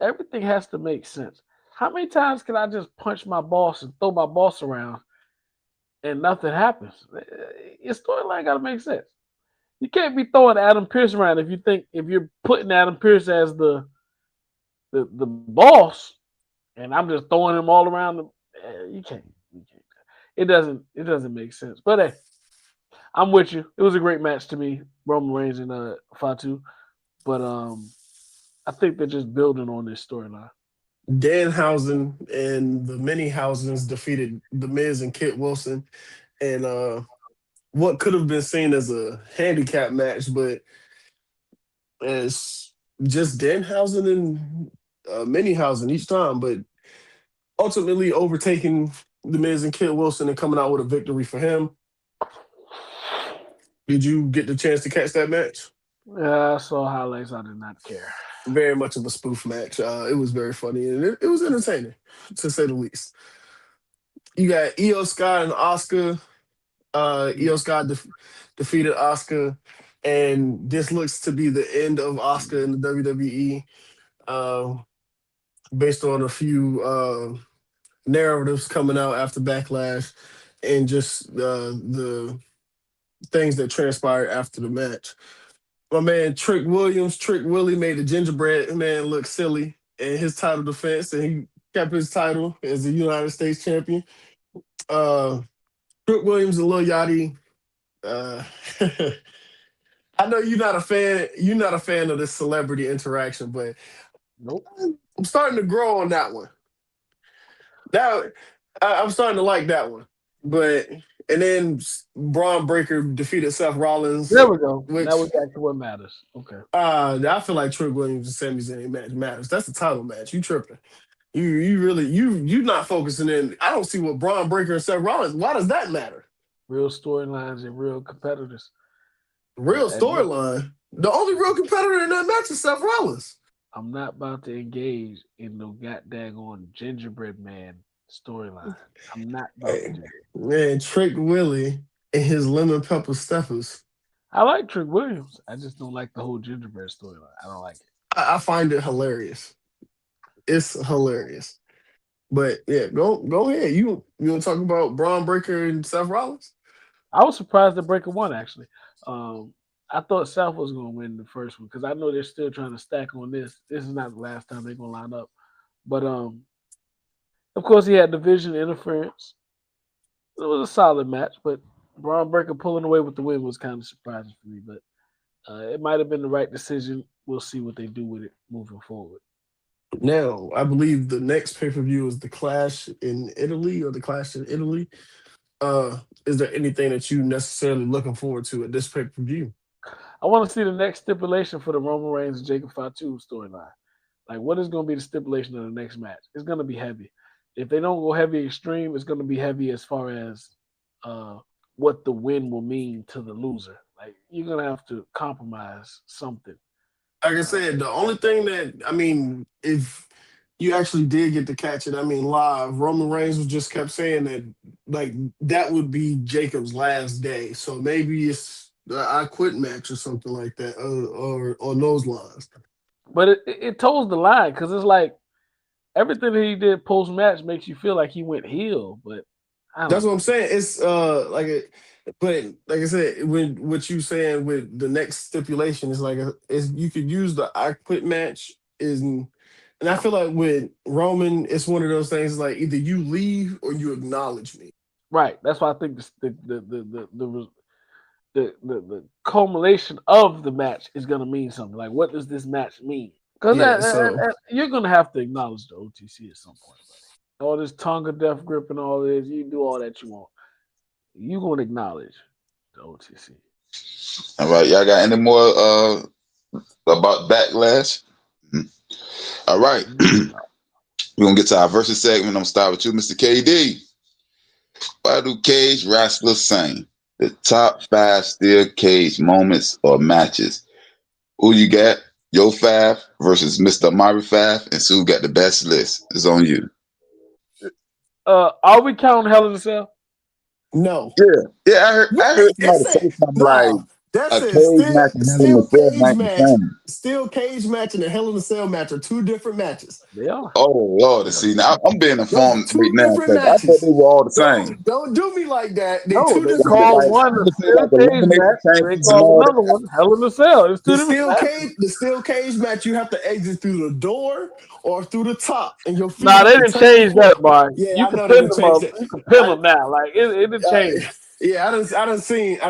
everything has to make sense. How many times can I just punch my boss and throw my boss around and nothing happens? Your storyline got to make sense. You can't be throwing Adam Pearce around if you're putting Adam Pearce as the boss, and I'm just throwing him all around. You can't. It doesn't make sense. But hey, I'm with you. It was a great match to me, Roman Reigns and Fatu. But I think they're just building on this storyline. Danhausen and the Mini Housens defeated The Miz and Kit Wilson, and what could have been seen as a handicap match, but as just Danhausen and Minihausen each time, but ultimately overtaking The Miz and Kit Wilson and coming out with a victory for him. Did you get the chance to catch that match? Yeah, I saw highlights. I did not care. Very much of a spoof match. It was very funny and it was entertaining, to say the least. You got Io Sky and Asuka. Io Sky defeated Asuka, and this looks to be the end of Asuka in the WWE, based on a few narratives coming out after Backlash and just the things that transpired after the match. My man Trick Willie made the gingerbread man look silly in his title defense, and he kept his title as the United States champion. Trick Williams and Lil Yachty. I know you're not a fan. You're not a fan of this celebrity interaction, but nope. I'm starting to grow on that one. Now I'm starting to like that one, but. And then Braun Breaker defeated Seth Rollins. There we go. Now we're back to what matters. Okay. I feel like Trick Williams and Sami Zayn match matters. That's the title match. You tripping. You not focusing in. I don't see what Braun Breaker and Seth Rollins. Why does that matter? Real storylines and real competitors. Real storyline. The only real competitor in that match is Seth Rollins. I'm not about to engage in no goddamn gingerbread man storyline. I'm not about to do it. Man, Trick Willie and his lemon pepper steppers. I like Trick Williams. I just don't like the whole gingerbread storyline. I don't like it. I find it hilarious. It's hilarious. But yeah, go ahead. You want to talk about Braun Breaker and Seth Rollins? I was surprised that Breaker won, actually. I thought Seth was going to win the first one because I know they're still trying to stack on this. This is not the last time they're going to line up. But of course, he had division interference. It was a solid match, but Braun Breaker pulling away with the win was kind of surprising for me. But it might have been the right decision. We'll see what they do with it moving forward. Now, I believe the next pay-per-view is the Clash in Italy or the Clash in Italy. Is there anything that you necessarily looking forward to at this pay-per-view? I want to see the next stipulation for the Roman Reigns and Jacob Fatu storyline. Like, what is going to be the stipulation of the next match? It's going to be heavy. If they don't go heavy extreme, it's going to be heavy as far as what the win will mean to the loser. Like, you're going to have to compromise something. Like I said, the only thing that, I mean, if you actually did get to catch it, I mean, live, Roman Reigns was just kept saying that, like, that would be Jacob's last day. So maybe it's the I Quit match or something like that, or on those lines. But it toes the line because it's like everything that he did post match makes you feel like he went heel. But I don't That's know. what I'm saying. It's but like I said, when what you saying with the next stipulation is like is you could use the I Quit match and I feel like with Roman, it's one of those things like either you leave or you acknowledge me. Right. That's why I think the culmination of the match is going to mean something. Like, what does this match mean? Because you're going to have to acknowledge the OTC at some point. Buddy. All this tongue of death grip and all this, you can do all that you want. You're going to acknowledge the OTC. All right, y'all got any more about Backlash? All right. We're going to get to our versus segment. I'm going to start with you, Mr. KD. Why do cage wrestlers sing? The top 5 steel cage moments or matches. Who you got? Yo 5 versus Mr. Amari 5, and Sue got the best list. It's on you. Are we counting Hell in a Cell? No. Yeah. I heard somebody say something like that's a it. cage match and Steel cage match. match. Steel cage match and the Hell in a Cell match are 2 different matches. They are. Oh Lord, see now I'm being informed Two right now. different I thought they were all the same. Don't do me like that. They No, 2 they different call matches. one the steel cage match. They call another one Hell in a Cell. It's 2 different matches. The steel cage match, you have to exit through the door or through the top, and your feet. Nah, they didn't change that, Brian. Yeah, you I can know they pin didn't them up. change that. You can pin them now. Like it didn't change. Yeah, I done seen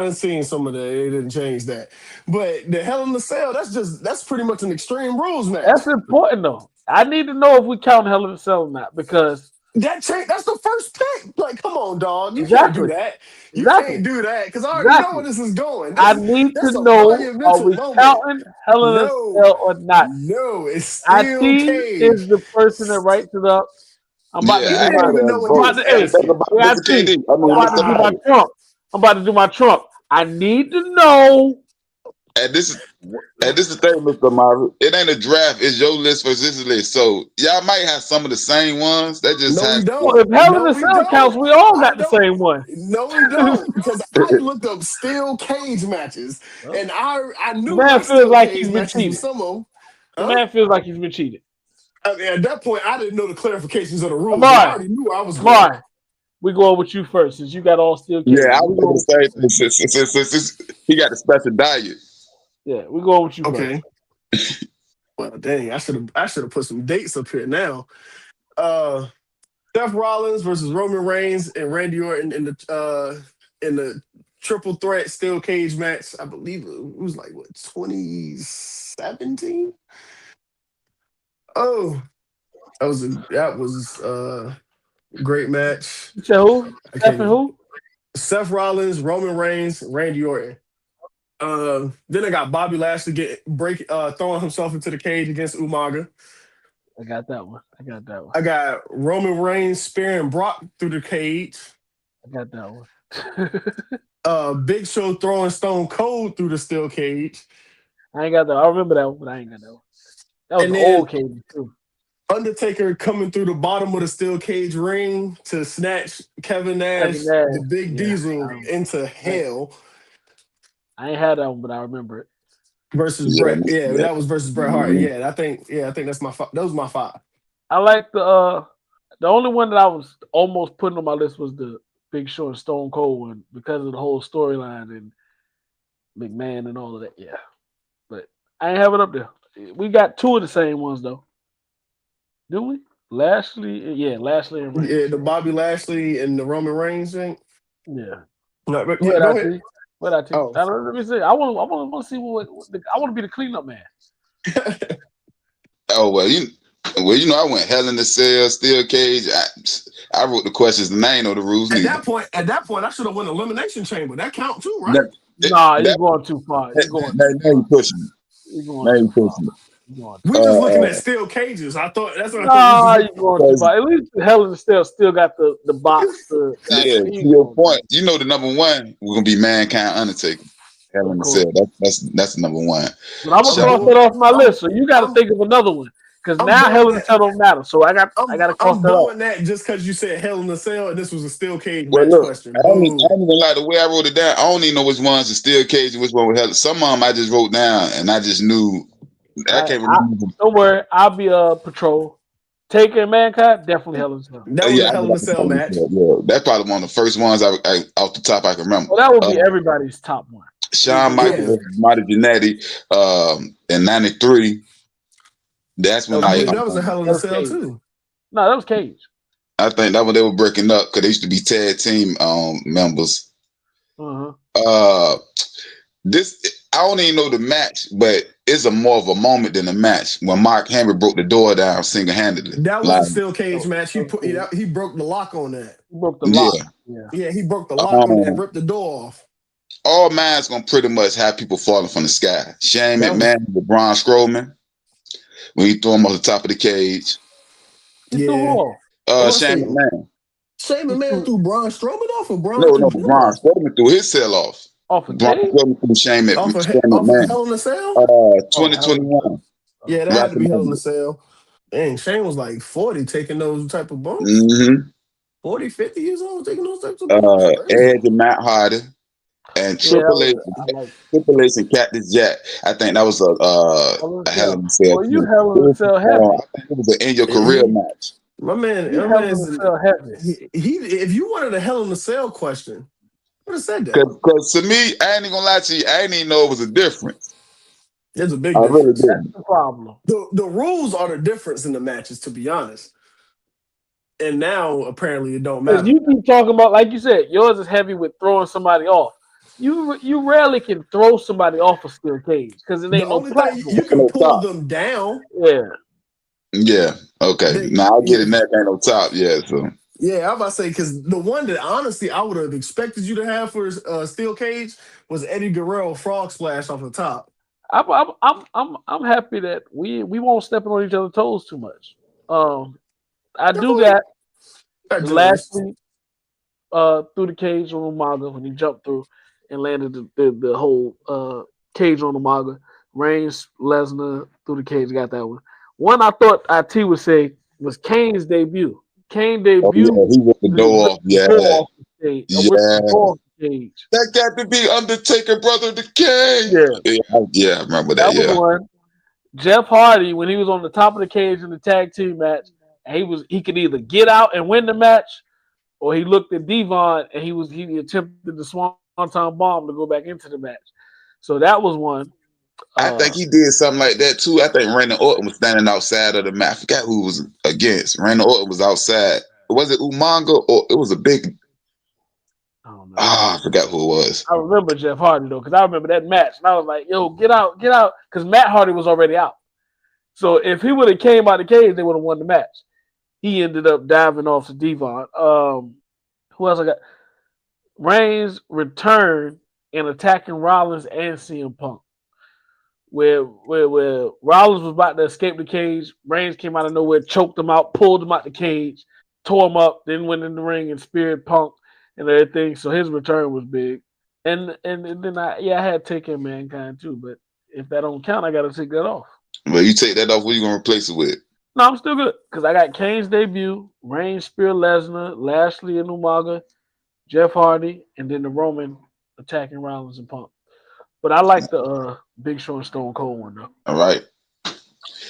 some of that. It didn't change that. But the Hell in the Cell, that's pretty much an Extreme Rules match. That's important though. I need to know if we count Hell in a Cell or not because that's the first pick. Like, come on, dog. You exactly. can't do that. You Exactly. can't do that because I already know where this is going. I need to know, are we counting Hell in a Cell or not? No, it's Steel Cage. Is the person that writes it up. I'm about to do my Trump. I need to know. And this is the thing, Mr. Amari. It ain't a draft. It's your list versus this list. So y'all might have some of the same ones. That just we don't. Well, if Hell in a Cell counts, we all got the same one. No, we don't. Because I looked up Steel Cage matches, and I knew man feels like he's been cheated. Some of them. The man feels like he's been cheated. I mean, at that point, I didn't know the clarifications of the rules. I already knew I was going. We going with you first, since you got all Steel Cage. Yeah, I was going to say since he got the special diet. Yeah, we going with you. Okay. Well, dang, I should have put some dates up here now. Seth Rollins versus Roman Reigns and Randy Orton in the triple threat steel cage match. I believe it was like 2017. Oh, that was a great match. So who? Seth Rollins, Roman Reigns, Randy Orton. Then I got Bobby Lashley throwing himself into the cage against Umaga. I got that one. I got Roman Reigns spearing Brock through the cage. I got that one. Big Show throwing Stone Cold through the steel cage. I ain't got that. I remember that one, but I ain't got that one. That was an old cage too. Undertaker coming through the bottom of the steel cage ring to snatch Kevin Nash, the Big Diesel, into hell. I ain't had that one, but I remember it. Versus Bret. Yeah, that was versus Bret Hart. Yeah, I think that's my that was my 5. I like the only one that I was almost putting on my list was the Big Show and Stone Cold one because of the whole storyline and McMahon and all of that. Yeah. But I ain't have it up there. We got 2 of the same ones though. Do we? Lashley and Reigns. Yeah, the Bobby Lashley and the Roman Reigns thing. Yeah. No, but, go ahead. What I tell you? Let me see. I want to see what I want to be the cleanup man. Oh well, you know I went Hell in the Cell, steel cage. I wrote the questions and I ain't know the rules. At that point, I should have won Elimination Chamber. That count too, right? Nah, you're going too far. You're going Now you pushing it. You're going Now too you far. pushing it. You're going We just looking at steel cages. I thought that's what I Nah, thought. you're going too far. At least Hell in a Cell still got the box. Yeah, to your point, you know the number one we're gonna be Mankind Undertaker. Hell in the Cell. That's the number one. But I'm gonna cross that off my list. So you got to think of another one because now Hell in a Cell don't matter. So I got to cross that off. I'm that just because you said Hell in a Cell and this was a steel cage Well, match look, question. I don't even like the way I wrote it down. I don't even know which ones are steel cage and which one was Hell. Some of them I just wrote down and I just knew. I can't remember. Don't worry, I'll be Patrol. Taker and Mankind, definitely Hell in a Cell. That was a Hell in a Cell match. Yeah, that's probably one of the first ones I off the top I can remember. Well, that would be everybody's top one. Shawn Michaels versus Marty Jannetty in '93. That's when that was a Hell in a Cell too. No, that was Cage. I think that when they were breaking up because they used to be tag team members. This I don't even know the match, but it's more of a moment than a match when Mark Henry broke the door down single-handedly. That was a steel cage match. He broke the lock on that. He broke the lock. Yeah, he broke the lock on that and ripped the door off. All mine's gonna pretty much have people falling from the sky. Shane McMahon with Braun Strowman when he threw him off the top of the cage. Shane McMahon. Shane McMahon threw Braun Strowman off, or Braun? No, Braun Strowman threw his cell off. Off of Braun Strowman threw Shane McMahon. Off of Hell in a Cell? 2021. Yeah, that had to be Hell in a Cell. Dang, Shane was like 40 taking those type of bumps. 40, 50 years old taking those types of bumps. Edge and Matt Hardy. And Triple H and Cactus Jack. I think that was a Hell in a Cell. Well, you Hell in a Cell heavy. It was an end your career match. My man, if you wanted a Hell in a Cell question, I would have said that. Because to me, I ain't gonna lie to you, I didn't even know it was a difference. There's a big difference. Really didn't. That's the problem. The rules are the difference in the matches, to be honest. And now apparently it don't matter. You keep talking about, like you said, yours is heavy with throwing somebody off. You rarely can throw somebody off a steel cage because it ain't no platform. You can pull them down. Yeah. Okay. Now I get it. That ain't no top. Yeah. So. Yeah, I'm about to say because the one that honestly I would have expected you to have for steel cage was Eddie Guerrero frog splash off the top. I'm happy that we won't step on each other's toes too much. I do got last week through the cage on Umaga when he jumped through and landed the whole cage on Umaga. Reigns, Lesnar through the cage, got that one. One I thought IT would say was Kane's debut. Kane debut. He ripped the door off. Cage. That got to be Undertaker, brother of the King. Yeah, I remember that. Was one. Jeff Hardy, when he was on the top of the cage in the tag team match, he could either get out and win the match, or he looked at Devon and he attempted the Swanton bomb to go back into the match. So that was one. I think he did something like that too. I think Randy Orton was standing outside of the match. I forgot who was against. Randy Orton was outside. Was it Umaga or it was a big? I don't know. I forgot who it was. I remember Jeff Hardy though, because I remember that match, and I was like, "Yo, get out!" Because Matt Hardy was already out. So if he would have came out of the cage, they would have won the match. He ended up diving off to Devon. Who else I got? Reigns returned and attacking Rollins and CM Punk. Where Rollins was about to escape the cage, Reigns came out of nowhere, choked him out, pulled him out the cage, tore him up, then went in the ring and speared Punk and everything. So his return was big. And then I had Taker Mankind too, but if that don't count, I gotta take that off. Well, you take that off, what are you gonna replace it with? No, I'm still good because I got Kane's debut, Reigns, Spear, Lesnar, Lashley, and Umaga, Jeff Hardy, and then the Roman attacking Rollins and Punk. But I like the Big Show and Stone Cold one though. All right.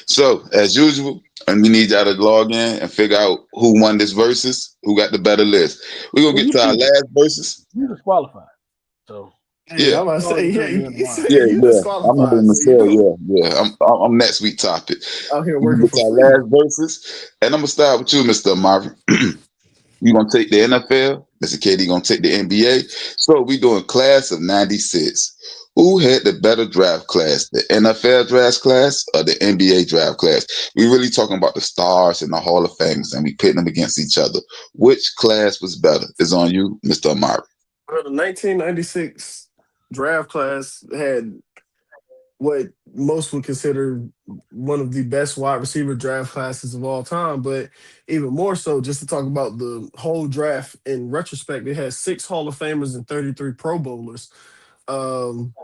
So as usual, and we need y'all to log in and figure out who won this versus, who got the better list. We're gonna get to our last versus. You disqualified. So yeah, I'm about to say, I'm in the cell. Yeah. I'm next week topic. Out here working for our last versus, and I'm gonna start with you, Mr. Marvin. You gonna take the NFL, Mr. KD gonna take the NBA. So we doing class of '96. Who had the better draft class, the NFL draft class or the NBA draft class? We really talking about the stars and the Hall of Famers, and we pitting them against each other. Which class was better? Is on you, Mr. Amari. Well, the 1996 draft class had what most would consider one of the best wide receiver draft classes of all time. But even more so, just to talk about the whole draft in retrospect, it had 6 Hall of Famers and 33 Pro Bowlers. Um,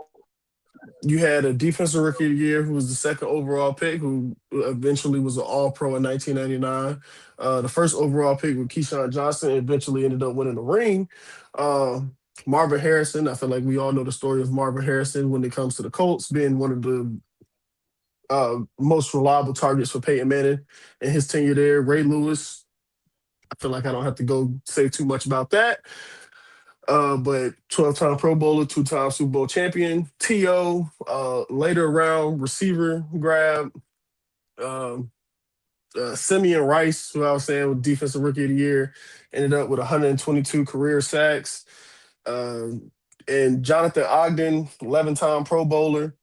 you had a defensive rookie of the year who was the second overall pick, who eventually was an All Pro in 1999. The first overall pick with Keyshawn Johnson eventually ended up winning the ring. Uh, Marvin Harrison, I feel like we all know the story of Marvin Harrison when it comes to the Colts being one of the most reliable targets for Peyton Manning in his tenure there. Ray Lewis, I feel like I don't have to go say too much about that. But 12-time Pro Bowler, 2-time Super Bowl champion. T.O., later round receiver grab. Simeon Rice, who I was saying was defensive rookie of the year, ended up with 122 career sacks. And Jonathan Ogden, 11-time Pro Bowler.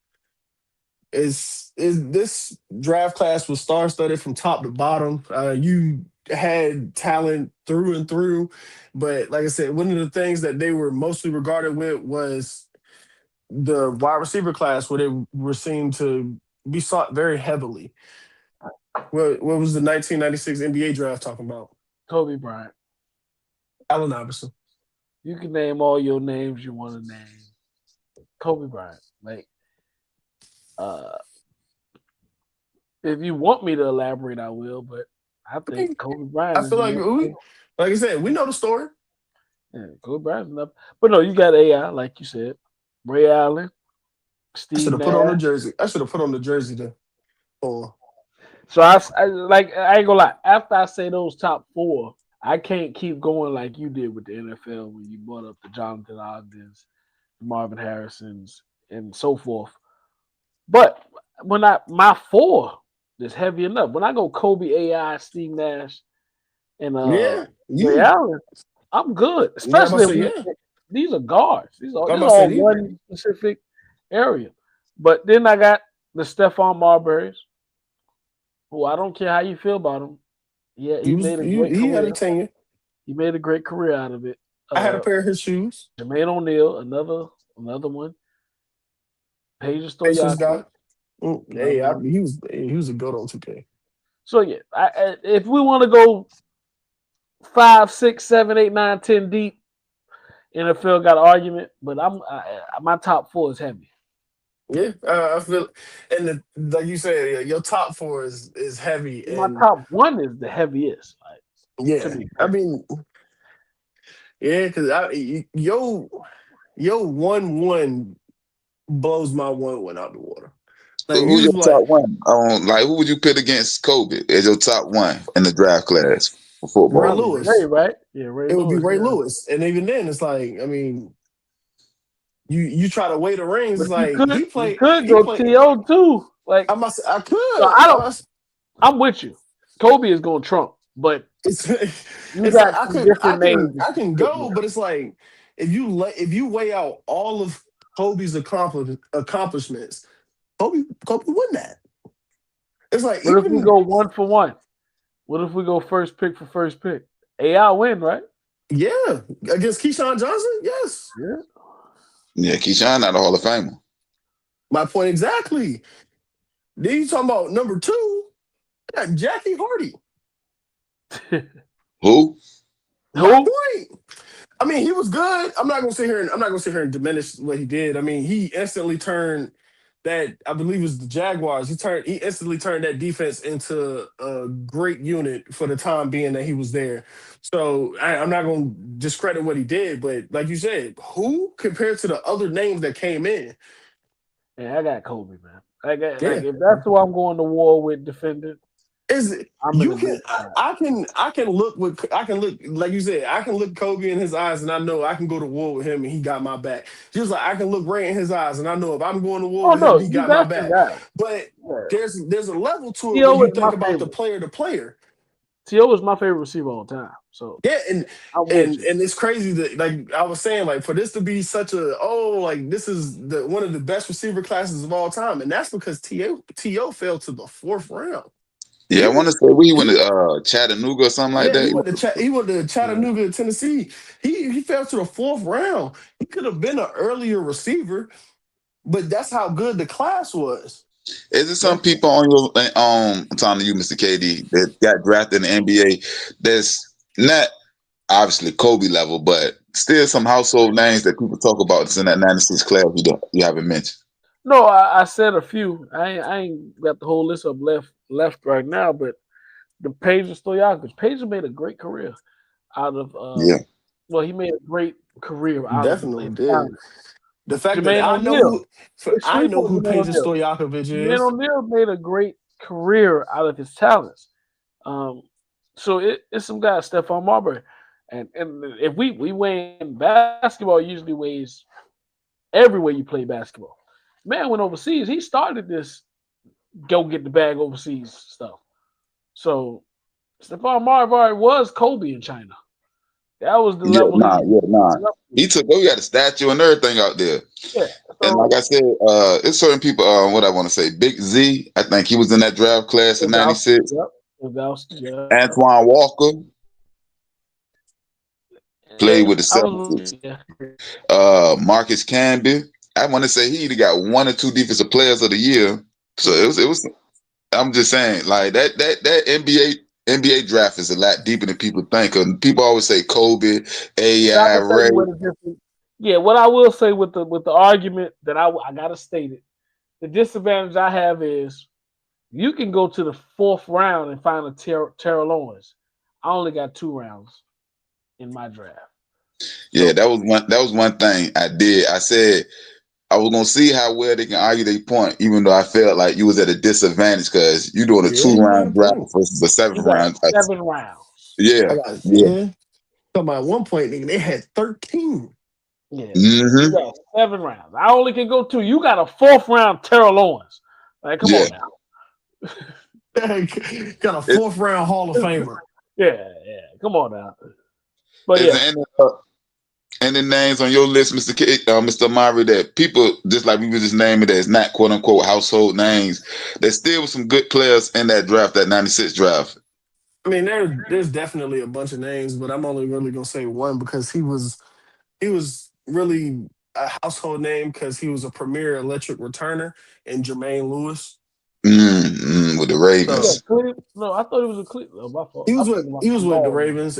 Is this draft class was star-studded from top to bottom. You had talent through and through, but like I said, one of the things that they were mostly regarded with was the wide receiver class, where they were seen to be sought very heavily. What was the 1996 NBA draft talking about? Kobe Bryant. Allen Iverson. You can name all your names you want to name. Kobe Bryant. Like, if you want me to elaborate, I will, but I think Kobe Bryant. I feel like like I said, we know the story. Yeah, Kobe Bryant's enough. But no, you got AI, like you said. Ray Allen, Steve I should have Nash. put on the jersey. I should have put on the jersey then. Oh. So I ain't gonna lie. After I say those top 4, I can't keep going like you did with the NFL when you brought up the Jonathan Ogdens, the Marvin Harrisons, and so forth. But when my 4 is heavy enough. When I go Kobe, AI, Steve Nash, and Ray Allen, I'm good. Especially if these are guards. These are all one specific area. But then I got the Stephon Marburys, who I don't care how you feel about him. Yeah, he made a great career. He had a tenure. He made a great career out of it. I had a pair of his shoes. Jermaine O'Neal, another one. Paige Stoyaka. He was a good on 2K. So yeah, if we want to go 5, 6, 7, 8, 9, 10 deep, NFL got an argument, but my top 4 is heavy. Yeah, I feel, and like you said, your top 4 is heavy. My top 1 is the heaviest. Like, yeah, I mean, yeah, because your 1-1 blows my 1-1 out the water. Like, who's your top 1? Who would you pit against Kobe as your top 1 in the draft class for football? Ray Lewis, right? Yeah, Ray. It would be Ray Lewis, and even then, it's like, I mean, you try to weigh the rings. It's like you could go T.O. too. Like I could. So I'm with you. Kobe is going Trump, but I can go, but it's like if you weigh out all of Kobe's accomplishments, Kobe won that. It's like, what if we go 1 for 1? What if we go first pick for first pick? AI win, right? Yeah, against Keyshawn Johnson. Yes. Yeah, Keyshawn not a Hall of Famer. My point exactly. Then you talking about number 2? I got Jackie Hardy. Who? My point. I mean, he was good. I'm not gonna sit here and diminish what he did. I mean, he instantly turned that, I believe it was the Jaguars. He instantly turned that defense into a great unit for the time being that he was there. So I'm not gonna discredit what he did, but like you said, who compared to the other names that came in? Yeah, I got Kobe, man. Like if that's who I'm going to war with defending. I can look like you said, I can look Kobe in his eyes and I know I can go to war with him and he got my back. Just like I can look Ray in his eyes and I know if I'm going to war with him, he got my back. But there's a level to it when you think about the player to player. T.O. is my favorite receiver all the time. So yeah, and it's crazy that, like I was saying, like for this to be such this is one of the best receiver classes of all time, and that's because T.O. fell to the 4th round. Yeah, I want to say he went to Chattanooga or something like Yeah, that. he went to Chattanooga, Tennessee. He fell to the 4th round. He could have been an earlier receiver, but that's how good the class was. Is there some people on your I'm talking to you, Mr. KD, that got drafted in the NBA that's not obviously Kobe level, but still some household names that people talk about that's in that 96 class you haven't mentioned? No, I said a few. I ain't got the whole list up left right now, but the Pedro Stojakovic. Pedro made a great career out of Yeah. well, he made a great career out Definitely of did. talent. The fact that Jermaine O'Neal. I know who Jermaine Pedro O'Neal. Stojakovic Jermaine is. O'Neal made a great career out of his talents. So it's some guys, Stephon Marbury. And if we weigh in basketball, usually weighs everywhere you play basketball. Man went overseas. He started this go get the bag overseas stuff. So Stephon Marbury was Kobe in China. That was the level. He got a statue and everything out there. Yeah. And like I said, it's certain people. What I want to say, Big Z. I think he was in that draft class in '96. Yep. Antoine Walker played with the Celtics. Marcus Camby. I want to say he either got 1 or 2 defensive players of the year. So it was. I'm just saying, like that NBA draft is a lot deeper than people think. People always say Kobe, AI, Ray. Yeah, what I will say with the argument that I gotta state it, the disadvantage I have is you can go to the 4th round and find a Terrell Owens. I only got 2 rounds in my draft. Yeah, that was one thing I did. I said I was gonna see how well they can argue their point, even though I felt like you was at a disadvantage because you doing a 2-round draft versus a 7th round. 7 rounds. Yeah. Talking about 1 point, nigga, they had 13. Yeah. You got 7 rounds. I only can go 2. You got a 4th round Terrell Owens. Like, come on now. Got a 4th round Hall of Famer. Yeah. Come on now. But any names on your list, Mr. Amari, that people just like we were just naming that is not quote unquote household names. There's still some good players in that draft, that '96 draft. I mean, there's definitely a bunch of names, but I'm only really gonna say one because he was really a household name because he was a premier electric returner in Jermaine Lewis. With the Ravens. No, I thought it was a Cleveland. My fault. He was with the Ravens.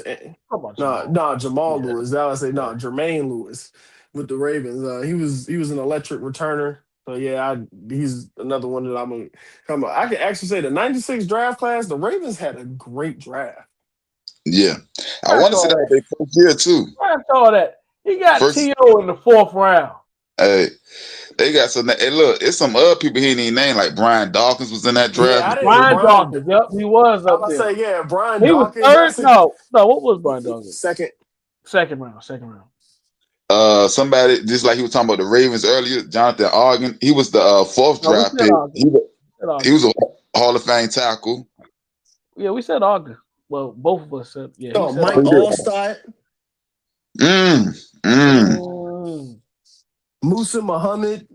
Jamal Yeah. Lewis. That I say Jermaine Lewis with the Ravens. He was an electric returner. So yeah, he's another one that I'm gonna come. I can actually say the '96 draft class. The Ravens had a great draft. Yeah, I want to say that they first year too. I saw that he got T.O. in the 4th round. Hey. They got some. Hey, look, it's some other people he didn't name, like Brian Dawkins was in that draft. Brian Dawkins, yep, he was up there. I say, Brian he Dawkins. Was 3rd. No, what was Brian Dawkins? Second round. Somebody just like he was talking about the Ravens earlier, Jonathan Ogden. He was the 4th draft pick. He was a Hall of Fame tackle. Yeah, we said Ogden. Well, both of us said. Yeah. Mike Allstott. Musa Muhammad.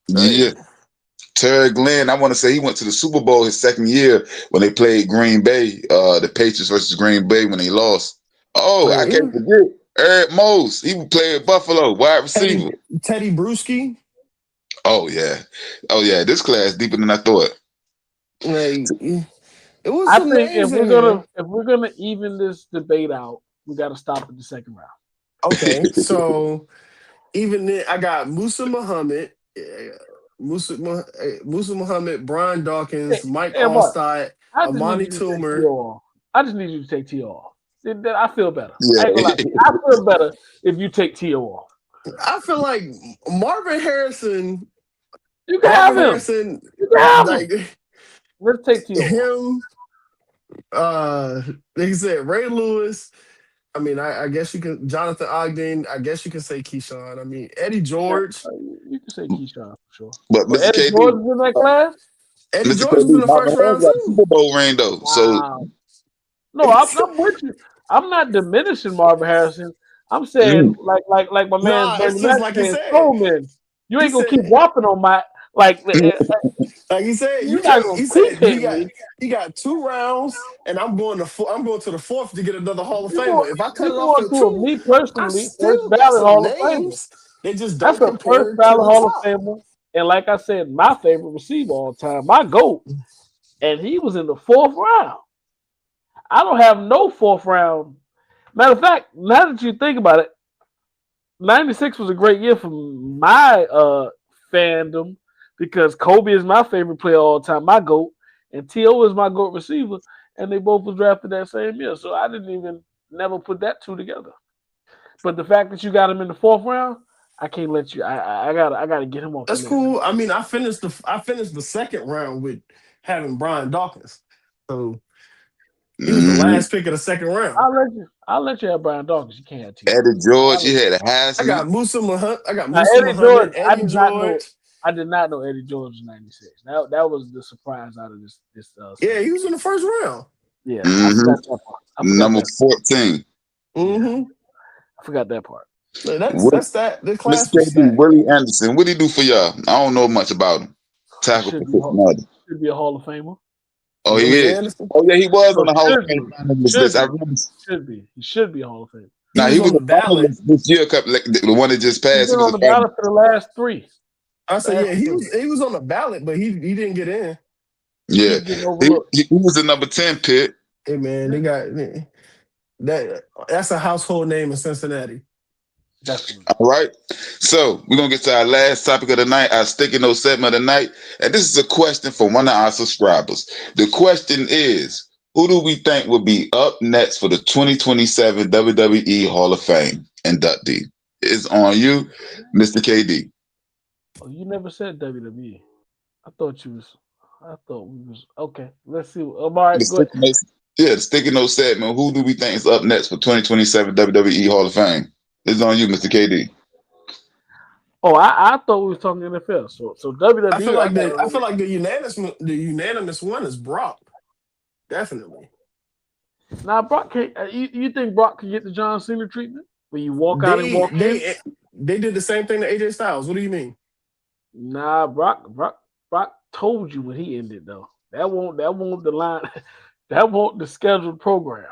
Yeah. Terry Glenn, I want to say he went to the Super Bowl his 2nd year when they played Green Bay, the Patriots versus Green Bay when they lost. I can't forget Eric Mose. He played at Buffalo, wide receiver. Teddy Bruschi. Oh yeah. This class deeper than I thought. Like, it was. I think if we're gonna even this debate out, we got to stop at the 2nd round. Okay, so. Even then, I got Musa Muhammad, Brian Dawkins, Mike Allstott, Amani Toomer. I just need you to take T.O. off. I feel better. Yeah. I feel better if you take T.O. off. I feel like Marvin Harrison. You can have him. You can have him. Let's take T.O. Him. They said Ray Lewis. I mean, I guess you can Jonathan Ogden. I guess you can say Keyshawn. I mean, Eddie George. You can say Keyshawn for sure. But Eddie George was in that class. Eddie George was in the 1st round too. Super Bowl ring though. Wow. So no, I'm with you. I'm not diminishing Marvin Harrison. I'm saying like my man Bernie Mac said, Coleman, you ain't gonna keep whopping on my like Like he said, You're not gonna he keep said hitting me. he got 2 rounds, and I'm going to the fourth to get another Hall of You Famer. If I cut it off going to to a 2, me I personally first still got ballot some Hall of Famer. names. They just That's don't a first compare to ballot the Hall of top. Famer. And like I said, my favorite receiver all time, my GOAT, and he was in the 4th round. I don't have no 4th round. Matter of fact, now that you think about it, 96 was a great year for my fandom because Kobe is my favorite player all time, my GOAT, and T.O. is my GOAT receiver, and they both were drafted that same year. So I didn't even never put that two together. But the fact that you got him in the 4th round, I can't let you. I gotta get him off. That's cool. I mean, I finished the 2nd round with having Brian Dawkins, so he was the last pick of the 2nd round. I'll let you have Brian Dawkins. You can't have T.O. Eddie George, you had a I got Heisman. Musa Muhammad. Eddie George. Eddie George. I did not know Eddie George was 96. That was the surprise out of this. Yeah, he was in the 1st round. Yeah, I forgot that part. Number 14. Mm-hmm. I forgot that part. That's that. The class Mr. was stacked. Willie Anderson. What did he do for y'all? I don't know much about him. Tackle Should for be a Hall of Famer. Oh, he Willie is. Anderson? Oh, yeah, he was on the Hall of Should be. Fame list. I remember. Should be. He should be a Hall of Fame. Now he was on the ballot this year, like the one that just He's passed. been on the ballot for the last 3. I said, yeah, he was on the ballot, but he didn't get in. Yeah, he was the number 10 pick. Hey man, they got that's a household name in Cincinnati. Definitely. All right, so we're gonna get to our last topic of the night, our sticky note segment of the night, and this is a question from one of our subscribers. The question is, who do we think will be up next for the 2027 WWE Hall of Fame inductee? It's on you, Mr. KD. Oh, you never said WWE. I thought we was okay. Let's see. All right, go ahead. The sticky note segment. Who do we think is up next for 2027 WWE Hall of Fame? It's on you, Mr. KD. Oh, I thought we was talking NFL. So WWE. I feel like the unanimous one is Brock. Definitely. Now, Brock can't. You think Brock can get the John Cena treatment when you walk out and walk in? They did the same thing to AJ Styles. What do you mean? Nah, Brock told you when he ended though. That won't the line. That won't the scheduled program.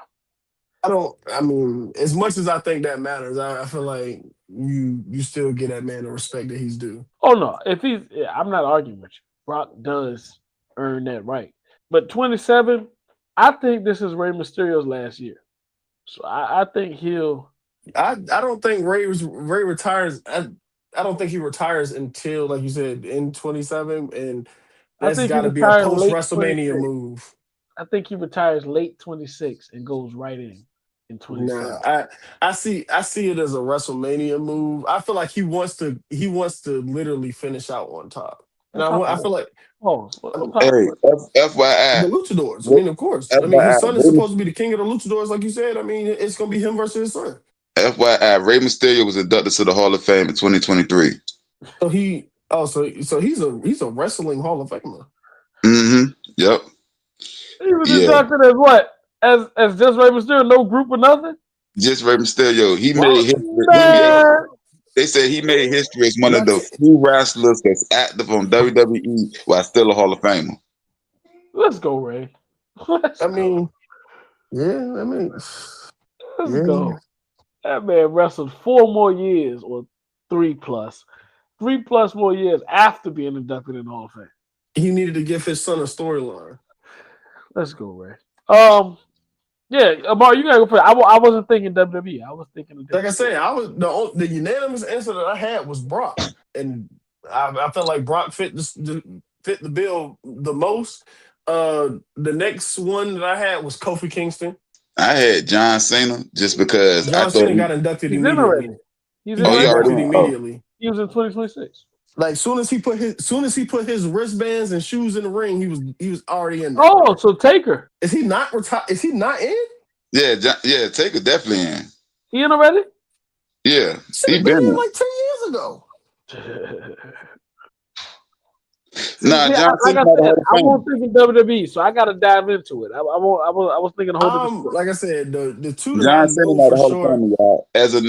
I mean, as much as I think that matters, I feel like you still give that man the respect that he's due. Oh no, I'm not arguing with you. Brock does earn that right. But 27, I think this is Rey Mysterio's last year. So I think he'll. I don't think Rey retires. I don't think he retires until, like you said, in 27, and that's got to be a post WrestleMania move. I think he retires late 26 and goes right in 27. Nah, I see it as a WrestleMania move. I feel like he wants to literally finish out on top. And I feel like FYI, the Luchadors. I mean, of course. I mean, his son is supposed to be the king of the Luchadors, like you said. I mean, it's gonna be him versus his son. FYI, Rey Mysterio was inducted to the Hall of Fame in 2023. So he's a wrestling Hall of Famer. Mm-hmm. Yep. He was inducted as what? As just Rey Mysterio, no group or nothing? Just Rey Mysterio. He made history. They said he made history as one of the few wrestlers that's active on WWE while still a Hall of Famer. Let's go, Ray. Let's go. That man wrestled 4 more years or 3 plus more years after being inducted in the Hall of Fame. He needed to give his son a storyline. Let's go, Ray. Yeah, Amar, you gotta go for it. I wasn't thinking WWE. I was thinking of WWE. Like I said, the unanimous answer that I had was Brock, and I felt like Brock fit the bill the most. The next one that I had was Kofi Kingston. I had John Cena just because John Cena got inducted immediately. He already immediately. He was in 2026. Like soon as he put his wristbands and shoes in the ring, he was already in there. Oh, so Taker. Is he not retired? Is he not in? Yeah, Taker definitely in. He in already? Yeah, he been in like 10 years ago. Nah, John Cena. I won't think of WWE, so I got to dive into it. I was thinking like I said, the two John Cena not a Hall of Fame, y'all. As of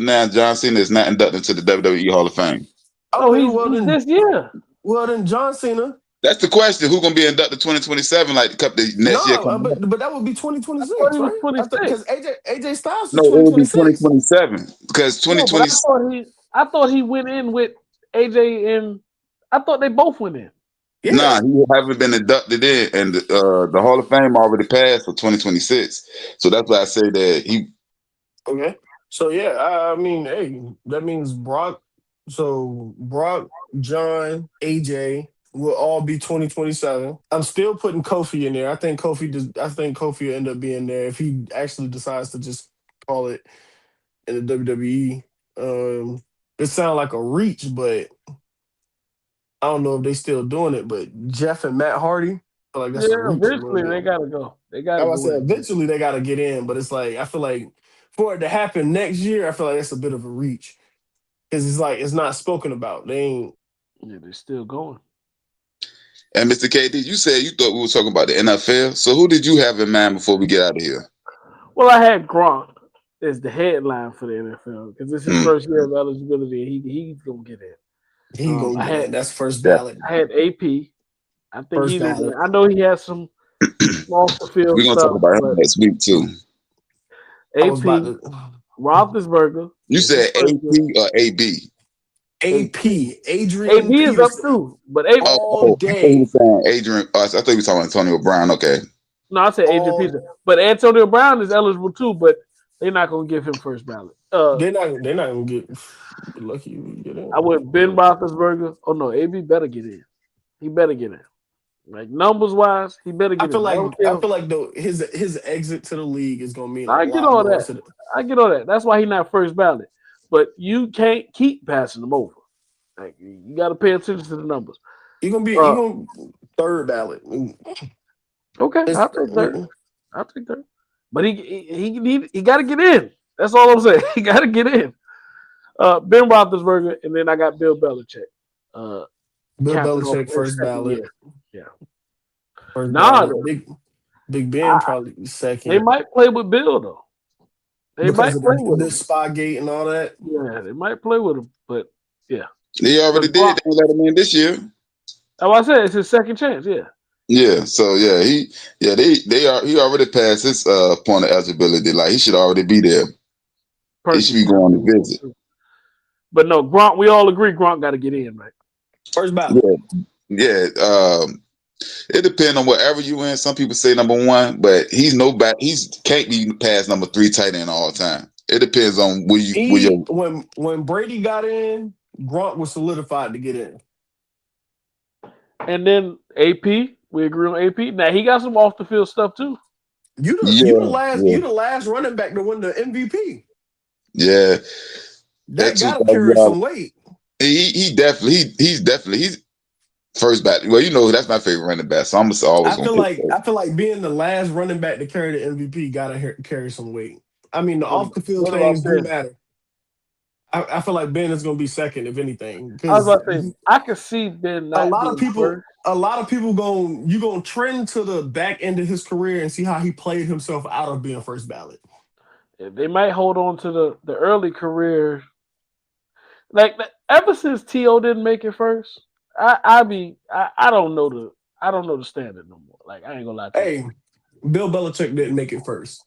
now, John Cena is not inducted into the WWE Hall of Fame. Oh, he's this year. Well, then John Cena. That's the question. Who's gonna be inducted 2027? Like the next year? But that would be 2026, I thought he was right? 26. Because AJ Styles is No, it would be 2026. 2027 because No, but 2020. I thought he went in with AJ and I thought they both went in. Yeah. Nah, he haven't been inducted in, and the Hall of Fame already passed for 2026. So that's why I say that he. Okay. So yeah, I mean, hey, that means Brock. So Brock, John, AJ will all be 2027. I'm still putting Kofi in there. I think Kofi will end up being there if he actually decides to just call it in the WWE. It sounds like a reach, but I don't know if they still doing it. But Jeff and Matt Hardy, I feel like that's a reach. Eventually they gotta go. They gotta I go said in. eventually they gotta get in, but it's like I feel like for it to happen next year, I feel like that's a bit of a reach. Because it's like it's not spoken about. They ain't. Yeah, they're still going. And Mr. KD, you said you thought we were talking about the NFL. So who did you have in mind before we get out of here? Well, I had Gronk as the headline for the NFL because this is his first year of eligibility, and he's gonna get in. He gonna get in. That's first ballot. I had AP. I think First he's. ballot. I know he has some off the field We're gonna stuff. talk about him next week too. I was about AP, to, Roethlisberger. You said AP or AB? AP Adrian AB is up Peterson. too, but AP, All I thought day. you were saying Adrian. I thought you were talking about Antonio Brown. Okay. no, I said Adrian all- Peterson, but Antonio Brown is eligible too, but they're not gonna give him first ballot. They're not gonna get lucky you get in. I went Ben Roethlisberger. Oh no, AB better get in. He better get in. Like numbers wise, he better get I feel in. like though his exit to the league is gonna mean I a get lot all more that. to the- I get all that. That's why he's not first ballot. But you can't keep passing them over. Like you got to pay attention to the numbers. He gonna third ballot. Okay, It's- I'll take third. I'll take third. But he got to get in. That's all I'm saying. He got to get in. Ben Roethlisberger, and then I got Bill Belichick. Bill Captain Belichick of first second ballot. year. Yeah. First Nah, ballot. Big Ben probably second. They might play with Bill though. They because might of play with the him. Spygate and all that. Yeah, they might play with him. But yeah, He already did. They let him in this year. that's what I said. It's his second chance. Yeah. Yeah. So yeah, he already passed his point of eligibility. Like he should already be there. He should be going to visit. But no, Gronk. We all agree Gronk got to get in, right? First ballot. Yeah. It depends on wherever you in. Some people say number one, but he's can't be past number 3 tight end all the time. It depends on When Brady got in, Gronk was solidified to get in. And then AP, we agree on AP. Now he got some off the field stuff too. You the last running back to win the MVP. Yeah. That gotta carry some weight. He's definitely first back. Well, you know that's my favorite running back. So I'm always. I feel like being the last running back to carry the MVP gotta carry some weight. I mean, the off the field things do matter. I feel like Ben is gonna be second, if anything. I was about to say, I could see Ben. A lot of people gonna trend to the back end of his career and see how he played himself out of being first ballot. They might hold on to the early career. Like ever since T.O. didn't make it first, I don't know the standard no more. Like I ain't gonna lie to you. Hey, Bill Belichick didn't make it first.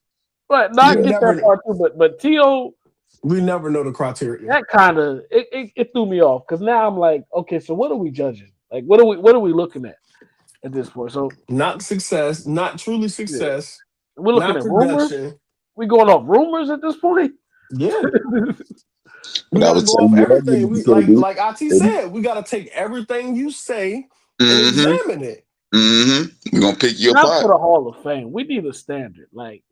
But I get that part too. But T.O. We never know the criteria. That kind of it threw me off because now I'm like, okay, so what are we judging? Like what are we looking at this point? So not success, not truly success. Yeah. We're looking at rumors. We going off rumors at this point. Yeah. We gotta go off everything. Like IT said, we gotta take everything you say and examine it. We're gonna pick your not for the Hall of Fame. We need a standard. Like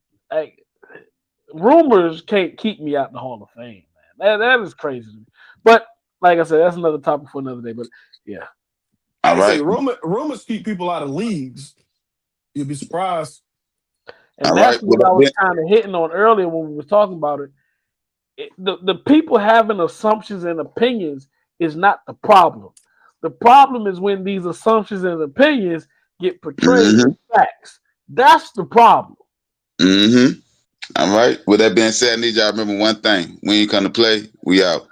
rumors can't keep me out the Hall of Fame, man. That is crazy to me. But like I said, that's another topic for another day. But yeah. All right. Rumors keep people out of leagues. You'd be surprised. And that's what I was kind of hitting on earlier when we were talking about it. The people having assumptions and opinions is not the problem. The problem is when these assumptions and opinions get portrayed as facts. That's the problem. All right. With that being said, I need y'all to remember one thing. When you come to play, we out.